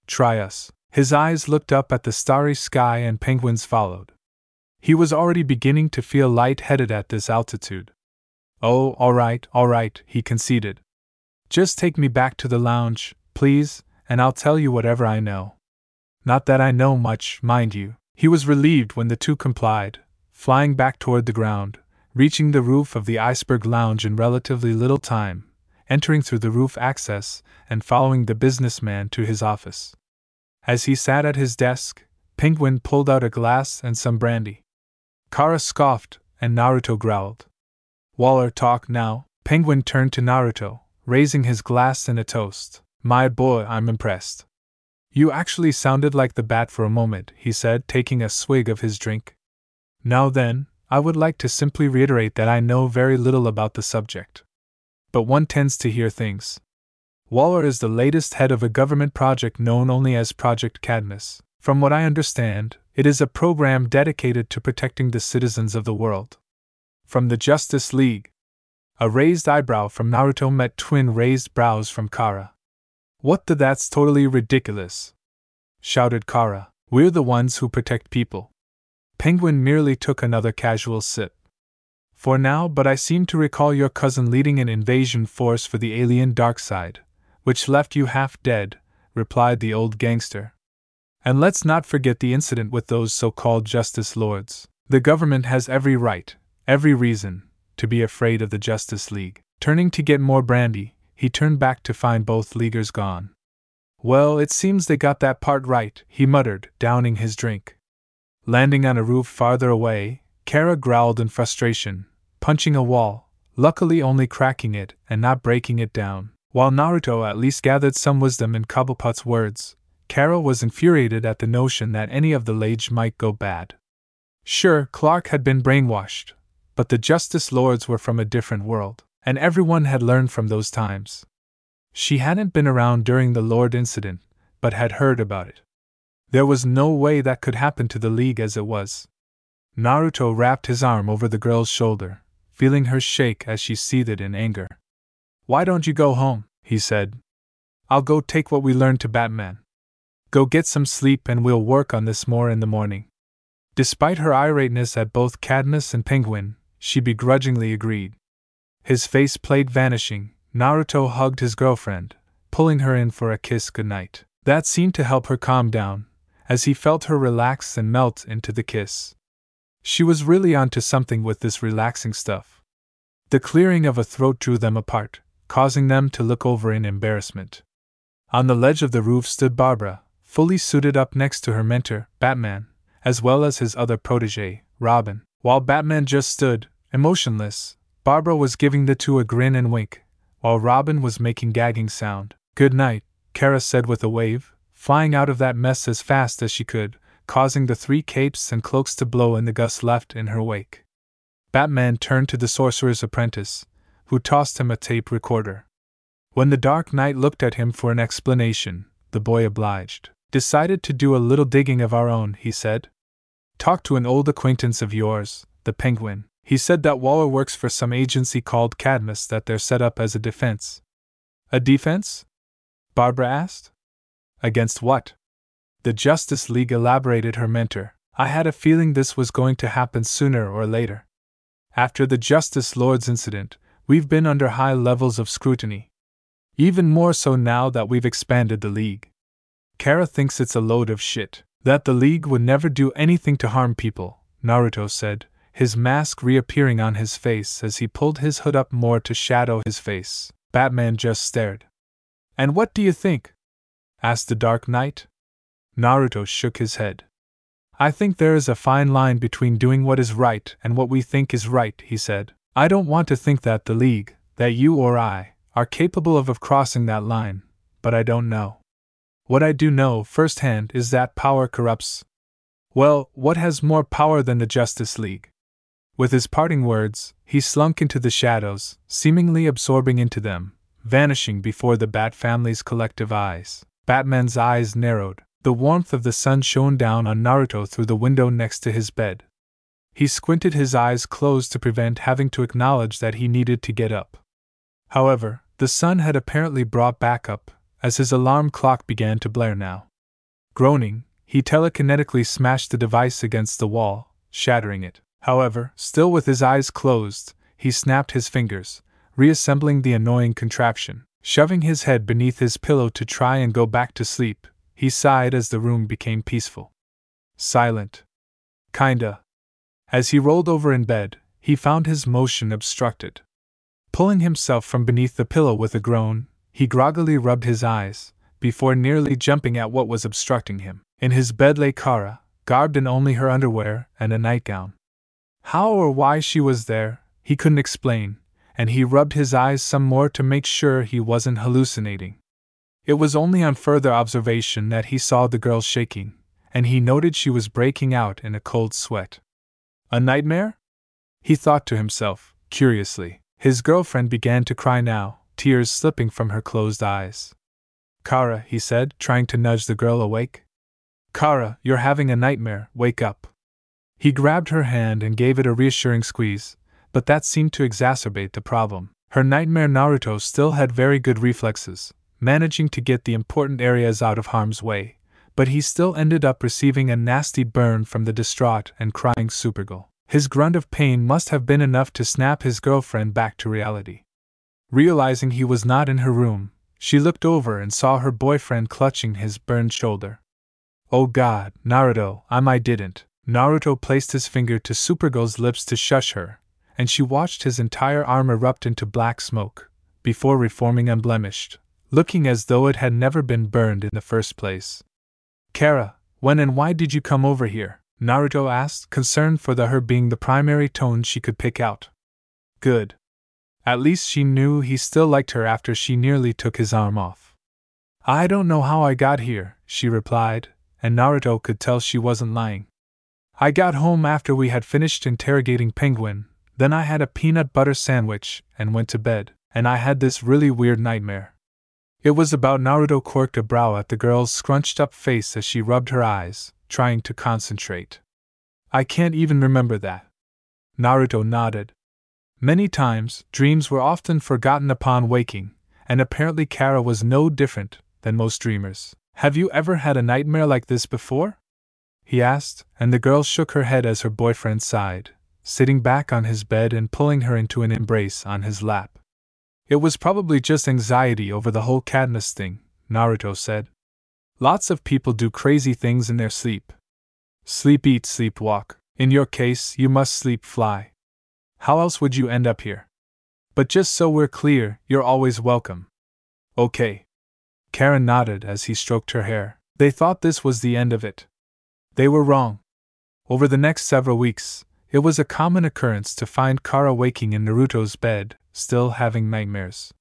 Try us. His eyes looked up at the starry sky and Penguin's followed. He was already beginning to feel light-headed at this altitude. Oh, all right, he conceded. Just take me back to the lounge, please, and I'll tell you whatever I know. Not that I know much, mind you. He was relieved when the two complied, flying back toward the ground, reaching the roof of the Iceberg Lounge in relatively little time, entering through the roof access and following the businessman to his office. As he sat at his desk, Penguin pulled out a glass and some brandy. Kara scoffed, and Naruto growled. Waller, talk now. Penguin turned to Naruto, raising his glass in a toast. My boy, I'm impressed. You actually sounded like the Bat for a moment, he said, taking a swig of his drink. Now then, I would like to simply reiterate that I know very little about the subject. But one tends to hear things. Waller is the latest head of a government project known only as Project Cadmus. From what I understand, it is a program dedicated to protecting the citizens of the world. From the Justice League. A raised eyebrow from Naruto met twin raised brows from Kara. What the that's totally ridiculous, shouted Kara. We're the ones who protect people. Penguin merely took another casual sip. For now, but I seem to recall your cousin leading an invasion force for the alien dark side, which left you half dead, replied the old gangster. And let's not forget the incident with those so-called Justice Lords. The government has every right, every reason, to be afraid of the Justice League. Turning to get more brandy, he turned back to find both leaguers gone. Well, it seems they got that part right, he muttered, downing his drink. Landing on a roof farther away, Kara growled in frustration, punching a wall, luckily only cracking it and not breaking it down. While Naruto at least gathered some wisdom in Cobblepot's words, Kara was infuriated at the notion that any of the Lage might go bad. Sure, Clark had been brainwashed, but the Justice Lords were from a different world, and everyone had learned from those times. She hadn't been around during the Lord incident, but had heard about it. There was no way that could happen to the League as it was. Naruto wrapped his arm over the girl's shoulder, feeling her shake as she seethed in anger. Why don't you go home? He said. I'll go take what we learned to Batman. Go get some sleep and we'll work on this more in the morning. Despite her irateness at both Cadmus and Penguin, she begrudgingly agreed. His face played vanishing, Naruto hugged his girlfriend, pulling her in for a kiss goodnight. That seemed to help her calm down, as he felt her relax and melt into the kiss. She was really onto something with this relaxing stuff. The clearing of a throat drew them apart, causing them to look over in embarrassment. On the ledge of the roof stood Barbara, fully suited up next to her mentor, Batman, as well as his other protege, Robin. While Batman just stood, emotionless, Barbara was giving the two a grin and wink, while Robin was making gagging sound. Good night, Kara said with a wave, flying out of that mess as fast as she could, causing the three capes and cloaks to blow in the gusts left in her wake. Batman turned to the sorcerer's apprentice, who tossed him a tape recorder. When the Dark Knight looked at him for an explanation, the boy obliged. Decided to do a little digging of our own, he said. Talked to an old acquaintance of yours, the Penguin. He said that Waller works for some agency called Cadmus that they're set up as a defense. A defense? Barbara asked. Against what? The Justice League, elaborated her mentor. I had a feeling this was going to happen sooner or later. After the Justice Lords incident, we've been under high levels of scrutiny. Even more so now that we've expanded the League. Kara thinks it's a load of shit. That the League would never do anything to harm people, Naruto said, his mask reappearing on his face as he pulled his hood up more to shadow his face. Batman just stared. And what do you think? Asked the Dark Knight. Naruto shook his head. I think there is a fine line between doing what is right and what we think is right, he said. I don't want to think that the League, that you or I, are capable of crossing that line, but I don't know. What I do know firsthand is that power corrupts. Well, what has more power than the Justice League? With his parting words, he slunk into the shadows, seemingly absorbing into them, vanishing before the Bat family's collective eyes. Batman's eyes narrowed. The warmth of the sun shone down on Naruto through the window next to his bed. He squinted, his eyes closed to prevent having to acknowledge that he needed to get up. However, the sun had apparently brought back up, as his alarm clock began to blare now. Groaning, he telekinetically smashed the device against the wall, shattering it. However, still with his eyes closed, he snapped his fingers, reassembling the annoying contraption. Shoving his head beneath his pillow to try and go back to sleep, he sighed as the room became peaceful. Silent. Kinda. As he rolled over in bed, he found his motion obstructed. Pulling himself from beneath the pillow with a groan, he groggily rubbed his eyes, before nearly jumping at what was obstructing him. In his bed lay Kara, garbed in only her underwear and a nightgown. How or why she was there, he couldn't explain, and he rubbed his eyes some more to make sure he wasn't hallucinating. It was only on further observation that he saw the girl shaking, and he noted she was breaking out in a cold sweat. A nightmare? He thought to himself, curiously. His girlfriend began to cry now, tears slipping from her closed eyes. Kara, he said, trying to nudge the girl awake. Kara, you're having a nightmare, wake up. He grabbed her hand and gave it a reassuring squeeze, but that seemed to exacerbate the problem. Her nightmare Naruto still had very good reflexes, managing to get the important areas out of harm's way, but he still ended up receiving a nasty burn from the distraught and crying Supergirl. His grunt of pain must have been enough to snap his girlfriend back to reality. Realizing he was not in her room, she looked over and saw her boyfriend clutching his burned shoulder. Oh God, Naruto, I didn't. Naruto placed his finger to Supergirl's lips to shush her, and she watched his entire arm erupt into black smoke, before reforming unblemished, looking as though it had never been burned in the first place. Kara, when and why did you come over here? Naruto asked, concerned for her being the primary tone she could pick out. Good. At least she knew he still liked her after she nearly took his arm off. I don't know how I got here, she replied, and Naruto could tell she wasn't lying. I got home after we had finished interrogating Penguin, then I had a peanut butter sandwich and went to bed, and I had this really weird nightmare. It was about Naruto quirked a brow at the girl's scrunched up face as she rubbed her eyes, trying to concentrate. I can't even remember that. Naruto nodded. Many times, dreams were often forgotten upon waking, and apparently Kara was no different than most dreamers. Have you ever had a nightmare like this before? He asked, and the girl shook her head as her boyfriend sighed, sitting back on his bed and pulling her into an embrace on his lap. It was probably just anxiety over the whole Katniss thing, Naruto said. Lots of people do crazy things in their sleep. Sleep eat, sleep walk. In your case, you must sleep fly. How else would you end up here? But just so we're clear, you're always welcome. Okay. Karen nodded as he stroked her hair. They thought this was the end of it. They were wrong. Over the next several weeks, it was a common occurrence to find Kara waking in Naruto's bed, still having nightmares.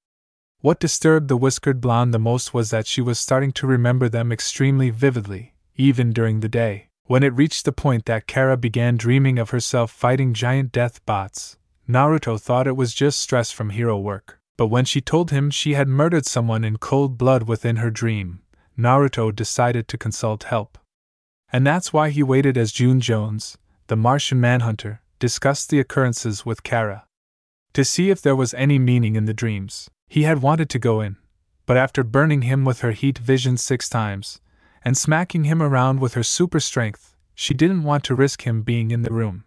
What disturbed the whiskered blonde the most was that she was starting to remember them extremely vividly, even during the day. When it reached the point that Kara began dreaming of herself fighting giant death bots, Naruto thought it was just stress from hero work. But when she told him she had murdered someone in cold blood within her dream, Naruto decided to consult help. And that's why he waited as June Jones, the Martian Manhunter, discussed the occurrences with Kara. To see if there was any meaning in the dreams. He had wanted to go in, but after burning him with her heat vision 6 times, and smacking him around with her super strength, she didn't want to risk him being in the room.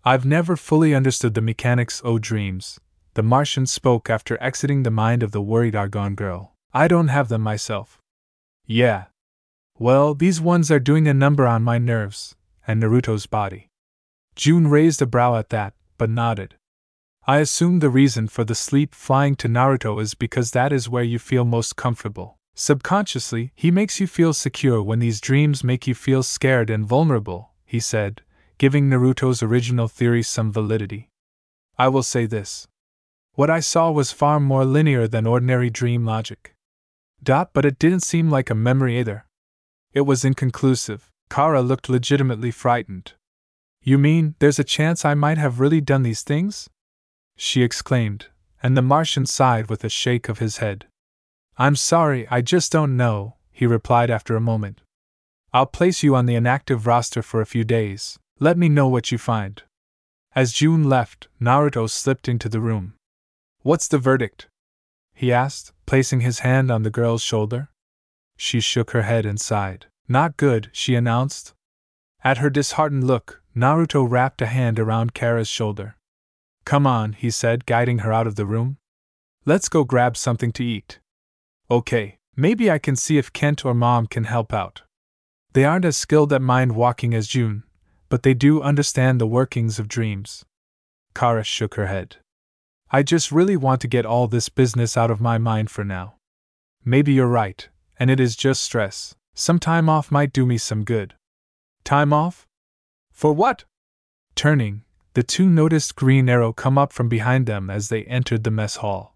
I've never fully understood the mechanics of dreams, the Martian spoke after exiting the mind of the worried Argon girl. I don't have them myself. Yeah. Well, these ones are doing a number on my nerves, and Naruto's body. June raised a brow at that, but nodded. I assume the reason for the sleep flying to Naruto is because that is where you feel most comfortable. Subconsciously, he makes you feel secure when these dreams make you feel scared and vulnerable, he said, giving Naruto's original theory some validity. I will say this. What I saw was far more linear than ordinary dream logic. But it didn't seem like a memory either. It was inconclusive. Kara looked legitimately frightened. You mean, there's a chance I might have really done these things? She exclaimed, and the Martian sighed with a shake of his head. I'm sorry, I just don't know, he replied after a moment. I'll place you on the inactive roster for a few days. Let me know what you find. As June left, Naruto slipped into the room. What's the verdict? He asked, placing his hand on the girl's shoulder. She shook her head and sighed. Not good, she announced. At her disheartened look, Naruto wrapped a hand around Kara's shoulder. Come on, he said, guiding her out of the room. Let's go grab something to eat. Okay, maybe I can see if Kent or Mom can help out. They aren't as skilled at mind walking as June, but they do understand the workings of dreams. Kara shook her head. I just really want to get all this business out of my mind for now. Maybe you're right, and it is just stress. Some time off might do me some good. Time off? For what? Turning, the two noticed Green Arrow come up from behind them as they entered the mess hall.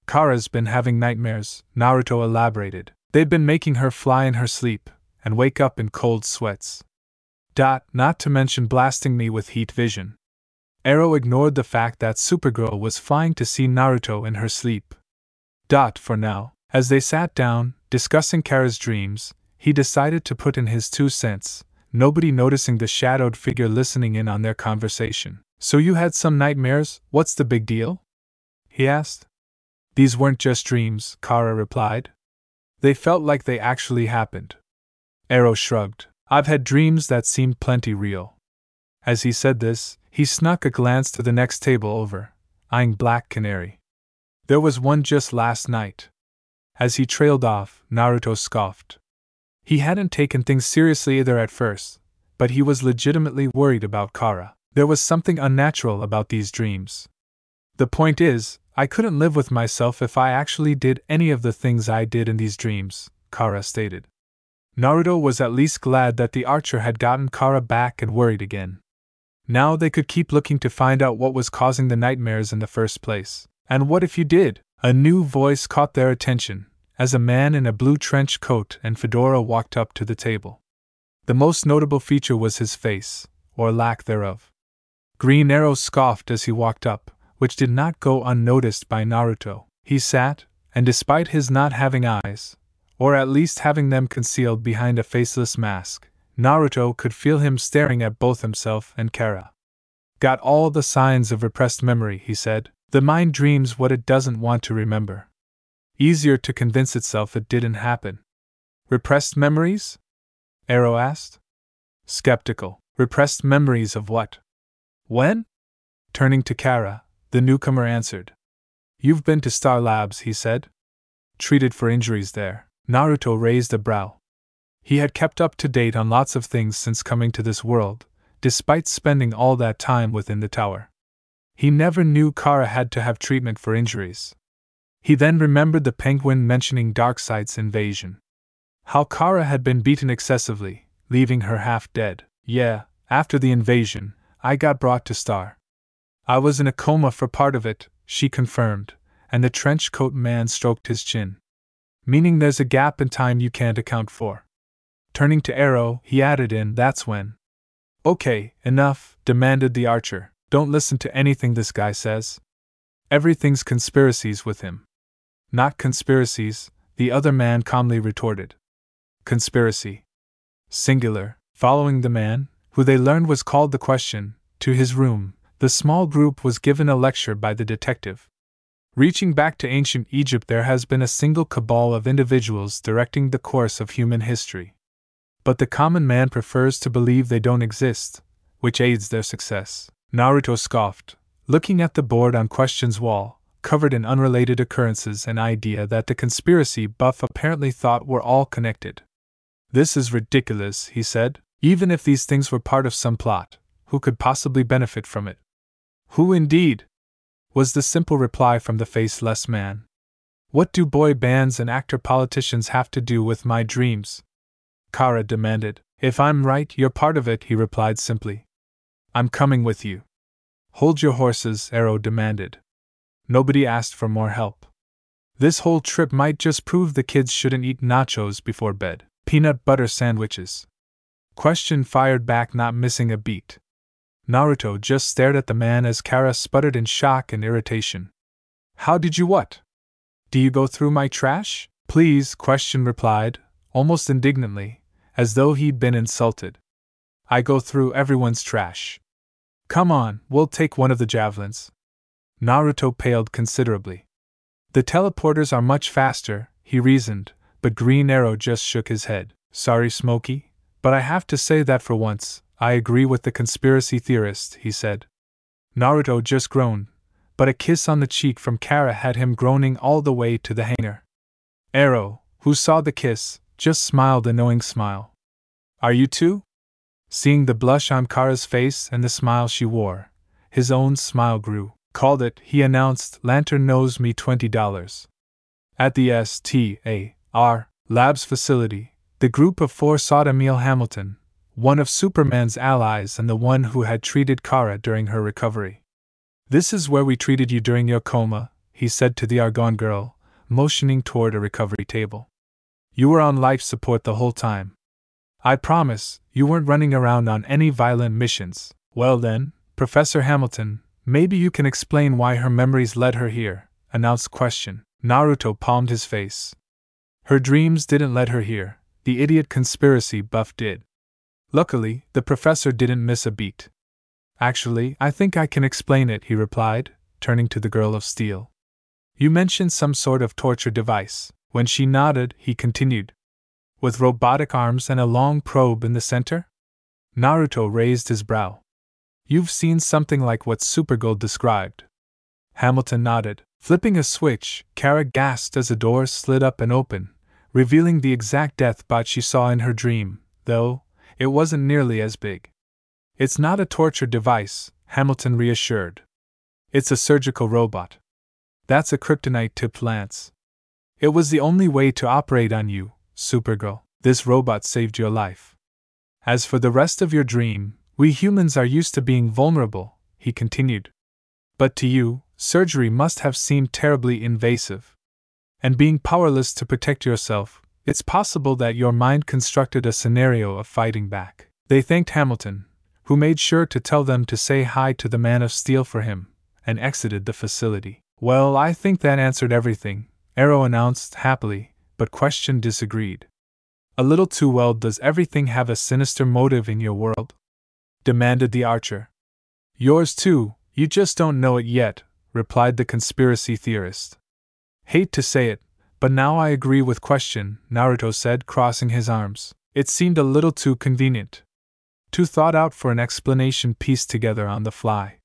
Kara's been having nightmares, Naruto elaborated. They'd been making her fly in her sleep, and wake up in cold sweats. Not to mention blasting me with heat vision. Arrow ignored the fact that Supergirl was flying to see Naruto in her sleep. For now, as they sat down, discussing Kara's dreams, He decided to put in his 2 cents, nobody noticing the shadowed figure listening in on their conversation. "So you had some nightmares, what's the big deal?" he asked. "These weren't just dreams," Kara replied. "They felt like they actually happened." Arrow shrugged. "I've had dreams that seemed plenty real." As he said this, he snuck a glance to the next table over, eyeing Black Canary. "There was one just last night." As he trailed off, Naruto scoffed. He hadn't taken things seriously either at first, but he was legitimately worried about Kara. There was something unnatural about these dreams. "The point is, I couldn't live with myself if I actually did any of the things I did in these dreams," Kara stated. Naruto was at least glad that the archer had gotten Kara back and worried again. Now they could keep looking to find out what was causing the nightmares in the first place. "And what if you did?" A new voice caught their attention, as a man in a blue trench coat and fedora walked up to the table. The most notable feature was his face, or lack thereof. Green Arrow scoffed as he walked up, which did not go unnoticed by Naruto. He sat, and despite his not having eyes, or at least having them concealed behind a faceless mask, Naruto could feel him staring at both himself and Kara. "Got all the signs of repressed memory," he said. "The mind dreams what it doesn't want to remember. Easier to convince itself it didn't happen." "Repressed memories?" Arrow asked. Skeptical. "Repressed memories of what? When?" Turning to Kara, the newcomer answered. "You've been to Star Labs," he said. "Treated for injuries there." Naruto raised a brow. He had kept up to date on lots of things since coming to this world, despite spending all that time within the tower. He never knew Kara had to have treatment for injuries. He then remembered the penguin mentioning Darkseid's invasion. How Kara had been beaten excessively, leaving her half dead. "Yeah, after the invasion, I got brought to Star. I was in a coma for part of it," she confirmed, and the trench coat man stroked his chin. "Meaning there's a gap in time you can't account for." Turning to Arrow, he added "That's when." "Okay, enough," demanded the archer. "Don't listen to anything this guy says. Everything's conspiracies with him." "Not conspiracies," the other man calmly retorted. "Conspiracy. Singular." Following the man, who they learned was called the Question, to his room, the small group was given a lecture by the detective. Reaching back to ancient Egypt, there has been a single cabal of individuals directing the course of human history. But the common man prefers to believe they don't exist, which aids their success. Naruto scoffed, looking at the board on Question's wall, covered in unrelated occurrences, an idea that the conspiracy buff apparently thought were all connected. "This is ridiculous," he said. "Even if these things were part of some plot, who could possibly benefit from it?" "Who indeed?" was the simple reply from the faceless man. "What do boy bands and actor politicians have to do with my dreams?" Kara demanded. "If I'm right, you're part of it," he replied simply. "I'm coming with you." "Hold your horses," Arrow demanded. Nobody asked for more help. This whole trip might just prove the kids shouldn't eat nachos before bed. Peanut butter sandwiches. Question fired back, not missing a beat. Naruto just stared at the man as Kara sputtered in shock and irritation. "How did you what? Do you go through my trash?" "Please," Question replied, almost indignantly, as though he'd been insulted. "I go through everyone's trash. Come on, we'll take one of the javelins." Naruto paled considerably. "The teleporters are much faster," he reasoned, but Green Arrow just shook his head. "Sorry, Smokey, but I have to say that for once, I agree with the conspiracy theorist," he said. Naruto just groaned, but a kiss on the cheek from Kara had him groaning all the way to the hangar. Arrow, who saw the kiss, just smiled a knowing smile. "Are you too?" Seeing the blush on Kara's face and the smile she wore, his own smile grew. "Called it," he announced. "Lantern knows me $20. At the STAR Labs facility, the group of four sought Emil Hamilton, one of Superman's allies and the one who had treated Kara during her recovery. "This is where we treated you during your coma," he said to the Argonne girl, motioning toward a recovery table. "You were on life support the whole time. I promise, you weren't running around on any violent missions." "Well then, Professor Hamilton, maybe you can explain why her memories led her here," announced Question. Naruto palmed his face. "Her dreams didn't lead her here," the idiot conspiracy buff did. Luckily, the professor didn't miss a beat. Actually, I think I can explain it, he replied, turning to the girl of steel. You mentioned some sort of torture device. When she nodded, he continued. With robotic arms and a long probe in the center? Naruto raised his brow. You've seen something like what Supergirl described. Hamilton nodded. Flipping a switch, Kara gasped as a door slid up and open, revealing the exact death bot she saw in her dream, though it wasn't nearly as big. It's not a torture device, Hamilton reassured. It's a surgical robot. That's a kryptonite tipped lance. It was the only way to operate on you, Supergirl. This robot saved your life. As for the rest of your dream, we humans are used to being vulnerable, he continued. But to you, surgery must have seemed terribly invasive. And being powerless to protect yourself, it's possible that your mind constructed a scenario of fighting back. They thanked Hamilton, who made sure to tell them to say hi to the Man of Steel for him, and exited the facility. Well, I think that answered everything, Arrow announced happily, but Question disagreed. A little too well. Does everything have a sinister motive in your world? Demanded the archer. Yours too, you just don't know it yet, replied the conspiracy theorist. Hate to say it, but now I agree with Question, Naruto said, crossing his arms. It seemed a little too convenient. Too thought out for an explanation pieced together on the fly.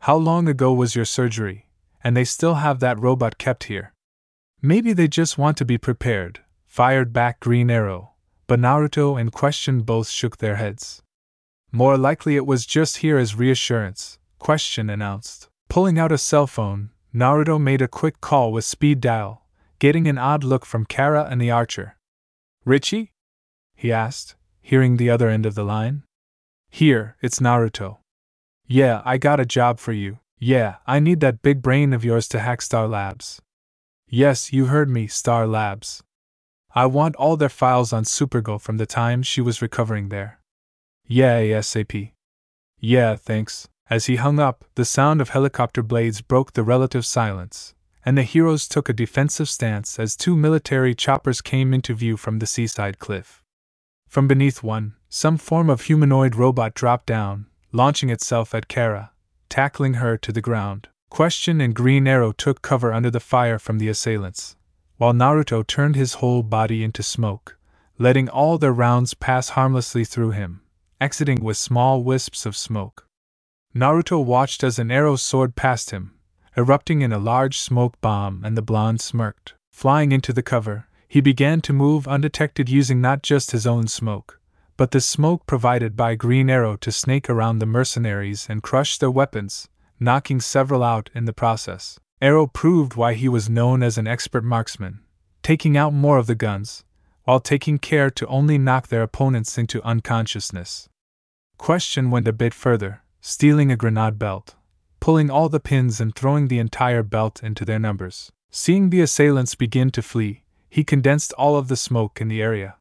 How long ago was your surgery, and they still have that robot kept here? Maybe they just want to be prepared, fired back Green Arrow, but Naruto and Question both shook their heads. More likely it was just here as reassurance, Question announced. Pulling out a cell phone, Naruto made a quick call with speed dial, getting an odd look from Kara and the archer. Richie? He asked, hearing the other end of the line. Here, it's Naruto. Yeah, I got a job for you. Yeah, I need that big brain of yours to hack Star Labs. Yes, you heard me, Star Labs. I want all their files on Supergirl from the time she was recovering there. Yeah, ASAP. Yeah, thanks. As he hung up, the sound of helicopter blades broke the relative silence, and the heroes took a defensive stance as two military choppers came into view from the seaside cliff. From beneath one, some form of humanoid robot dropped down, launching itself at Kara, tackling her to the ground. Question and Green Arrow took cover under the fire from the assailants, while Naruto turned his whole body into smoke, letting all their rounds pass harmlessly through him, exiting with small wisps of smoke. Naruto watched as an arrow soared past him, erupting in a large smoke bomb, and the blonde smirked. Flying into the cover, he began to move undetected, using not just his own smoke, but the smoke provided by Green Arrow to snake around the mercenaries and crush their weapons, knocking several out in the process. Arrow proved why he was known as an expert marksman, taking out more of the guns, while taking care to only knock their opponents into unconsciousness. Question went a bit further, stealing a grenade belt, pulling all the pins and throwing the entire belt into their numbers. Seeing the assailants begin to flee, he condensed all of the smoke in the area.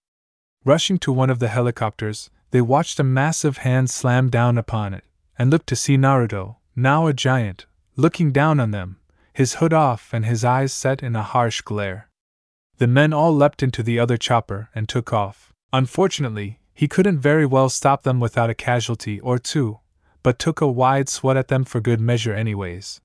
Rushing to one of the helicopters, they watched a massive hand slam down upon it, and looked to see Naruto, now a giant, looking down on them, his hood off and his eyes set in a harsh glare. The men all leapt into the other chopper and took off. Unfortunately, he couldn't very well stop them without a casualty or two, but took a wide swat at them for good measure anyways.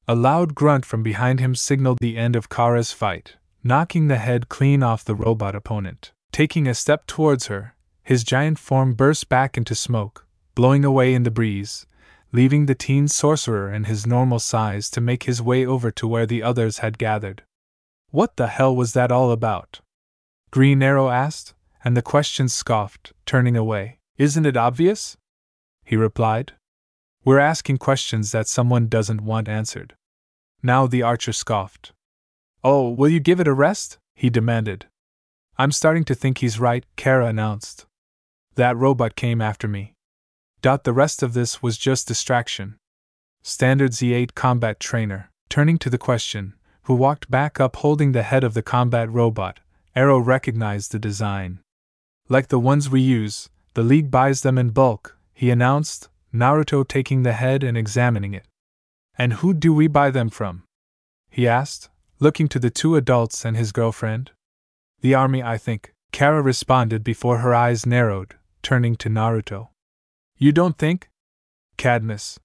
A loud grunt from behind him signaled the end of Kara's fight, knocking the head clean off the robot opponent. Taking a step towards her, his giant form burst back into smoke, blowing away in the breeze, leaving the teen sorcerer in his normal size to make his way over to where the others had gathered. What the hell was that all about? Green Arrow asked, and the Question scoffed, turning away. Isn't it obvious? He replied. We're asking questions that someone doesn't want answered. Now the archer scoffed. Oh, will you give it a rest? He demanded. I'm starting to think he's right, Kara announced. That robot came after me. The rest of this was just distraction. Standard Z8 combat trainer, turning to the Question, who walked back up holding the head of the combat robot, Arrow recognized the design. Like the ones we use, the League buys them in bulk, he announced, Naruto taking the head and examining it. And who do we buy them from? He asked, looking to the two adults and his girlfriend. The army, I think, Kara responded before her eyes narrowed, turning to Naruto. You don't think? Cadmus.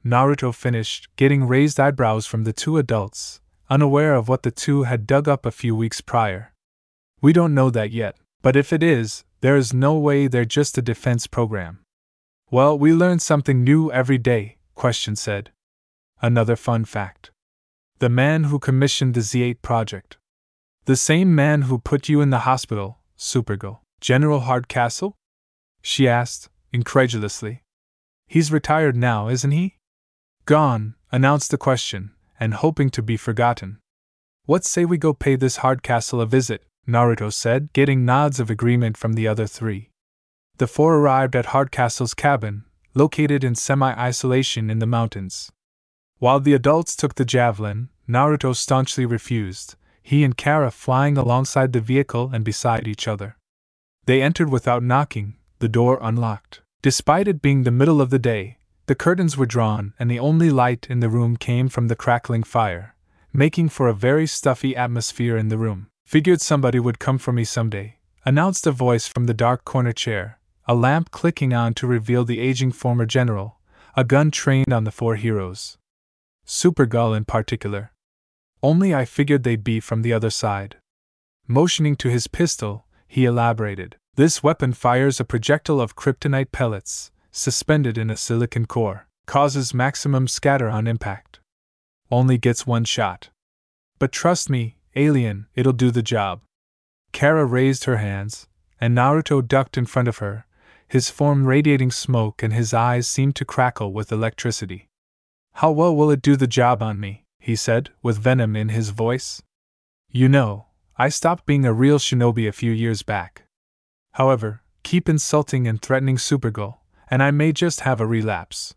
Naruto finished, getting raised eyebrows from the two adults, unaware of what the two had dug up a few weeks prior. We don't know that yet, but if it is, there is no way they're just a defense program. Well, we learn something new every day, Question said. Another fun fact. The man who commissioned the Z8 project. The same man who put you in the hospital, Supergirl. General Hardcastle? She asked, incredulously. He's retired now, isn't he? Gone, announced the Question, and hoping to be forgotten. What say we go pay this Hardcastle a visit, Naruto said, getting nods of agreement from the other three. The four arrived at Hardcastle's cabin, located in semi-isolation in the mountains. While the adults took the javelin, Naruto staunchly refused, he and Kara flying alongside the vehicle and beside each other. They entered without knocking, the door unlocked. Despite it being the middle of the day, the curtains were drawn and the only light in the room came from the crackling fire, making for a very stuffy atmosphere in the room. Figured somebody would come for me someday, announced a voice from the dark corner chair, a lamp clicking on to reveal the aging former general, a gun trained on the four heroes. Supergirl in particular. Only I figured they'd be from the other side. Motioning to his pistol, he elaborated. This weapon fires a projectile of kryptonite pellets, suspended in a silicon core, causes maximum scatter on impact. Only gets one shot. But trust me, alien, it'll do the job. Kara raised her hands, and Naruto ducked in front of her, his form radiating smoke and his eyes seemed to crackle with electricity. How well will it do the job on me? He said, with venom in his voice. You know, I stopped being a real shinobi a few years back. However, keep insulting and threatening Supergirl, and I may just have a relapse.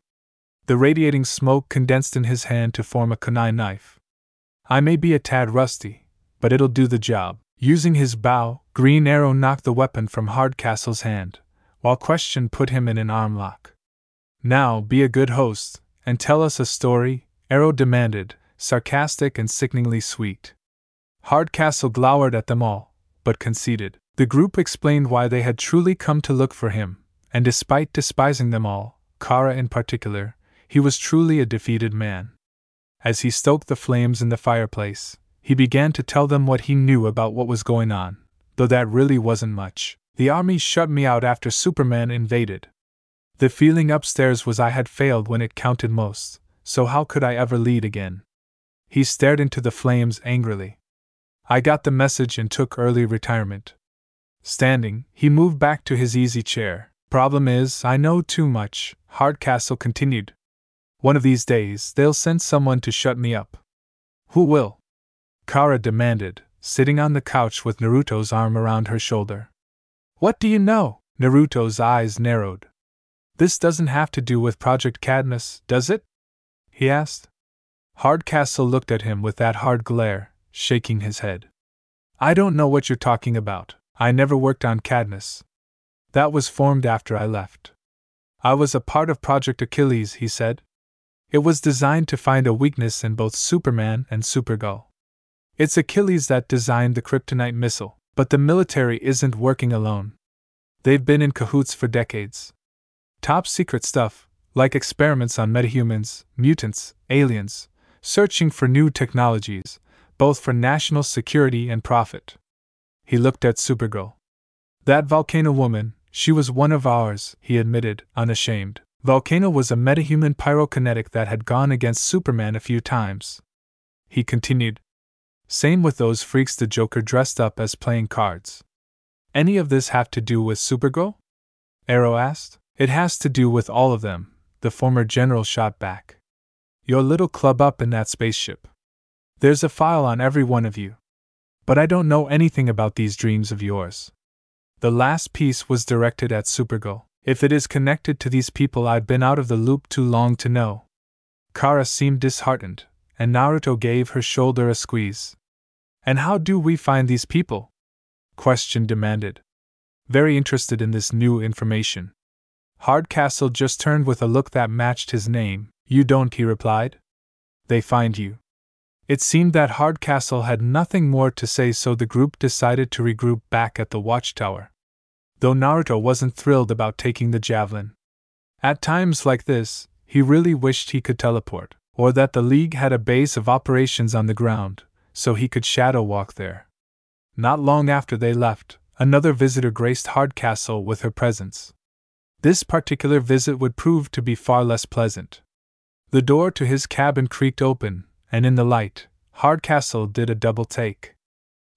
The radiating smoke condensed in his hand to form a kunai knife. I may be a tad rusty, but it'll do the job. Using his bow, Green Arrow knocked the weapon from Hardcastle's hand, while Question put him in an arm lock. Now, be a good host, and tell us a story, Arrow demanded, sarcastic and sickeningly sweet. Hardcastle glowered at them all, but conceded. The group explained why they had truly come to look for him, and despite despising them all, Kara in particular, he was truly a defeated man. As he stoked the flames in the fireplace, he began to tell them what he knew about what was going on, though that really wasn't much. The army shut me out after Superman invaded. The feeling upstairs was I had failed when it counted most, so how could I ever lead again? He stared into the flames angrily. I got the message and took early retirement. Standing, he moved back to his easy chair. Problem is, I know too much, Hardcastle continued. One of these days, they'll send someone to shut me up. Who will? Kara demanded, sitting on the couch with Naruto's arm around her shoulder. What do you know? Naruto's eyes narrowed. This doesn't have to do with Project Cadmus, does it? He asked. Hardcastle looked at him with that hard glare, shaking his head. I don't know what you're talking about. I never worked on Cadmus. That was formed after I left. I was a part of Project Achilles, he said. It was designed to find a weakness in both Superman and Supergirl. It's Achilles that designed the kryptonite missile, but the military isn't working alone. They've been in cahoots for decades. Top secret stuff, like experiments on metahumans, mutants, aliens, searching for new technologies, both for national security and profit. He looked at Supergirl. That Volcano woman, she was one of ours, he admitted, unashamed. Volcano was a metahuman pyrokinetic that had gone against Superman a few times. He continued. Same with those freaks the Joker dressed up as playing cards. Any of this have to do with Supergirl? Arrow asked. It has to do with all of them, the former general shot back. Your little club up in that spaceship. There's a file on every one of you. But I don't know anything about these dreams of yours. The last piece was directed at Supergirl. If it is connected to these people, I've been out of the loop too long to know. Kara seemed disheartened, and Naruto gave her shoulder a squeeze. And how do we find these people? Question demanded. Very interested in this new information. Hardcastle just turned with a look that matched his name. You don't, he replied. They find you. It seemed that Hardcastle had nothing more to say, so the group decided to regroup back at the watchtower. Though Naruto wasn't thrilled about taking the javelin. At times like this, he really wished he could teleport, or that the League had a base of operations on the ground, so he could shadow walk there. Not long after they left, another visitor graced Hardcastle with her presence. This particular visit would prove to be far less pleasant. The door to his cabin creaked open, and in the light, Hardcastle did a double take.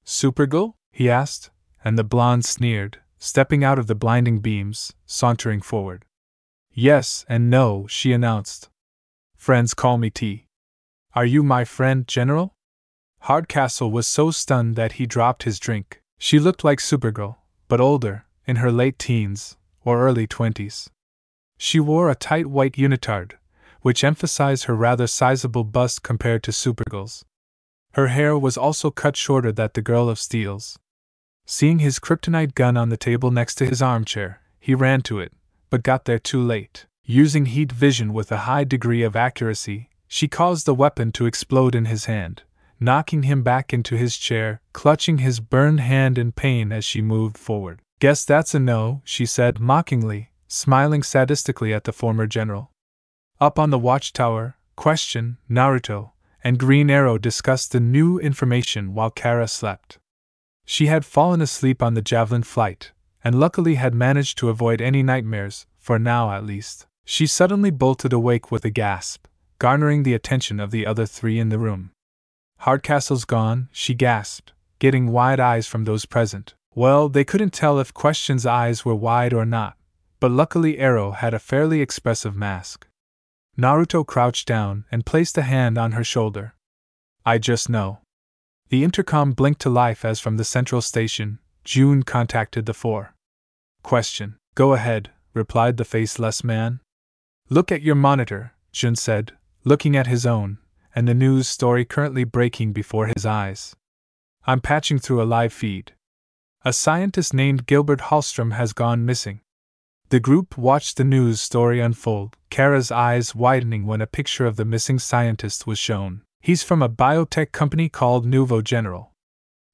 "Supergirl?" he asked, and the blonde sneered, stepping out of the blinding beams, sauntering forward. "Yes and no," she announced. "Friends call me T." "Are you my friend, General?" Hardcastle was so stunned that he dropped his drink. She looked like Supergirl, but older, in her late teens, or early 20s. She wore a tight white unitard, which emphasized her rather sizable bust compared to Supergirl's. Her hair was also cut shorter than the Girl of Steel's. Seeing his kryptonite gun on the table next to his armchair, he ran to it, but got there too late. Using heat vision with a high degree of accuracy, she caused the weapon to explode in his hand, knocking him back into his chair, clutching his burned hand in pain as she moved forward. "Guess that's a no," she said mockingly, smiling sadistically at the former general. Up on the watchtower, Naruto and Green Arrow discussed the new information while Kara slept. She had fallen asleep on the javelin flight, and luckily had managed to avoid any nightmares, for now at least. She suddenly bolted awake with a gasp, garnering the attention of the other three in the room. "Hardcastle's gone," she gasped, getting wide eyes from those present. Well, they couldn't tell if Question's eyes were wide or not, but luckily Arrow had a fairly expressive mask. Naruto crouched down and placed a hand on her shoulder. "I just know." The intercom blinked to life as from the central station, June contacted the four. "Go ahead," replied the faceless man. "Look at your monitor," Jun said, looking at his own, and the news story currently breaking before his eyes. "I'm patching through a live feed. A scientist named Gilbert Hallstrom has gone missing." The group watched the news story unfold, Kara's eyes widening when a picture of the missing scientist was shown. "He's from a biotech company called Nouveau General."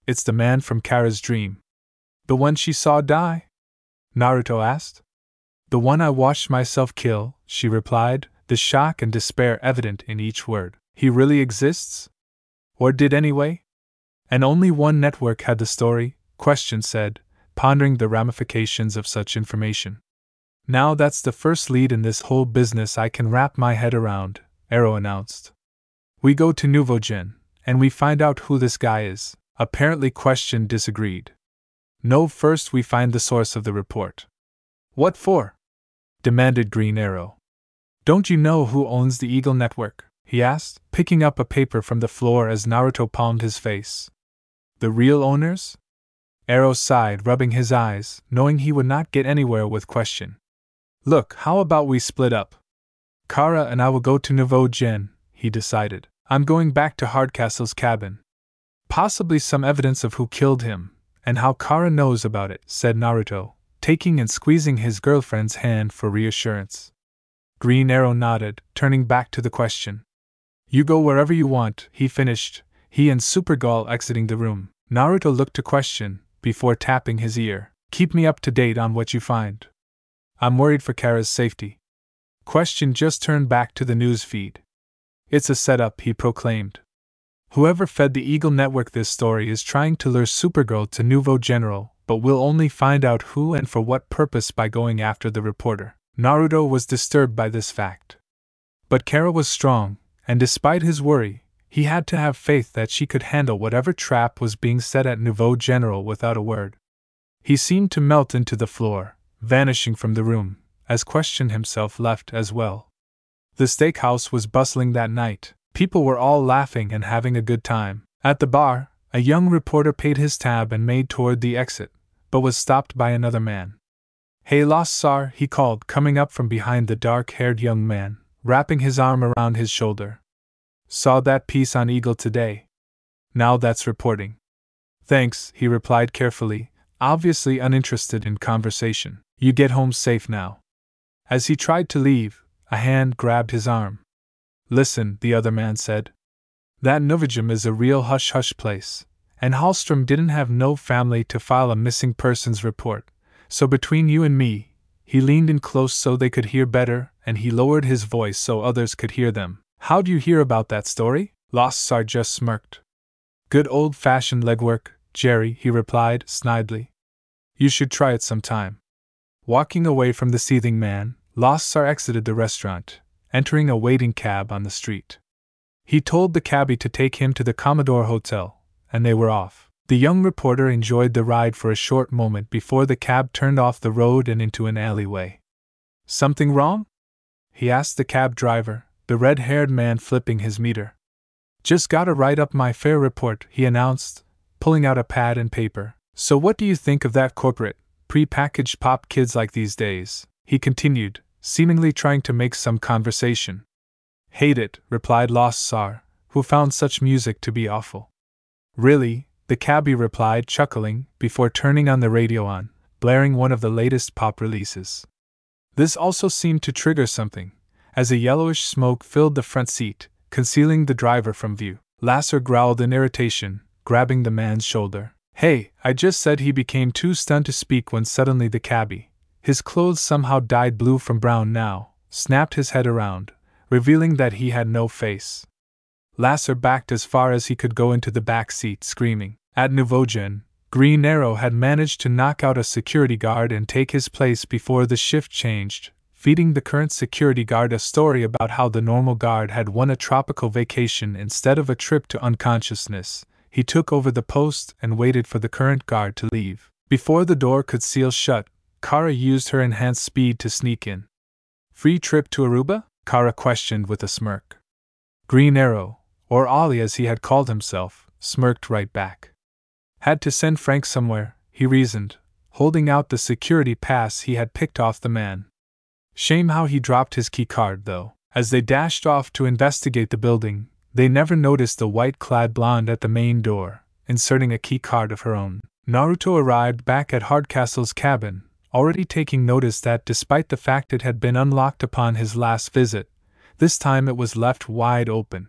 "It's the man from Kara's dream." "The one she saw die?" Naruto asked. "The one I watched myself kill," she replied, the shock and despair evident in each word. "He really exists? Or did anyway?" "And only one network had the story," said, pondering the ramifications of such information. "Now that's the first lead in this whole business I can wrap my head around," Arrow announced. "We go to Nouveau Gen, and we find out who this guy is." Apparently disagreed. "No, first we find the source of the report." "What for?" demanded Green Arrow. "Don't you know who owns the Eagle Network?" he asked, picking up a paper from the floor as Naruto palmed his face. "The real owners?" Arrow sighed, rubbing his eyes, knowing he would not get anywhere with Question. "Look, how about we split up? Kara and I will go to Nouveau Gen," he decided. "I'm going back to Hardcastle's cabin. Possibly some evidence of who killed him, and how Kara knows about it," said Naruto, taking and squeezing his girlfriend's hand for reassurance. Green Arrow nodded, turning back to the Question. "You go wherever you want," he finished, he and Supergirl exiting the room. Naruto looked to Question, before tapping his ear. "Keep me up to date on what you find. I'm worried for Kara's safety." Question just turned back to the news feed. "It's a setup," he proclaimed. "Whoever fed the Eagle Network this story is trying to lure Supergirl to Nouveau General, but we'll only find out who and for what purpose by going after the reporter." Naruto was disturbed by this fact. But Kara was strong, and despite his worry, he had to have faith that she could handle whatever trap was being set at Nouveau General without a word. He seemed to melt into the floor, vanishing from the room, as Question himself left as well. The steakhouse was bustling that night. People were all laughing and having a good time. At the bar, a young reporter paid his tab and made toward the exit, but was stopped by another man. "Hey Lost Sar," he called, coming up from behind the dark-haired young man, wrapping his arm around his shoulder. "Saw that piece on Eagle today. Now that's reporting." "Thanks," he replied carefully, obviously uninterested in conversation. "You get home safe now." As he tried to leave, a hand grabbed his arm. "Listen," the other man said. That Novigem is a real hush-hush place, and Hallstrom didn't have no family to file a missing persons report, so between you and me, he leaned in close so they could hear better, and he lowered his voice so others could hear them. How'd you hear about that story? Lossar just smirked. Good old-fashioned legwork, Jerry, he replied, snidely. You should try it sometime. Walking away from the seething man, Lossar exited the restaurant, entering a waiting cab on the street. He told the cabbie to take him to the Commodore Hotel, and they were off. The young reporter enjoyed the ride for a short moment before the cab turned off the road and into an alleyway. Something wrong? He asked the cab driver, the red-haired man flipping his meter. Just gotta write up my fare report, he announced, pulling out a pad and paper. So what do you think of that corporate, pre-packaged pop kids like these days? He continued, seemingly trying to make some conversation. Hate it, replied Lossar, who found such music to be awful. Really? The cabbie replied, chuckling, before turning on the radio blaring one of the latest pop releases. This also seemed to trigger something, as a yellowish smoke filled the front seat, concealing the driver from view. Lasser growled in irritation, grabbing the man's shoulder. Hey, I just said. He became too stunned to speak when suddenly the cabbie, his clothes somehow dyed blue from brown now, snapped his head around, revealing that he had no face. Lasser backed as far as he could go into the back seat, screaming. At Nouveau-Gen, Green Arrow had managed to knock out a security guard and take his place before the shift changed, feeding the current security guard a story about how the normal guard had won a tropical vacation instead of a trip to unconsciousness. He took over the post and waited for the current guard to leave. Before the door could seal shut, Kara used her enhanced speed to sneak in. Free trip to Aruba? Kara questioned with a smirk. Green Arrow, or Ollie as he had called himself, smirked right back. Had to send Frank somewhere, he reasoned, holding out the security pass he had picked off the man. Shame how he dropped his key card, though. As they dashed off to investigate the building, they never noticed the white-clad blonde at the main door, inserting a key card of her own. Naruto arrived back at Hardcastle's cabin, already taking notice that despite the fact it had been unlocked upon his last visit, this time it was left wide open.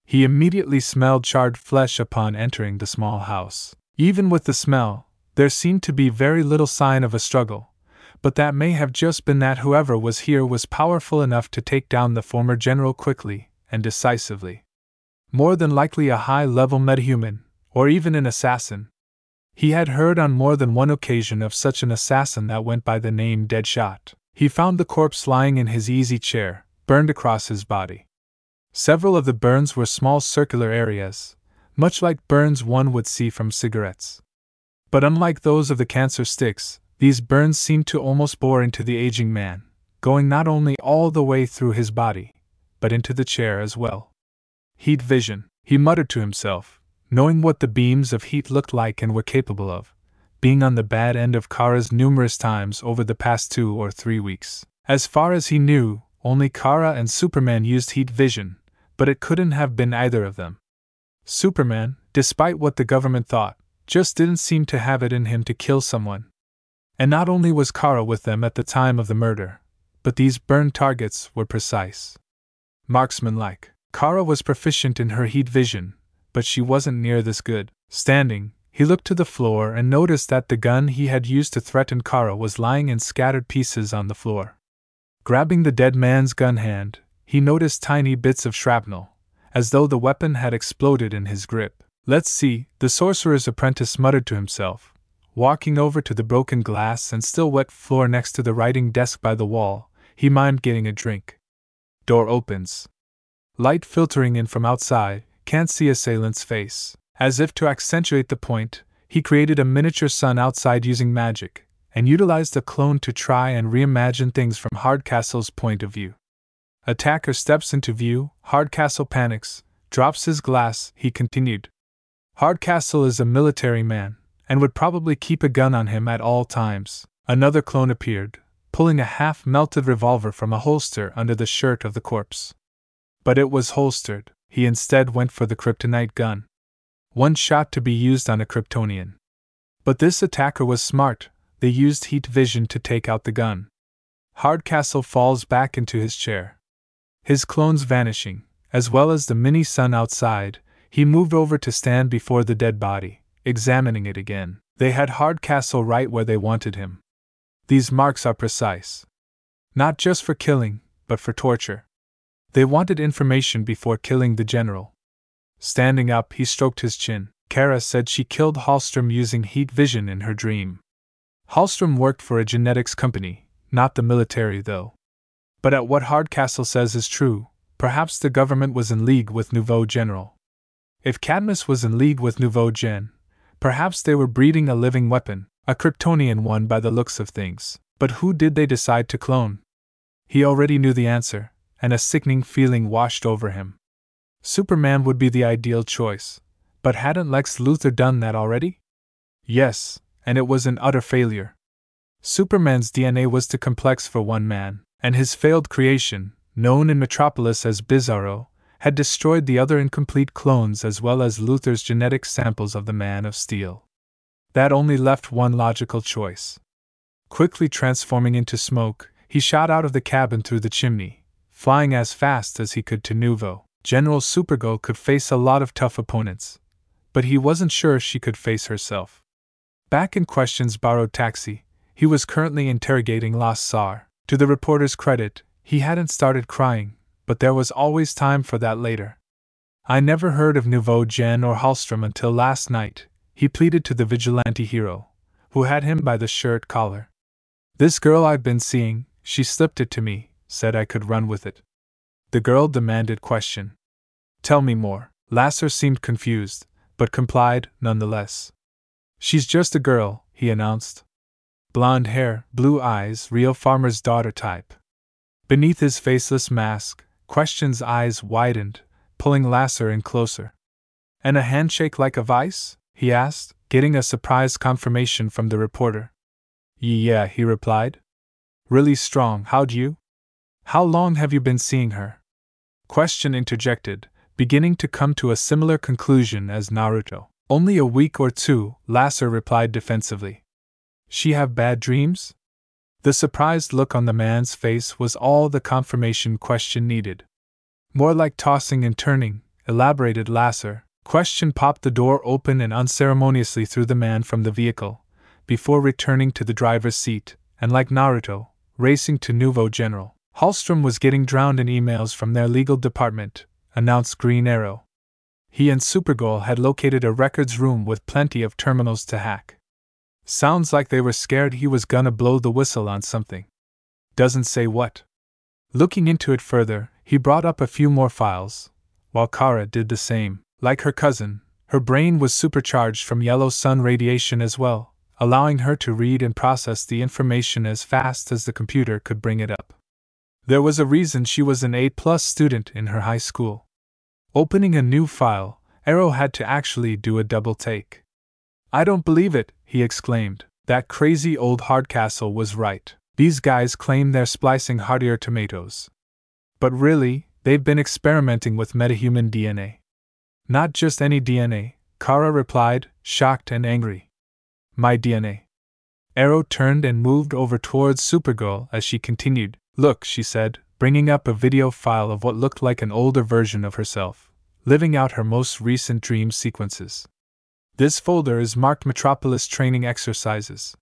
He immediately smelled charred flesh upon entering the small house. Even with the smell, there seemed to be very little sign of a struggle, but that may have just been that whoever was here was powerful enough to take down the former general quickly and decisively. More than likely a high-level metahuman, or even an assassin. He had heard on more than one occasion of such an assassin that went by the name Deadshot. He found the corpse lying in his easy chair, burned across his body. Several of the burns were small circular areas, much like burns one would see from cigarettes. But unlike those of the cancer sticks, these burns seemed to almost bore into the aging man, going not only all the way through his body, but into the chair as well. Heat vision, he muttered to himself, knowing what the beams of heat looked like and were capable of, being on the bad end of Kara's numerous times over the past 2 or 3 weeks. As far as he knew, only Kara and Superman used heat vision, but it couldn't have been either of them. Superman, despite what the government thought, just didn't seem to have it in him to kill someone. And not only was Kara with them at the time of the murder, but these burned targets were precise. Marksman-like. Kara was proficient in her heat vision, but she wasn't near this good. Standing, he looked to the floor and noticed that the gun he had used to threaten Kara was lying in scattered pieces on the floor. Grabbing the dead man's gun hand, he noticed tiny bits of shrapnel, as though the weapon had exploded in his grip. Let's see, the sorcerer's apprentice muttered to himself, walking over to the broken glass and still wet floor next to the writing desk by the wall. He mimed getting a drink. Door opens. Light filtering in from outside, can't see assailant's face. As if to accentuate the point, he created a miniature sun outside using magic, and utilized a clone to try and reimagine things from Hardcastle's point of view. Attacker steps into view, Hardcastle panics, drops his glass, he continued. Hardcastle is a military man, and would probably keep a gun on him at all times. Another clone appeared, pulling a half-melted revolver from a holster under the shirt of the corpse. But it was holstered. He instead went for the kryptonite gun. One shot to be used on a Kryptonian. But this attacker was smart. They used heat vision to take out the gun. Hardcastle falls back into his chair. His clones vanishing, as well as the mini sun outside, he moved over to stand before the dead body, examining it again. They had Hardcastle right where they wanted him. These marks are precise. Not just for killing, but for torture. They wanted information before killing the general. Standing up, he stroked his chin. Kara said she killed Hallstrom using heat vision in her dream. Hallstrom worked for a genetics company, not the military though. But at what Hardcastle says is true, perhaps the government was in league with Nouveau General. If Cadmus was in league with Nouveau Gen, perhaps they were breeding a living weapon, a Kryptonian one by the looks of things. But who did they decide to clone? He already knew the answer, and a sickening feeling washed over him. Superman would be the ideal choice, but hadn't Lex Luthor done that already? Yes, and it was an utter failure. Superman's DNA was too complex for one man, and his failed creation, known in Metropolis as Bizarro, had destroyed the other incomplete clones as well as Luthor's genetic samples of the Man of Steel. That only left one logical choice. Quickly transforming into smoke, he shot out of the cabin through the chimney, flying as fast as he could to Nouveau. General Supergirl could face a lot of tough opponents, but he wasn't sure she could face herself. Back in Question's borrowed taxi, he was currently interrogating Lost Tsar. To the reporter's credit, he hadn't started crying, but there was always time for that later. I never heard of Nouveau Gen or Hallstrom until last night, he pleaded to the vigilante hero, who had him by the shirt collar. This girl I've been seeing, she slipped it to me, said I could run with it. The girl demanded Question. Tell me more. Lasser seemed confused, but complied nonetheless. She's just a girl, he announced. Blonde hair, blue eyes, real farmer's daughter type. Beneath his faceless mask, Question's eyes widened, pulling Lasser in closer. And a handshake like a vice? He asked, getting a surprised confirmation from the reporter. Yeah, he replied. Really strong, how'd you? How long have you been seeing her? Question interjected, beginning to come to a similar conclusion as Naruto. Only a week or two, Lasser replied defensively. She have bad dreams? The surprised look on the man's face was all the confirmation Question needed. More like tossing and turning, elaborated Lasser. Question popped the door open and unceremoniously threw the man from the vehicle, before returning to the driver's seat, and like Naruto, racing to Nouveau General. Hallstrom was getting drowned in emails from their legal department, announced Green Arrow. He and Supergirl had located a records room with plenty of terminals to hack. Sounds like they were scared he was gonna blow the whistle on something. Doesn't say what. Looking into it further, he brought up a few more files, while Kara did the same. Like her cousin, her brain was supercharged from yellow sun radiation as well, allowing her to read and process the information as fast as the computer could bring it up. There was a reason she was an A+ student in her high school. Opening a new file, Arrow had to actually do a double take. I don't believe it, he exclaimed. That crazy old Hardcastle was right. These guys claim they're splicing heartier tomatoes. But really, they've been experimenting with metahuman DNA. Not just any DNA, Kara replied, shocked and angry. My DNA. Arrow turned and moved over towards Supergirl as she continued. Look, she said, bringing up a video file of what looked like an older version of herself, living out her most recent dream sequences. This folder is marked Metropolis Training Exercises.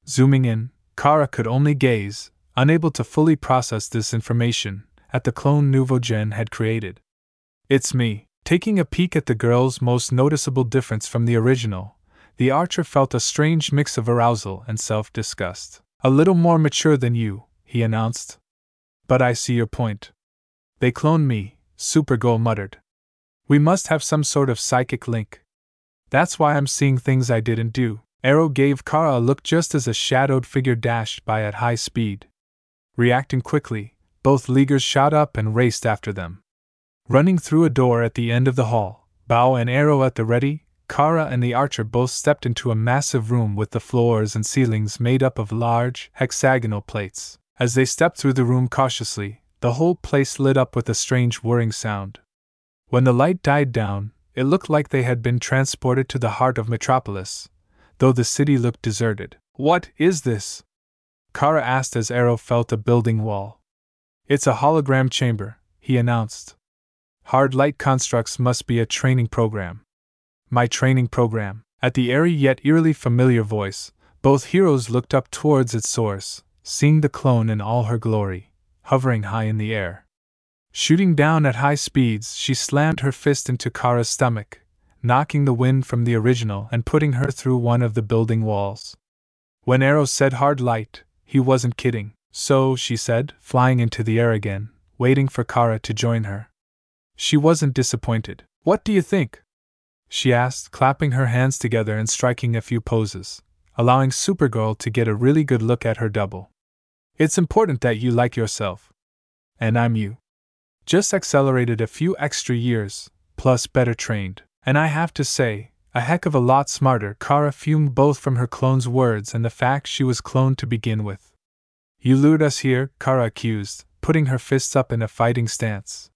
Zooming in, Kara could only gaze, unable to fully process this information, at the clone Nouveau Gen had created. It's me. Taking a peek at the girl's most noticeable difference from the original, the Archer felt a strange mix of arousal and self-disgust. A little more mature than you, he announced. But I see your point. They cloned me, Supergirl muttered. We must have some sort of psychic link. That's why I'm seeing things I didn't do. Arrow gave Kara a look just as a shadowed figure dashed by at high speed. Reacting quickly, both leaguers shot up and raced after them. Running through a door at the end of the hall, bow and arrow at the ready, Kara and the Archer both stepped into a massive room with the floors and ceilings made up of large, hexagonal plates. As they stepped through the room cautiously, the whole place lit up with a strange whirring sound. When the light died down, it looked like they had been transported to the heart of Metropolis, though the city looked deserted. What is this? Kara asked as Arrow felt a building wall. It's a hologram chamber, he announced. Hard light constructs must be a training program. My training program. At the airy yet eerily familiar voice, both heroes looked up towards its source, seeing the clone in all her glory, hovering high in the air. Shooting down at high speeds, she slammed her fist into Kara's stomach, knocking the wind from the original and putting her through one of the building walls. When Arrow said hard light, he wasn't kidding. So, she said, flying into the air again, waiting for Kara to join her. She wasn't disappointed. What do you think? She asked, clapping her hands together and striking a few poses, allowing Supergirl to get a really good look at her double. It's important that you like yourself. And I'm you. Just accelerated a few extra years, plus better trained. And I have to say, a heck of a lot smarter. Kara fumed both from her clone's words and the fact she was cloned to begin with. You lured us here, Kara accused, putting her fists up in a fighting stance.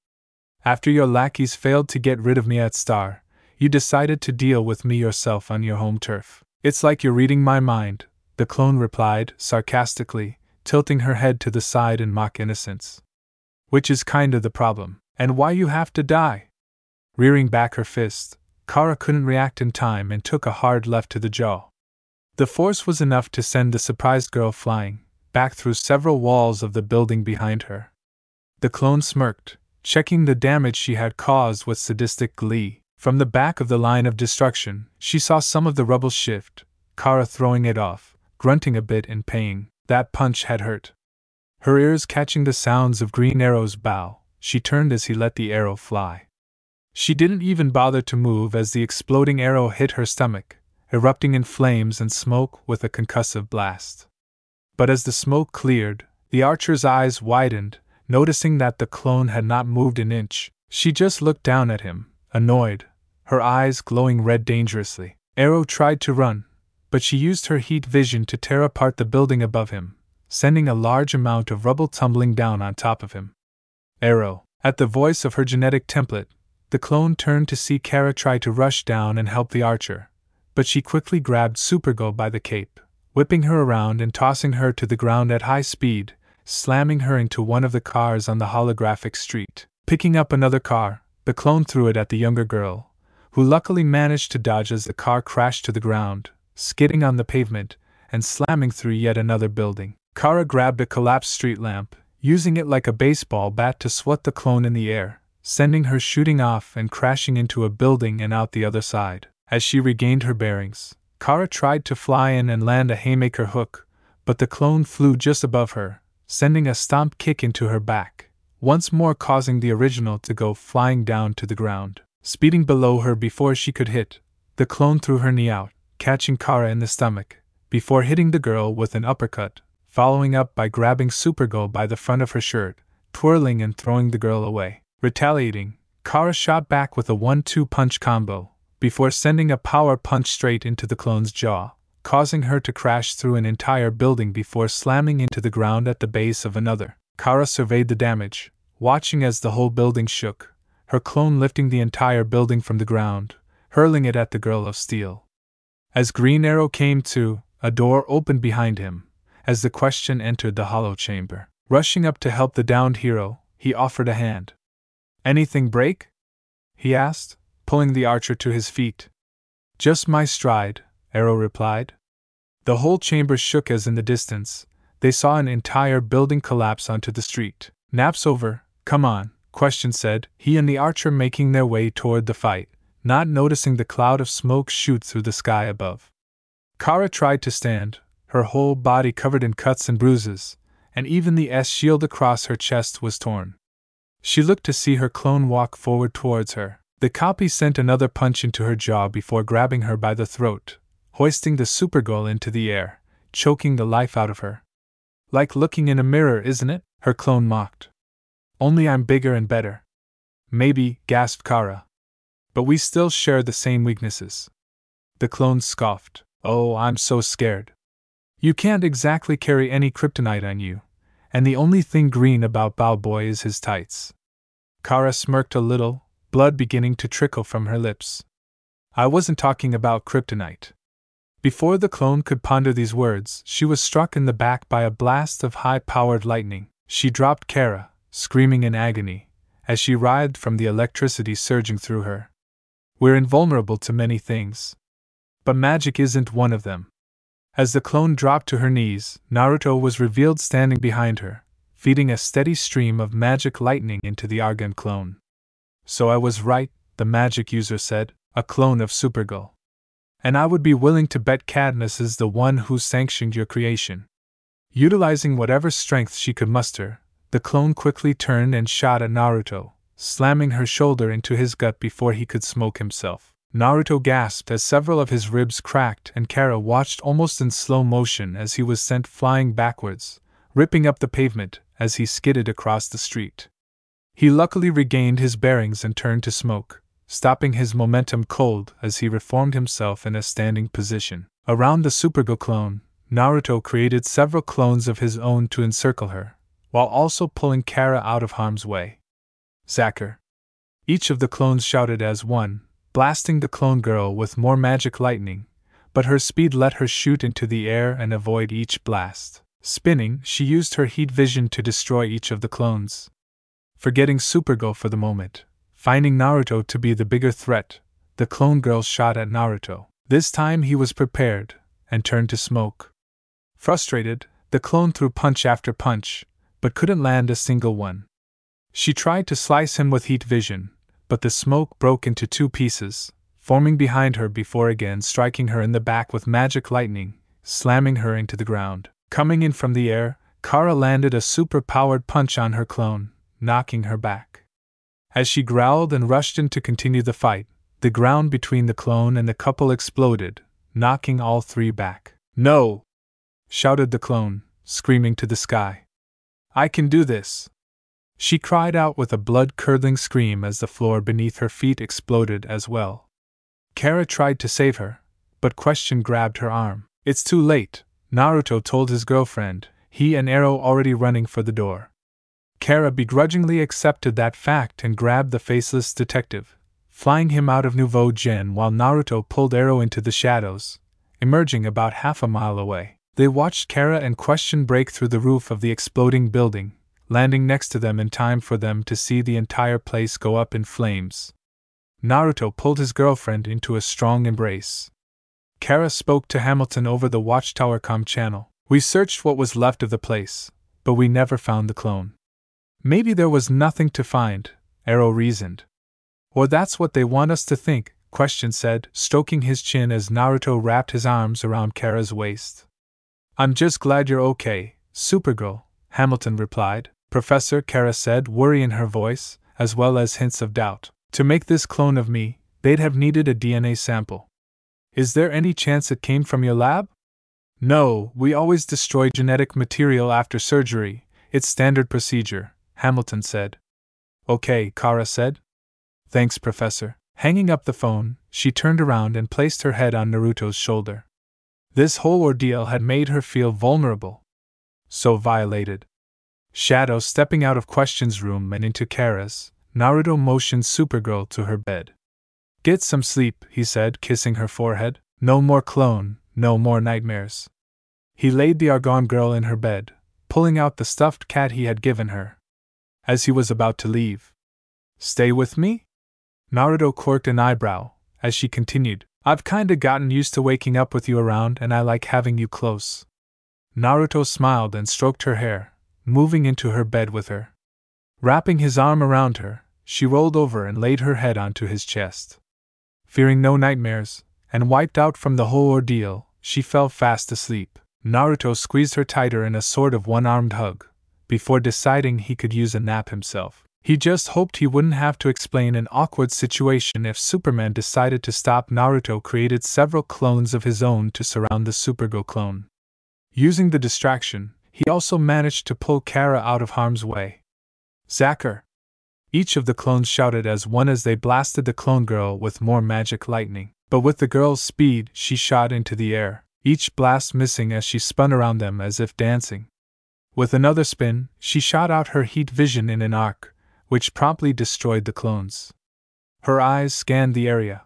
After your lackeys failed to get rid of me at Star, you decided to deal with me yourself on your home turf. It's like you're reading my mind, the clone replied, sarcastically, tilting her head to the side in mock innocence. Which is kinda the problem. And why you have to die? Rearing back her fist, Kara couldn't react in time and took a hard left to the jaw. The force was enough to send the surprised girl flying back through several walls of the building behind her. The clone smirked, checking the damage she had caused with sadistic glee. From the back of the line of destruction, she saw some of the rubble shift, Kara throwing it off, grunting a bit in pain. That punch had hurt. Her ears catching the sounds of Green Arrow's bow, she turned as he let the arrow fly. She didn't even bother to move as the exploding arrow hit her stomach, erupting in flames and smoke with a concussive blast. But as the smoke cleared, the archer's eyes widened, noticing that the clone had not moved an inch. She just looked down at him, annoyed, her eyes glowing red dangerously. Arrow tried to run, but she used her heat vision to tear apart the building above him, sending a large amount of rubble tumbling down on top of him. Arrow. At the voice of her genetic template, the clone turned to see Kara try to rush down and help the archer, but she quickly grabbed Supergirl by the cape, whipping her around and tossing her to the ground at high speed, slamming her into one of the cars on the holographic street. Picking up another car, the clone threw it at the younger girl, who luckily managed to dodge as the car crashed to the ground, skidding on the pavement and slamming through yet another building. Kara grabbed a collapsed street lamp, using it like a baseball bat to swat the clone in the air, sending her shooting off and crashing into a building and out the other side. As she regained her bearings, Kara tried to fly in and land a haymaker hook, but the clone flew just above her, sending a stomp kick into her back, once more causing the original to go flying down to the ground. Speeding below her before she could hit, the clone threw her knee out, catching Kara in the stomach, before hitting the girl with an uppercut, following up by grabbing Supergirl by the front of her shirt, twirling and throwing the girl away. Retaliating, Kara shot back with a 1-2 punch combo, before sending a power punch straight into the clone's jaw, causing her to crash through an entire building before slamming into the ground at the base of another. Kara surveyed the damage, watching as the whole building shook, her clone lifting the entire building from the ground, hurling it at the girl of steel. As Green Arrow came to, a door opened behind him, as the Question entered the hollow chamber. Rushing up to help the downed hero, he offered a hand. Anything break? He asked, pulling the archer to his feet. Just my stride, Arrow replied. The whole chamber shook as in the distance, they saw an entire building collapse onto the street. Nap's over, come on, Question said, he and the archer making their way toward the fight, not noticing the cloud of smoke shoot through the sky above. Kara tried to stand, her whole body covered in cuts and bruises, and even the S-shield across her chest was torn. She looked to see her clone walk forward towards her. The copy sent another punch into her jaw before grabbing her by the throat, hoisting the Supergirl into the air, choking the life out of her. Like looking in a mirror, isn't it? Her clone mocked. Only I'm bigger and better. Maybe, gasped Kara. But we still share the same weaknesses. The clone scoffed. Oh, I'm so scared. You can't exactly carry any kryptonite on you, and the only thing green about Bowboy is his tights. Kara smirked a little, blood beginning to trickle from her lips. I wasn't talking about kryptonite. Before the clone could ponder these words, she was struck in the back by a blast of high-powered lightning. She dropped Kara, screaming in agony, as she writhed from the electricity surging through her. We're invulnerable to many things, but magic isn't one of them. As the clone dropped to her knees, Naruto was revealed standing behind her, feeding a steady stream of magic lightning into the Argon clone. So I was right, the magic user said, a clone of Supergirl. And I would be willing to bet Katniss is the one who sanctioned your creation. Utilizing whatever strength she could muster, the clone quickly turned and shot at Naruto, slamming her shoulder into his gut before he could smoke himself. Naruto gasped as several of his ribs cracked, and Kara watched almost in slow motion as he was sent flying backwards, ripping up the pavement as he skidded across the street. He luckily regained his bearings and turned to smoke, stopping his momentum cold as he reformed himself in a standing position. Around the Supergirl clone, Naruto created several clones of his own to encircle her, while also pulling Kara out of harm's way. Zacker! Each of the clones shouted as one, blasting the clone girl with more magic lightning, but her speed let her shoot into the air and avoid each blast. Spinning, she used her heat vision to destroy each of the clones. Forgetting Supergirl for the moment, finding Naruto to be the bigger threat, the clone girl shot at Naruto. This time he was prepared, and turned to smoke. Frustrated, the clone threw punch after punch, but couldn't land a single one. She tried to slice him with heat vision, but the smoke broke into two pieces, forming behind her before again striking her in the back with magic lightning, slamming her into the ground. Coming in from the air, Kara landed a super-powered punch on her clone, knocking her back. As she growled and rushed in to continue the fight, the ground between the clone and the couple exploded, knocking all three back. "No!" shouted the clone, screaming to the sky. "I can do this!" She cried out with a blood-curdling scream as the floor beneath her feet exploded as well. Kara tried to save her, but Question grabbed her arm. "It's too late," Naruto told his girlfriend, he and Arrow already running for the door. Kara begrudgingly accepted that fact and grabbed the faceless detective, flying him out of Nouveau Gen while Naruto pulled Arrow into the shadows, emerging about half a mile away. They watched Kara and Question break through the roof of the exploding building, landing next to them in time for them to see the entire place go up in flames. Naruto pulled his girlfriend into a strong embrace. Kara spoke to Hamilton over the Watchtower comm channel. "We searched what was left of the place, but we never found the clone." "Maybe there was nothing to find," Arrow reasoned. "Or that's what they want us to think," Question said, stroking his chin as Naruto wrapped his arms around Kara's waist. "I'm just glad you're okay, Supergirl," Hamilton replied. "Professor," Kara said, worry in her voice, as well as hints of doubt. "To make this clone of me, they'd have needed a DNA sample. Is there any chance it came from your lab?" "No, we always destroy genetic material after surgery, it's standard procedure," Hamilton said. "Okay," Kara said. "Thanks, Professor." Hanging up the phone, she turned around and placed her head on Naruto's shoulder. This whole ordeal had made her feel vulnerable. So violated. Shadow stepping out of Question's room and into Kara's, Naruto motioned Supergirl to her bed. "Get some sleep," he said, kissing her forehead. "No more clone, no more nightmares." He laid the Argon girl in her bed, pulling out the stuffed cat he had given her. As he was about to leave, "Stay with me?" Naruto quirked an eyebrow, as she continued, "I've kinda gotten used to waking up with you around and I like having you close." Naruto smiled and stroked her hair, moving into her bed with her. Wrapping his arm around her, she rolled over and laid her head onto his chest. Fearing no nightmares, and wiped out from the whole ordeal, she fell fast asleep. Naruto squeezed her tighter in a sort of one-armed hug, before deciding he could use a nap himself. He just hoped he wouldn't have to explain an awkward situation if Superman decided to stop. Naruto created several clones of his own to surround the Supergirl clone. Using the distraction, he also managed to pull Kara out of harm's way. "Zacker!" Each of the clones shouted as one as they blasted the clone girl with more magic lightning. But with the girl's speed, she shot into the air, each blast missing as she spun around them as if dancing. With another spin, she shot out her heat vision in an arc, which promptly destroyed the clones. Her eyes scanned the area.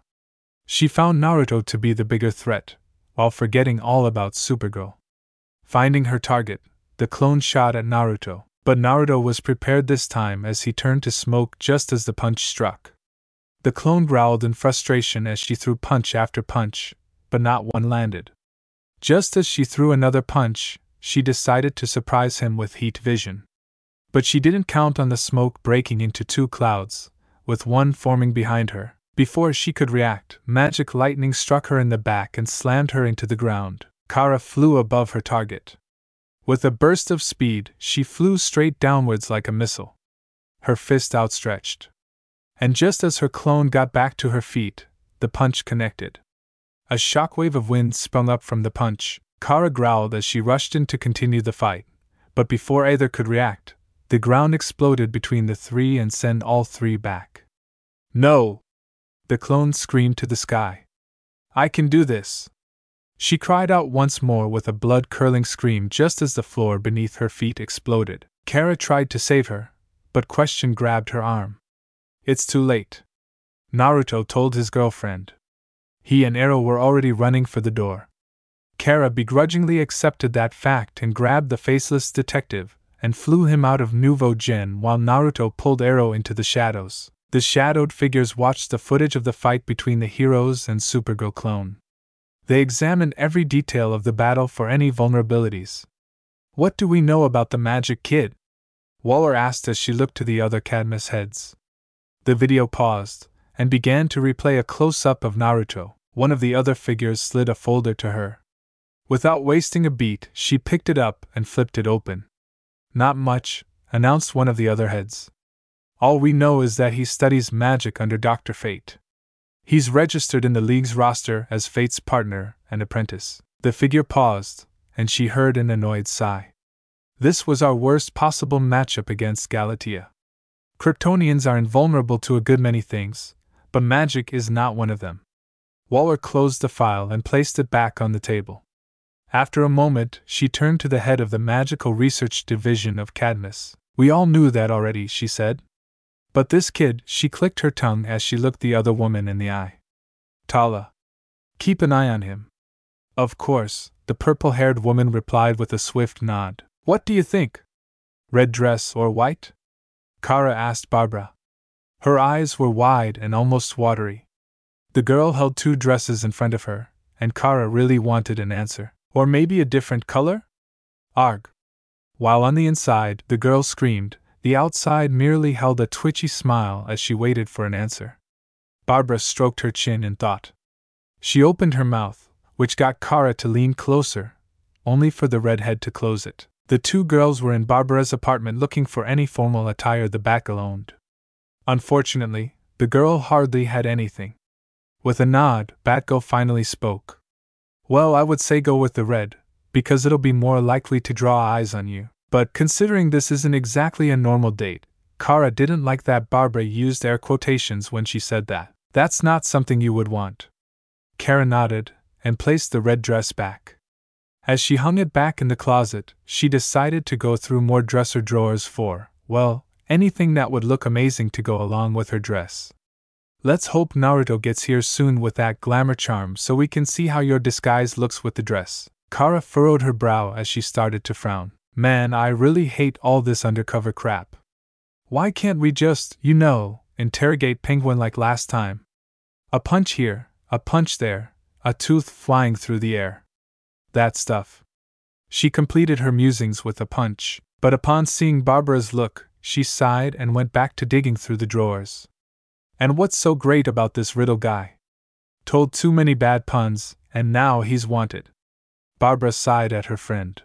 She found Naruto to be the bigger threat, while forgetting all about Supergirl. Finding her target, the clone shot at Naruto, But Naruto was prepared this time as he turned to smoke just as the punch struck. The clone growled in frustration as she threw punch after punch, but not one landed. Just as she threw another punch, she decided to surprise him with heat vision. But she didn't count on the smoke breaking into two clouds, with one forming behind her. Before she could react, magic lightning struck her in the back and slammed her into the ground. Kara flew above her target. With a burst of speed, she flew straight downwards like a missile, her fist outstretched. And just as her clone got back to her feet, the punch connected. A shockwave of wind sprung up from the punch. Kara growled as she rushed in to continue the fight, but before either could react, the ground exploded between the three and sent all three back. "No!" the clone screamed to the sky. "I can do this!" She cried out once more with a blood-curdling scream just as the floor beneath her feet exploded. Kara tried to save her, but Question grabbed her arm. "It's too late," Naruto told his girlfriend. He and Arrow were already running for the door. Kara begrudgingly accepted that fact and grabbed the faceless detective and flew him out of Nouveau Gen while Naruto pulled Arrow into the shadows. The shadowed figures watched the footage of the fight between the heroes and Supergirl clone. They examined every detail of the battle for any vulnerabilities. "What do we know about the Magic Kid?" Waller asked as she looked to the other Cadmus heads. The video paused, and began to replay a close-up of Naruto. One of the other figures slid a folder to her. Without wasting a beat, she picked it up and flipped it open. "Not much," announced one of the other heads. "All we know is that he studies magic under Dr. Fate. He's registered in the League's roster as Fate's partner and apprentice." The figure paused, and she heard an annoyed sigh. "This was our worst possible matchup against Galatea. Kryptonians are invulnerable to a good many things, but magic is not one of them." Waller closed the file and placed it back on the table. After a moment, she turned to the head of the Magical Research Division of Cadmus. "We all knew that already," she said. "But this kid," she clicked her tongue as she looked the other woman in the eye. "Tala. Keep an eye on him." "Of course," the purple-haired woman replied with a swift nod. "What do you think? Red dress or white?" Kara asked Barbara. Her eyes were wide and almost watery. The girl held two dresses in front of her, and Kara really wanted an answer. "Or maybe a different color?" "Arg!" While on the inside, the girl screamed, the outside merely held a twitchy smile as she waited for an answer. Barbara stroked her chin in thought. She opened her mouth, which got Kara to lean closer, only for the redhead to close it. The two girls were in Barbara's apartment looking for any formal attire the Batgirl owned. Unfortunately, the girl hardly had anything. With a nod, Batgirl finally spoke. "Well, I would say go with the red, because it'll be more likely to draw eyes on you. But considering this isn't exactly a normal date," Kara didn't like that Barbara used air quotations when she said that. "That's not something you would want." Kara nodded, and placed the red dress back. As she hung it back in the closet, she decided to go through more dresser drawers for, well, anything that would look amazing to go along with her dress. "Let's hope Naruto gets here soon with that glamour charm so we can see how your disguise looks with the dress." Kara furrowed her brow as she started to frown. "Man, I really hate all this undercover crap. Why can't we just, interrogate Penguin like last time? A punch here, a punch there, a tooth flying through the air. That stuff." She completed her musings with a punch, but upon seeing Barbara's look, she sighed and went back to digging through the drawers. "And what's so great about this riddle guy? Told too many bad puns, and now he's wanted." Barbara sighed at her friend.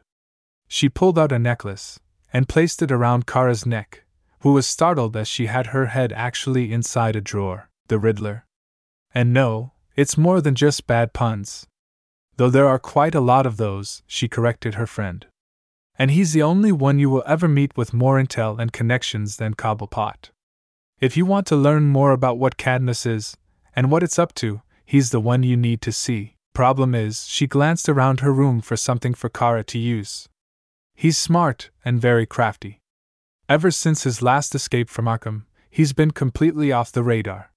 She pulled out a necklace, and placed it around Kara's neck, who was startled as she had her head actually inside a drawer. "The Riddler. And no, it's more than just bad puns. Though there are quite a lot of those," she corrected her friend. "And he's the only one you will ever meet with more intel and connections than Cobblepot. If you want to learn more about what Cadmus is, and what it's up to, he's the one you need to see. Problem is," she glanced around her room for something for Kara to use. "He's smart and very crafty. Ever since his last escape from Arkham, he's been completely off the radar.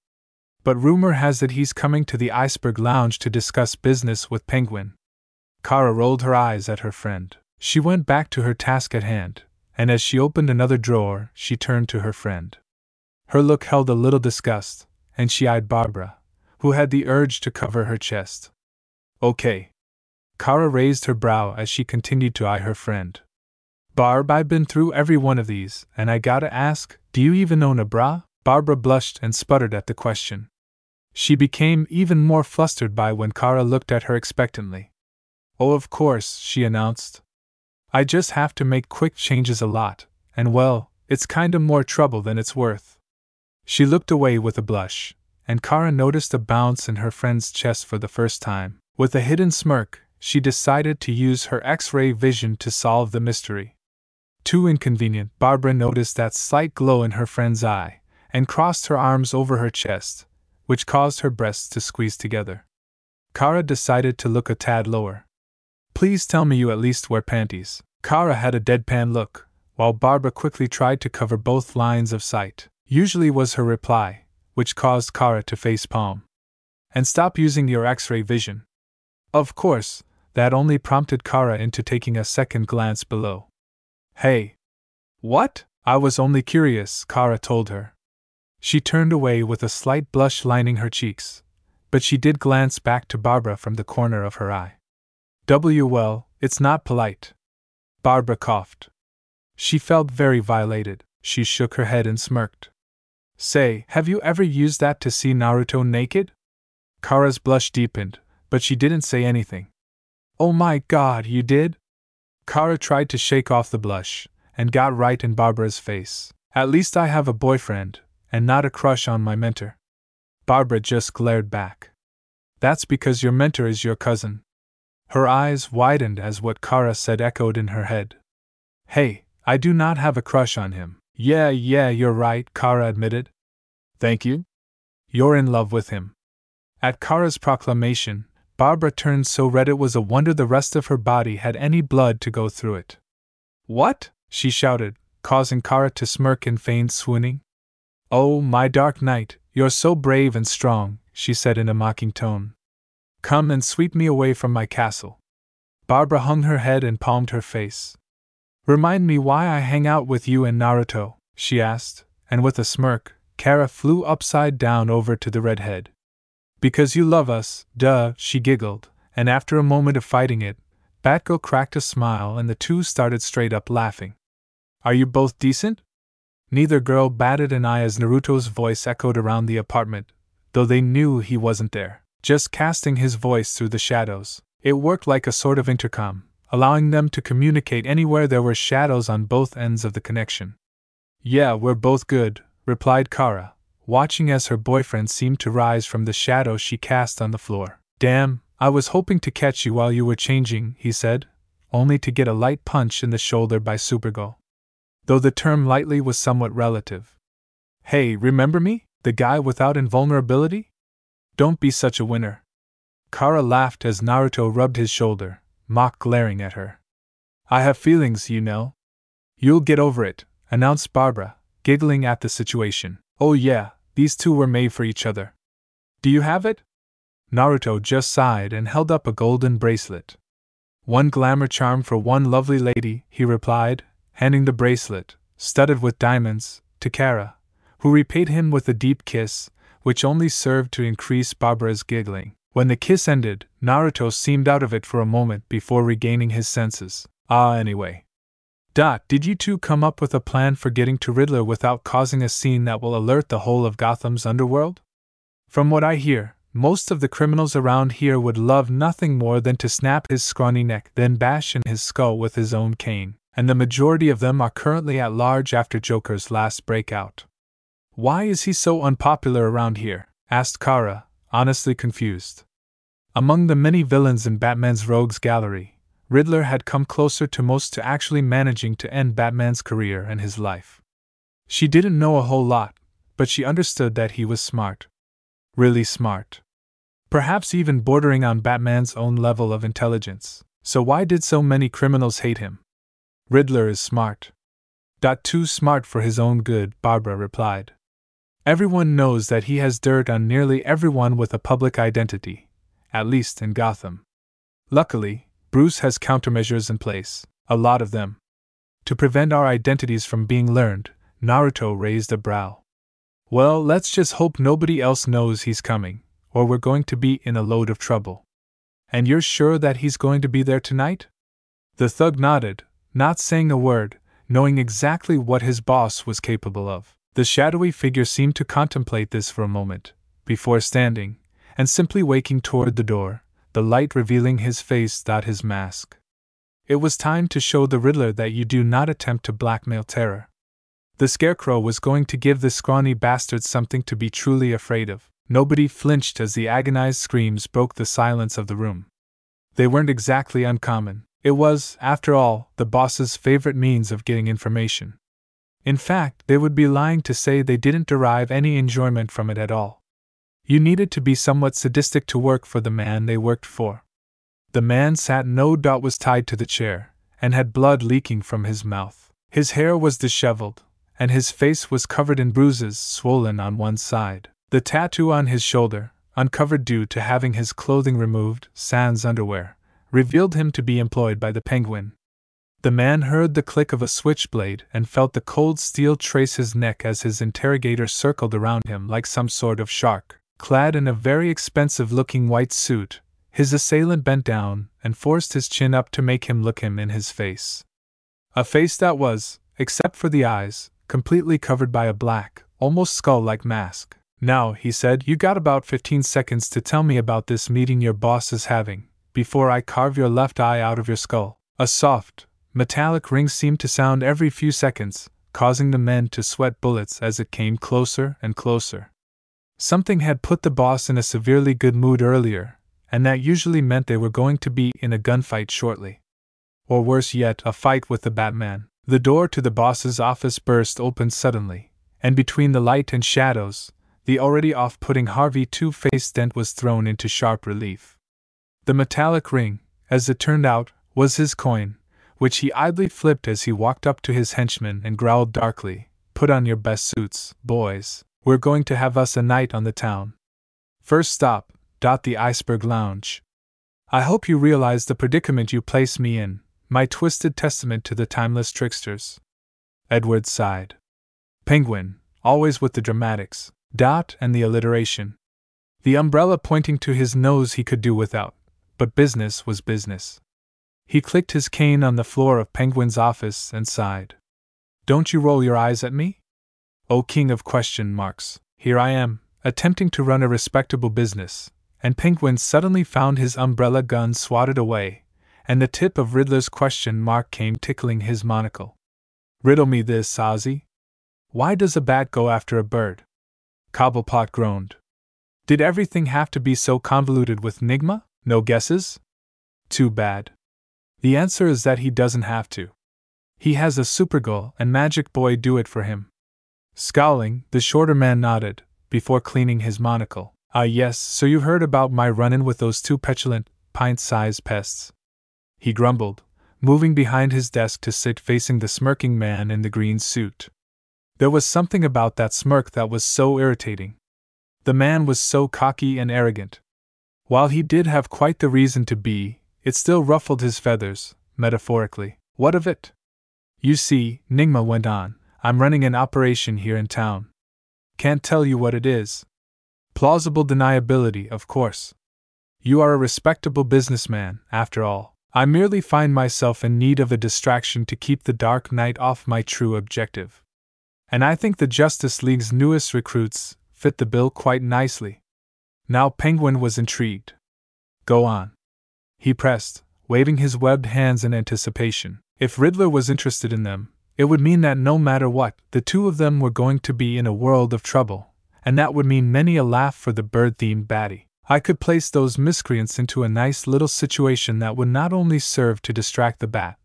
But rumor has it he's coming to the Iceberg Lounge to discuss business with Penguin." Kara rolled her eyes at her friend. She went back to her task at hand, and as she opened another drawer, she turned to her friend. Her look held a little disgust, and she eyed Barbara, who had the urge to cover her chest. Okay. Kara raised her brow as she continued to eye her friend. Barb, I've been through every one of these, and I gotta ask, do you even own a bra? Barbara blushed and sputtered at the question. She became even more flustered by when Kara looked at her expectantly. Oh, of course, she announced. I just have to make quick changes a lot, and well, it's kinda more trouble than it's worth. She looked away with a blush, and Kara noticed a bounce in her friend's chest for the first time. With a hidden smirk, she decided to use her X-ray vision to solve the mystery. Too inconvenient, Barbara noticed that slight glow in her friend's eye, and crossed her arms over her chest, which caused her breasts to squeeze together. Kara decided to look a tad lower. Please tell me you at least wear panties. Kara had a deadpan look, while Barbara quickly tried to cover both lines of sight. Usually was her reply, which caused Kara to facepalm. And stop using your X-ray vision. Of course, that only prompted Kara into taking a second glance below. Hey! What? I was only curious, Kara told her. She turned away with a slight blush lining her cheeks, but she did glance back to Barbara from the corner of her eye. Well, it's not polite. Barbara coughed. She felt very violated. She shook her head and smirked. Say, have you ever used that to see Naruto naked? Kara's blush deepened, but she didn't say anything. Oh my god, you did? Kara tried to shake off the blush, and got right in Barbara's face. At least I have a boyfriend, and not a crush on my mentor. Barbara just glared back. That's because your mentor is your cousin. Her eyes widened as what Kara said echoed in her head. Hey, I do not have a crush on him. Yeah, you're right, Kara admitted. Thank you? You're in love with him. At Kara's proclamation, Barbara turned so red it was a wonder the rest of her body had any blood to go through it. What? She shouted, causing Kara to smirk in feigned swooning. Oh, my dark knight, you're so brave and strong, she said in a mocking tone. Come and sweep me away from my castle. Barbara hung her head and palmed her face. Remind me why I hang out with you and Naruto, she asked, and with a smirk, Kara flew upside down over to the redhead. Because you love us, duh, she giggled, and after a moment of fighting it, Batgirl cracked a smile and the two started straight up laughing. Are you both decent? Neither girl batted an eye as Naruto's voice echoed around the apartment, though they knew he wasn't there, just casting his voice through the shadows. It worked like a sort of intercom, allowing them to communicate anywhere there were shadows on both ends of the connection. Yeah, we're both good, replied Kara, watching as her boyfriend seemed to rise from the shadow she cast on the floor. Damn, I was hoping to catch you while you were changing, he said, only to get a light punch in the shoulder by Supergirl. Though the term lightly was somewhat relative. Hey, remember me? The guy without invulnerability? Don't be such a winner. Kara laughed as Naruto rubbed his shoulder, mock glaring at her. I have feelings, you know. You'll get over it, announced Barbara, giggling at the situation. Oh yeah, these two were made for each other. Do you have it? Naruto just sighed and held up a golden bracelet. One glamour charm for one lovely lady, he replied, handing the bracelet, studded with diamonds, to Kara, who repaid him with a deep kiss, which only served to increase Barbara's giggling. When the kiss ended, Naruto seemed out of it for a moment before regaining his senses. Anyway. Did you two come up with a plan for getting to Riddler without causing a scene that will alert the whole of Gotham's underworld? From what I hear, most of the criminals around here would love nothing more than to snap his scrawny neck, then bash in his skull with his own cane, and the majority of them are currently at large after Joker's last breakout. Why is he so unpopular around here? Asked Kara, honestly confused. Among the many villains in Batman's rogues gallery, Riddler had come closer to most to actually managing to end Batman's career and his life. She didn't know a whole lot, but she understood that he was smart. Really smart. Perhaps even bordering on Batman's own level of intelligence. So why did so many criminals hate him? Riddler is smart. Too smart for his own good, Barbara replied. Everyone knows that he has dirt on nearly everyone with a public identity, at least in Gotham. Luckily, Bruce has countermeasures in place, a lot of them. to prevent our identities from being learned, Naruto raised a brow. Well, let's just hope nobody else knows he's coming, or we're going to be in a load of trouble. And you're sure that he's going to be there tonight? The thug nodded, not saying a word, knowing exactly what his boss was capable of. The shadowy figure seemed to contemplate this for a moment, before standing, and simply waking toward the door, the light revealing his face, his mask. It was time to show the Riddler that you do not attempt to blackmail terror. The Scarecrow was going to give the scrawny bastard something to be truly afraid of. Nobody flinched as the agonized screams broke the silence of the room. They weren't exactly uncommon. It was, after all, the boss's favorite means of getting information. In fact, they would be lying to say they didn't derive any enjoyment from it at all. You needed to be somewhat sadistic to work for the man they worked for. The man was tied to the chair, and had blood leaking from his mouth. His hair was disheveled, and his face was covered in bruises, swollen on one side. The tattoo on his shoulder, uncovered due to having his clothing removed, sans underwear, revealed him to be employed by the Penguin. The man heard the click of a switchblade and felt the cold steel trace his neck as his interrogator circled around him like some sort of shark. Clad in a very expensive-looking white suit, his assailant bent down and forced his chin up to make him look him in his face. A face that was, except for the eyes, completely covered by a black, almost skull-like mask. Now, he said, you got about 15 seconds to tell me about this meeting your boss is having, before I carve your left eye out of your skull. A soft, metallic ring seemed to sound every few seconds, causing the men to sweat bullets as it came closer and closer. Something had put the boss in a severely good mood earlier, and that usually meant they were going to be in a gunfight shortly. Or worse yet, a fight with the Batman. The door to the boss's office burst open suddenly, and between the light and shadows, the already off-putting Harvey Two-Face Dent was thrown into sharp relief. The metallic ring, as it turned out, was his coin, which he idly flipped as he walked up to his henchmen and growled darkly, "Put on your best suits, boys. We're going to have us a night on the town. First stop, the Iceberg Lounge. I hope you realize the predicament you place me in, my twisted testament to the timeless tricksters." Edward sighed. Penguin, always with the dramatics, and the alliteration. The umbrella pointing to his nose he could do without, but business was business. He clicked his cane on the floor of Penguin's office and sighed. Don't you roll your eyes at me? Oh, king of question marks, here I am, attempting to run a respectable business, and Penguin suddenly found his umbrella gun swatted away, and the tip of Riddler's question mark came tickling his monocle. Riddle me this, Ozzy. Why does a bat go after a bird? Cobblepot groaned. Did everything have to be so convoluted with Nigma? No guesses? Too bad. The answer is that he doesn't have to. He has a supergirl and magic boy do it for him. Scowling, the shorter man nodded, before cleaning his monocle. Ah yes, so you heard about my run-in with those two petulant, pint-sized pests. He grumbled, moving behind his desk to sit facing the smirking man in the green suit. There was something about that smirk that was so irritating. The man was so cocky and arrogant. While he did have quite the reason to be, it still ruffled his feathers, metaphorically. What of it? You see, Nigma went on, I'm running an operation here in town. Can't tell you what it is. Plausible deniability, of course. You are a respectable businessman, after all. I merely find myself in need of a distraction to keep the Dark Knight off my true objective. And I think the Justice League's newest recruits fit the bill quite nicely. Now Penguin was intrigued. Go on. He pressed, waving his webbed hands in anticipation. If Riddler was interested in them, it would mean that no matter what, the two of them were going to be in a world of trouble, and that would mean many a laugh for the bird-themed baddie. I could place those miscreants into a nice little situation that would not only serve to distract the bat,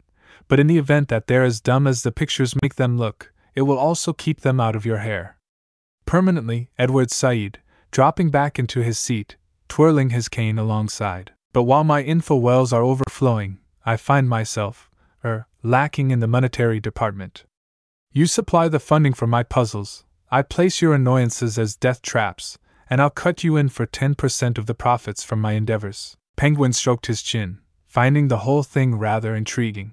but in the event that they're as dumb as the pictures make them look, it will also keep them out of your hair. Permanently, Edward sighed, dropping back into his seat, twirling his cane alongside. But while my info wells are overflowing, I find myself, lacking in the monetary department. You supply the funding for my puzzles, I place your annoyances as death traps, and I'll cut you in for 10% of the profits from my endeavors. Penguin stroked his chin, finding the whole thing rather intriguing.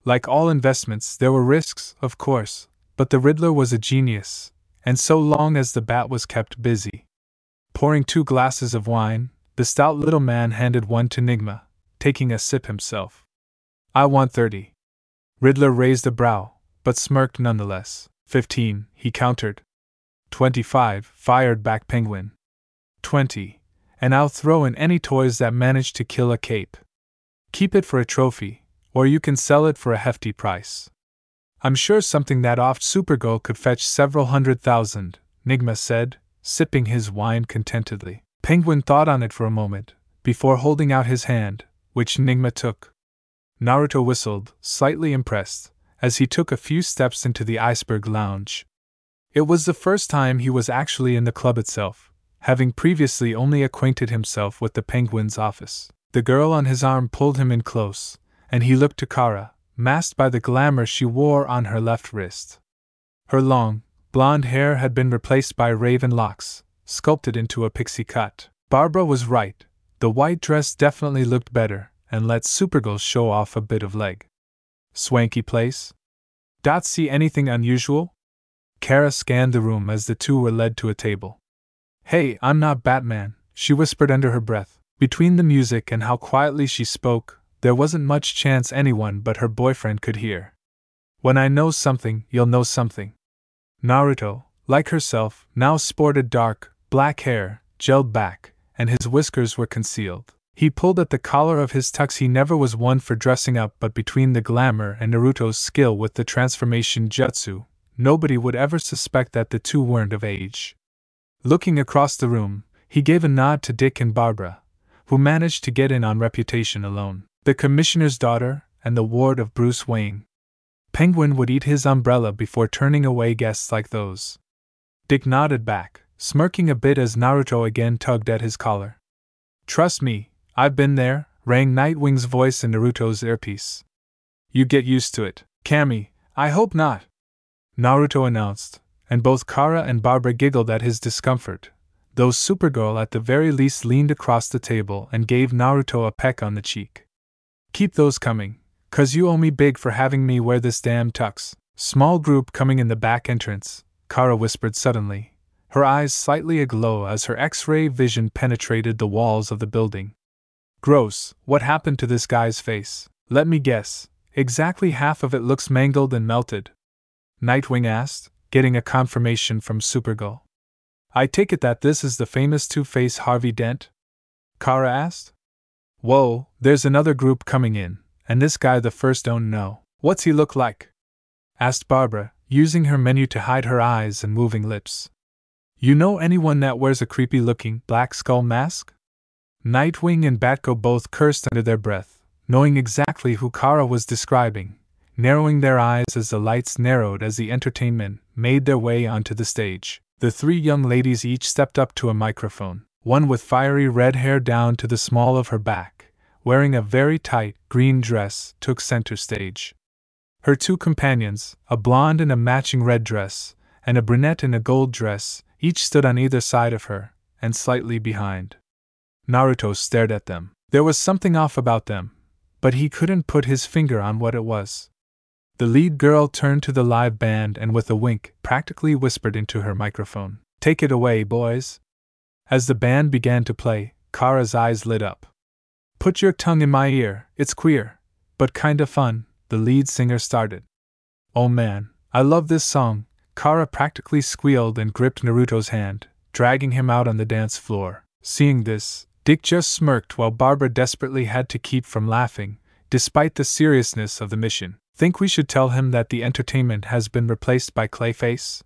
Like all investments, there were risks, of course, but the Riddler was a genius, and so long as the Bat was kept busy. Pouring 2 glasses of wine, the stout little man handed one to Nigma, taking a sip himself. I want 30. Riddler raised a brow, but smirked nonetheless. 15, he countered. 25, fired back Penguin. 20, and I'll throw in any toys that manage to kill a cape. Keep it for a trophy, or you can sell it for a hefty price. I'm sure something that oft Supergirl could fetch several 100,000, Nigma said, sipping his wine contentedly. Penguin thought on it for a moment, before holding out his hand, which Nigma took. Naruto whistled, slightly impressed, as he took a few steps into the Iceberg Lounge. It was the first time he was actually in the club itself, having previously only acquainted himself with the Penguin's office. The girl on his arm pulled him in close, and he looked to Kara, masked by the glamour she wore on her left wrist. Her long, blonde hair had been replaced by raven locks, sculpted into a pixie cut. Barbara was right, the white dress definitely looked better, and let Supergirl show off a bit of leg. Swanky place? Dot see anything unusual? Kara scanned the room as the two were led to a table. Hey, I'm not Batman, she whispered under her breath. Between the music and how quietly she spoke, there wasn't much chance anyone but her boyfriend could hear. When I know something, you'll know something. Naruto, like herself, now sported dark, black hair, gelled back, and his whiskers were concealed. He pulled at the collar of his tux. He never was one for dressing up, but between the glamour and Naruto's skill with the transformation jutsu, nobody would ever suspect that the two weren't of age. Looking across the room, he gave a nod to Dick and Barbara, who managed to get in on reputation alone. The commissioner's daughter, and the ward of Bruce Wayne. Penguin would eat his umbrella before turning away guests like those. Dick nodded back, smirking a bit as Naruto again tugged at his collar. Trust me, I've been there, rang Nightwing's voice in Naruto's earpiece. You get used to it, Cammy, I hope not, Naruto announced, and both Kara and Barbara giggled at his discomfort, though Supergirl at the very least leaned across the table and gave Naruto a peck on the cheek. Keep those coming, 'cause you owe me big for having me wear this damn tux. Small group coming in the back entrance, Kara whispered suddenly, her eyes slightly aglow as her X-ray vision penetrated the walls of the building. Gross, what happened to this guy's face? Let me guess, exactly half of it looks mangled and melted. Nightwing asked, getting a confirmation from Supergirl. I take it that this is the famous Two-Face Harvey Dent? Kara asked. Whoa, there's another group coming in, and this guy the first don't know. What's he look like? Asked Barbara, using her menu to hide her eyes and moving lips. You know anyone that wears a creepy-looking black skull mask? Nightwing and Batgirl both cursed under their breath, knowing exactly who Kara was describing, narrowing their eyes as the lights narrowed as the entertainment made their way onto the stage. The 3 young ladies each stepped up to a microphone, one with fiery red hair down to the small of her back, wearing a very tight, green dress, took center stage. Her 2 companions, a blonde in a matching red dress, and a brunette in a gold dress, each stood on either side of her, and slightly behind. Naruto stared at them. There was something off about them, but he couldn't put his finger on what it was. The lead girl turned to the live band and with a wink, practically whispered into her microphone. Take it away, boys. As the band began to play, Kara's eyes lit up. Put your tongue in my ear, it's queer, but kinda fun, the lead singer started. Oh man, I love this song, Kara practically squealed and gripped Naruto's hand, dragging him out on the dance floor. Seeing this, Dick just smirked while Barbara desperately had to keep from laughing, despite the seriousness of the mission. Think we should tell him that the entertainment has been replaced by Clayface?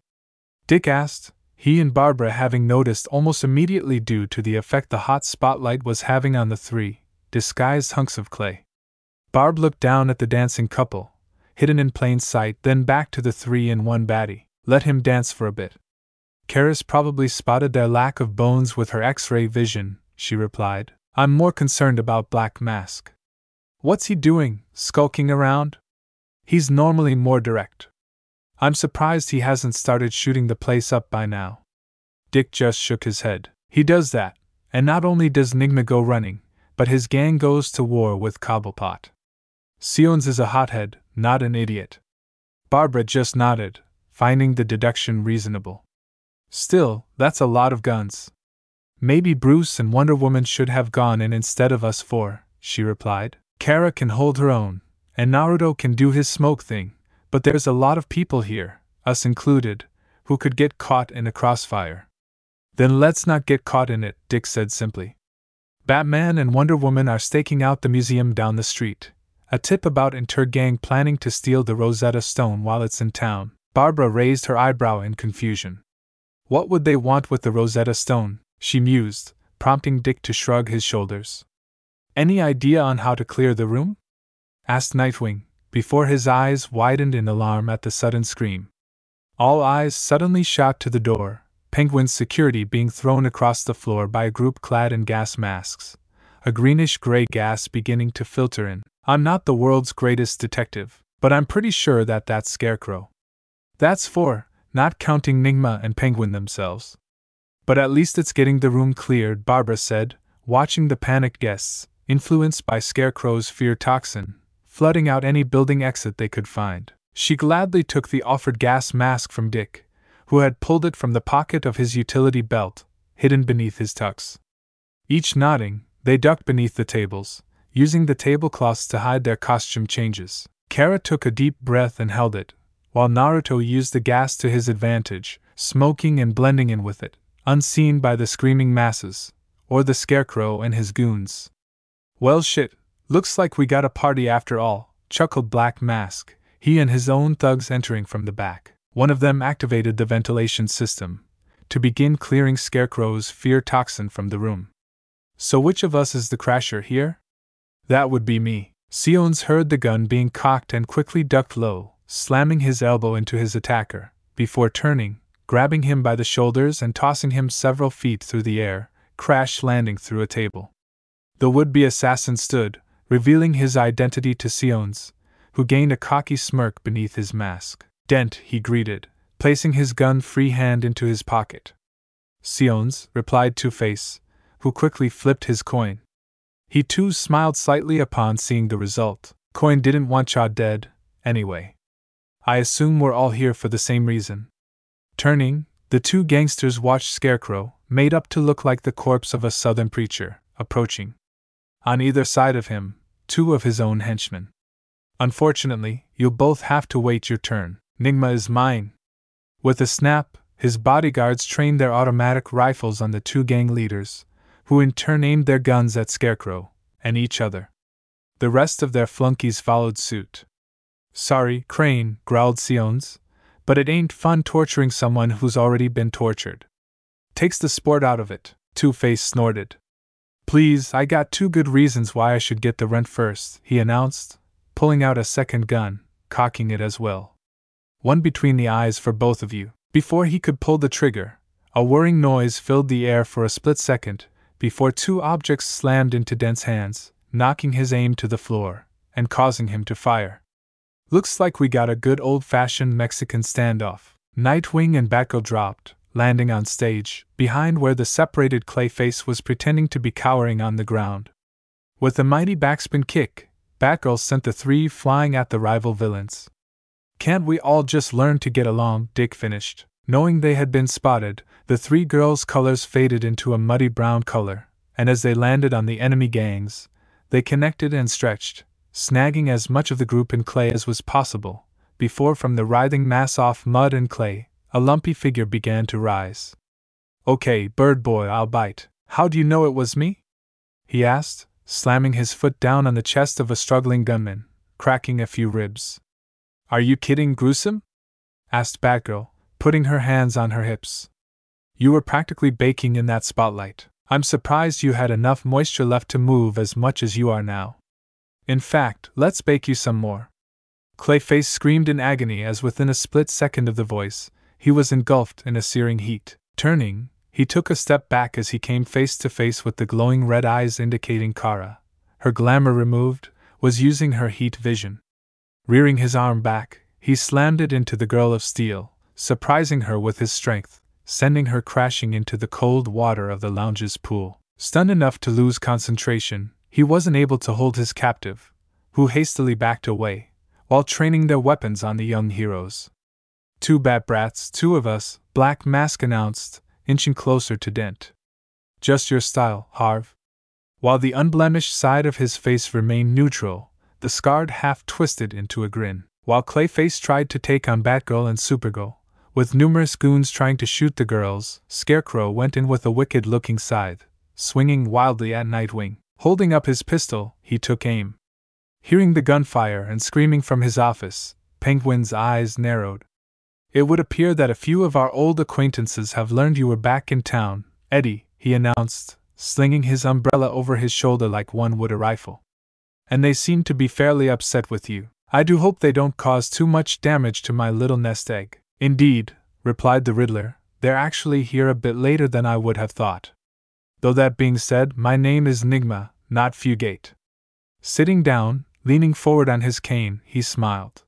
Dick asked, he and Barbara having noticed almost immediately due to the effect the hot spotlight was having on the 3 disguised hunks of clay. Barb looked down at the dancing couple, hidden in plain sight, then back to the 3-in-1 baddie. Let him dance for a bit. Karis probably spotted their lack of bones with her X-ray vision, she replied. I'm more concerned about Black Mask. What's he doing, skulking around? He's normally more direct. I'm surprised he hasn't started shooting the place up by now. Dick just shook his head. He does that, and not only does Nigma go running, but his gang goes to war with Cobblepot. Siones is a hothead, not an idiot. Barbara just nodded, finding the deduction reasonable. Still, that's a lot of guns. Maybe Bruce and Wonder Woman should have gone in instead of us four, she replied. Kara can hold her own, and Naruto can do his smoke thing, but there's a lot of people here, us included, who could get caught in a crossfire. Then let's not get caught in it, Dick said simply. Batman and Wonder Woman are staking out the museum down the street. A tip about Gang planning to steal the Rosetta Stone while it's in town. Barbara raised her eyebrow in confusion. What would they want with the Rosetta Stone? She mused, prompting Dick to shrug his shoulders. Any idea on how to clear the room? Asked Nightwing, before his eyes widened in alarm at the sudden scream. All eyes suddenly shot to the door, Penguin's security being thrown across the floor by a group clad in gas masks, a greenish-gray gas beginning to filter in. I'm not the world's greatest detective, but I'm pretty sure that that's Scarecrow. That's four, not counting Nigma and Penguin themselves. But at least it's getting the room cleared, Barbara said, watching the panicked guests, influenced by Scarecrow's fear toxin, flooding out any building exit they could find. She gladly took the offered gas mask from Dick, who had pulled it from the pocket of his utility belt, hidden beneath his tux. Each nodding, they ducked beneath the tables, using the tablecloths to hide their costume changes. Kara took a deep breath and held it, while Naruto used the gas to his advantage, smoking and blending in with it, unseen by the screaming masses, or the Scarecrow and his goons. Well shit, looks like we got a party after all, chuckled Black Mask, he and his own thugs entering from the back. One of them activated the ventilation system, to begin clearing Scarecrow's fear toxin from the room. So which of us is the crasher here? That would be me. Siones heard the gun being cocked and quickly ducked low, slamming his elbow into his attacker, before turning, grabbing him by the shoulders and tossing him several feet through the air, crash landing through a table. The would-be assassin stood, revealing his identity to Siones, who gained a cocky smirk beneath his mask. Dent, he greeted, placing his gun free hand into his pocket. Siones, replied Two-Face, who quickly flipped his coin. He too smiled slightly upon seeing the result. Coin didn't want Cha dead, anyway. I assume we're all here for the same reason. Turning, the two gangsters watched Scarecrow, made up to look like the corpse of a southern preacher, approaching. On either side of him, two of his own henchmen. Unfortunately, you'll both have to wait your turn. Nigma is mine. With a snap, his bodyguards trained their automatic rifles on the two gang leaders, who in turn aimed their guns at Scarecrow, and each other. The rest of their flunkies followed suit. Sorry, Crane, growled Siones, but it ain't fun torturing someone who's already been tortured. Takes the sport out of it, Two-Face snorted. Please, I got two good reasons why I should get the rent first, he announced, pulling out a second gun, cocking it as well. One between the eyes for both of you. Before he could pull the trigger, a whirring noise filled the air for a split second, before two objects slammed into Dent's hands, knocking his aim to the floor, and causing him to fire. Looks like we got a good old-fashioned Mexican standoff. Nightwing and Batgirl dropped, landing on stage, behind where the separated Clayface was pretending to be cowering on the ground. With a mighty backspin kick, Batgirl sent the three flying at the rival villains. Can't we all just learn to get along? Dick finished. Knowing they had been spotted, the three girls' colors faded into a muddy brown color, and as they landed on the enemy gangs, they connected and stretched, snagging as much of the group in clay as was possible, before from the writhing mass of mud and clay, a lumpy figure began to rise. Okay, bird boy, I'll bite. How do you know it was me? He asked, slamming his foot down on the chest of a struggling gunman, cracking a few ribs. Are you kidding, Gruesome? Asked Batgirl, putting her hands on her hips. You were practically baking in that spotlight. I'm surprised you had enough moisture left to move as much as you are now. In fact, let's bake you some more. Clayface screamed in agony as within a split second of the voice, he was engulfed in a searing heat. Turning, he took a step back as he came face to face with the glowing red eyes indicating Kara, her glamour removed, was using her heat vision. Rearing his arm back, he slammed it into the girl of steel, surprising her with his strength, sending her crashing into the cold water of the lounge's pool. Stunned enough to lose concentration, he wasn't able to hold his captive, who hastily backed away, while training their weapons on the young heroes. "Two bad brats, two of us," Black Mask announced, inching closer to Dent. "Just your style, Harv." While the unblemished side of his face remained neutral, the scarred half twisted into a grin. While Clayface tried to take on Batgirl and Supergirl, with numerous goons trying to shoot the girls, Scarecrow went in with a wicked-looking scythe, swinging wildly at Nightwing. Holding up his pistol, he took aim. Hearing the gunfire and screaming from his office, Penguin's eyes narrowed. "It would appear that a few of our old acquaintances have learned you were back in town, Eddie," he announced, slinging his umbrella over his shoulder like one would a rifle. "And they seem to be fairly upset with you. I do hope they don't cause too much damage to my little nest egg." "Indeed," replied the Riddler, "they're actually here a bit later than I would have thought. Though that being said, my name is Nigma, not Fugate." Sitting down, leaning forward on his cane, he smiled.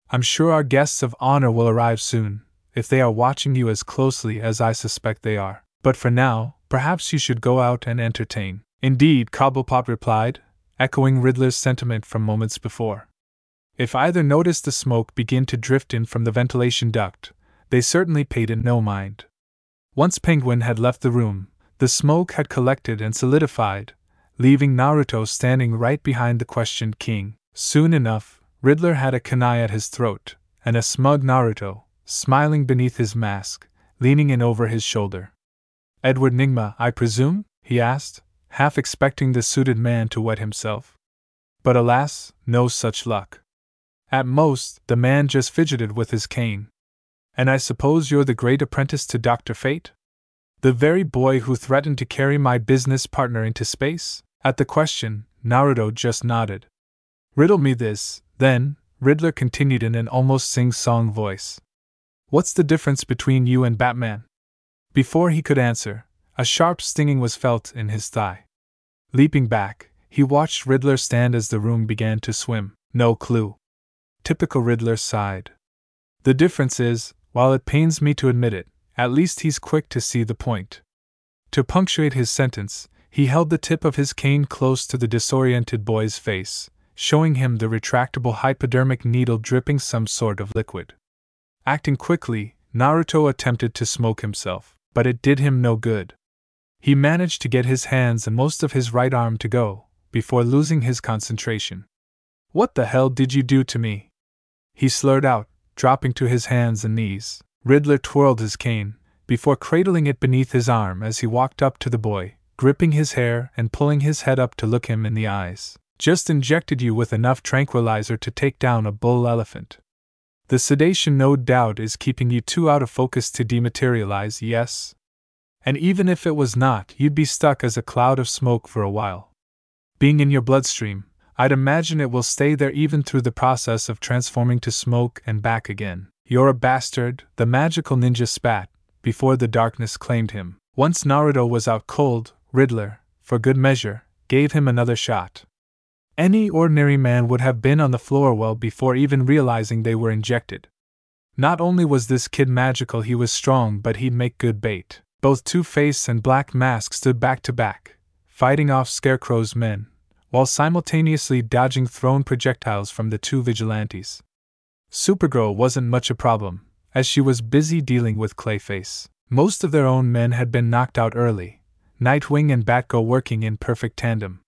"I'm sure our guests of honor will arrive soon, if they are watching you as closely as I suspect they are. But for now, perhaps you should go out and entertain." "Indeed," Cobblepot replied, echoing Riddler's sentiment from moments before. If either noticed the smoke begin to drift in from the ventilation duct, they certainly paid it no mind. Once Penguin had left the room, the smoke had collected and solidified, leaving Naruto standing right behind the questioned king. Soon enough, Riddler had a kunai at his throat, and a smug Naruto, smiling beneath his mask, leaning in over his shoulder. "Edward Nigma, I presume?" he asked, half expecting the suited man to wet himself. But alas, no such luck. At most, the man just fidgeted with his cane. "And I suppose you're the great apprentice to Dr. Fate? The very boy who threatened to carry my business partner into space?" At the question, Naruto just nodded. "Riddle me this, then," Riddler continued in an almost sing-song voice. "What's the difference between you and Batman?" Before he could answer, a sharp stinging was felt in his thigh. Leaping back, he watched Riddler stand as the room began to swim. "No clue." Typical Riddler sighed. "The difference is, while it pains me to admit it, at least he's quick to see the point." To punctuate his sentence, he held the tip of his cane close to the disoriented boy's face, showing him the retractable hypodermic needle dripping some sort of liquid. Acting quickly, Naruto attempted to smoke himself, but it did him no good. He managed to get his hands and most of his right arm to go, before losing his concentration. "What the hell did you do to me?" he slurred out, dropping to his hands and knees. Riddler twirled his cane, before cradling it beneath his arm as he walked up to the boy, gripping his hair and pulling his head up to look him in the eyes. "Just injected you with enough tranquilizer to take down a bull elephant. The sedation no doubt is keeping you too out of focus to dematerialize, yes? And even if it was not, you'd be stuck as a cloud of smoke for a while. Being in your bloodstream, I'd imagine it will stay there even through the process of transforming to smoke and back again. You're a bastard," the magical ninja spat, before the darkness claimed him. Once Naruto was out cold, Riddler, for good measure, gave him another shot. Any ordinary man would have been on the floor well before even realizing they were injected. Not only was this kid magical, he was strong, but he'd make good bait. Both Two-Face and Black Mask stood back to back, fighting off Scarecrow's men, while simultaneously dodging thrown projectiles from the two vigilantes. Supergirl wasn't much a problem, as she was busy dealing with Clayface. Most of their own men had been knocked out early, Nightwing and Batgirl working in perfect tandem.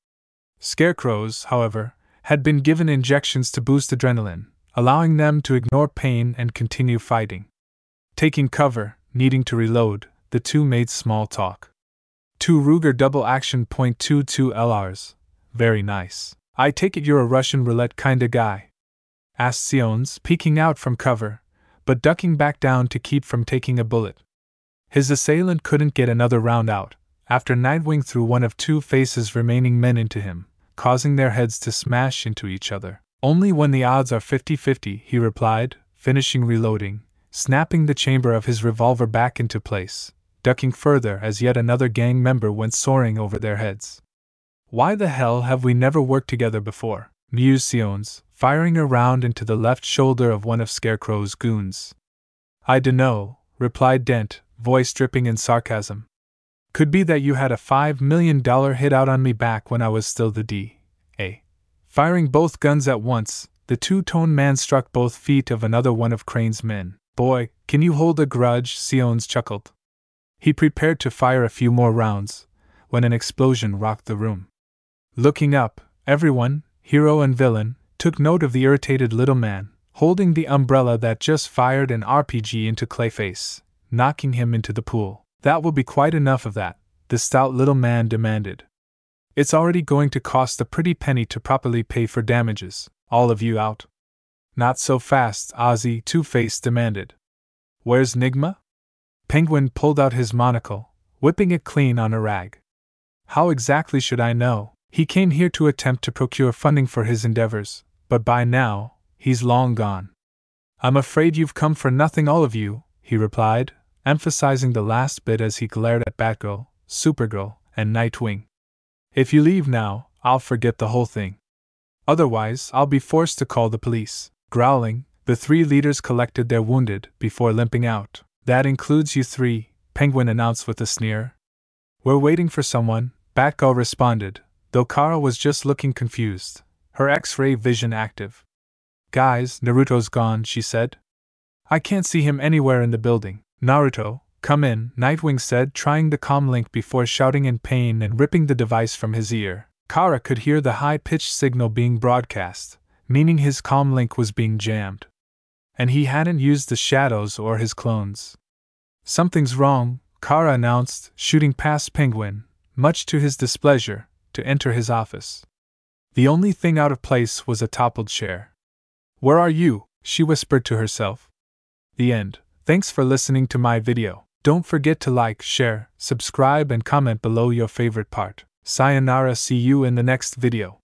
Scarecrows, however, had been given injections to boost adrenaline, allowing them to ignore pain and continue fighting. Taking cover, needing to reload, the two made small talk. "Two Ruger double-action .22 LRs. Very nice. I take it you're a Russian roulette kinda guy?" asked Siones, peeking out from cover, but ducking back down to keep from taking a bullet. His assailant couldn't get another round out, after Nightwing threw one of Two-Face's remaining men into him, causing their heads to smash into each other. "Only when the odds are 50-50, he replied, finishing reloading, snapping the chamber of his revolver back into place, ducking further as yet another gang member went soaring over their heads. "Why the hell have we never worked together before?" mused Siones, firing a round into the left shoulder of one of Scarecrow's goons. "I dunno," replied Dent, voice dripping in sarcasm. "Could be that you had a $5 million hit out on me back when I was still the D.A. Firing both guns at once, the two-tone man struck both feet of another one of Crane's men. Boy, can you hold a grudge? Siones chuckled. He prepared to fire a few more rounds, when an explosion rocked the room. Looking up, everyone, hero and villain, took note of the irritated little man, holding the umbrella that just fired an RPG into Clayface, knocking him into the pool. That will be quite enough of that, the stout little man demanded. It's already going to cost a pretty penny to properly pay for damages. All of you out? Not so fast, Ozzy, Two-Face demanded. Where's Nigma? Penguin pulled out his monocle, whipping it clean on a rag. How exactly should I know? He came here to attempt to procure funding for his endeavors, but by now, he's long gone. I'm afraid you've come for nothing, all of you, he replied, emphasizing the last bit as he glared at Batgirl, Supergirl, and Nightwing. If you leave now, I'll forget the whole thing. Otherwise, I'll be forced to call the police. Growling, the three leaders collected their wounded before limping out. That includes you three, Penguin announced with a sneer. We're waiting for someone, Batgirl responded, though Kara was just looking confused, her X-ray vision active. Guys, Naruto's gone, she said. I can't see him anywhere in the building. Naruto, come in, Nightwing said, trying the comm link before shouting in pain and ripping the device from his ear. Kara could hear the high-pitched signal being broadcast, meaning his comm link was being jammed. And he hadn't used the shadows or his clones. Something's wrong, Kara announced, shooting past Penguin, much to his displeasure, to enter his office. The only thing out of place was a toppled chair. Where are you? She whispered to herself. The end. Thanks for listening to my video. Don't forget to like, share, subscribe and comment below your favorite part. Sayonara, see you in the next video.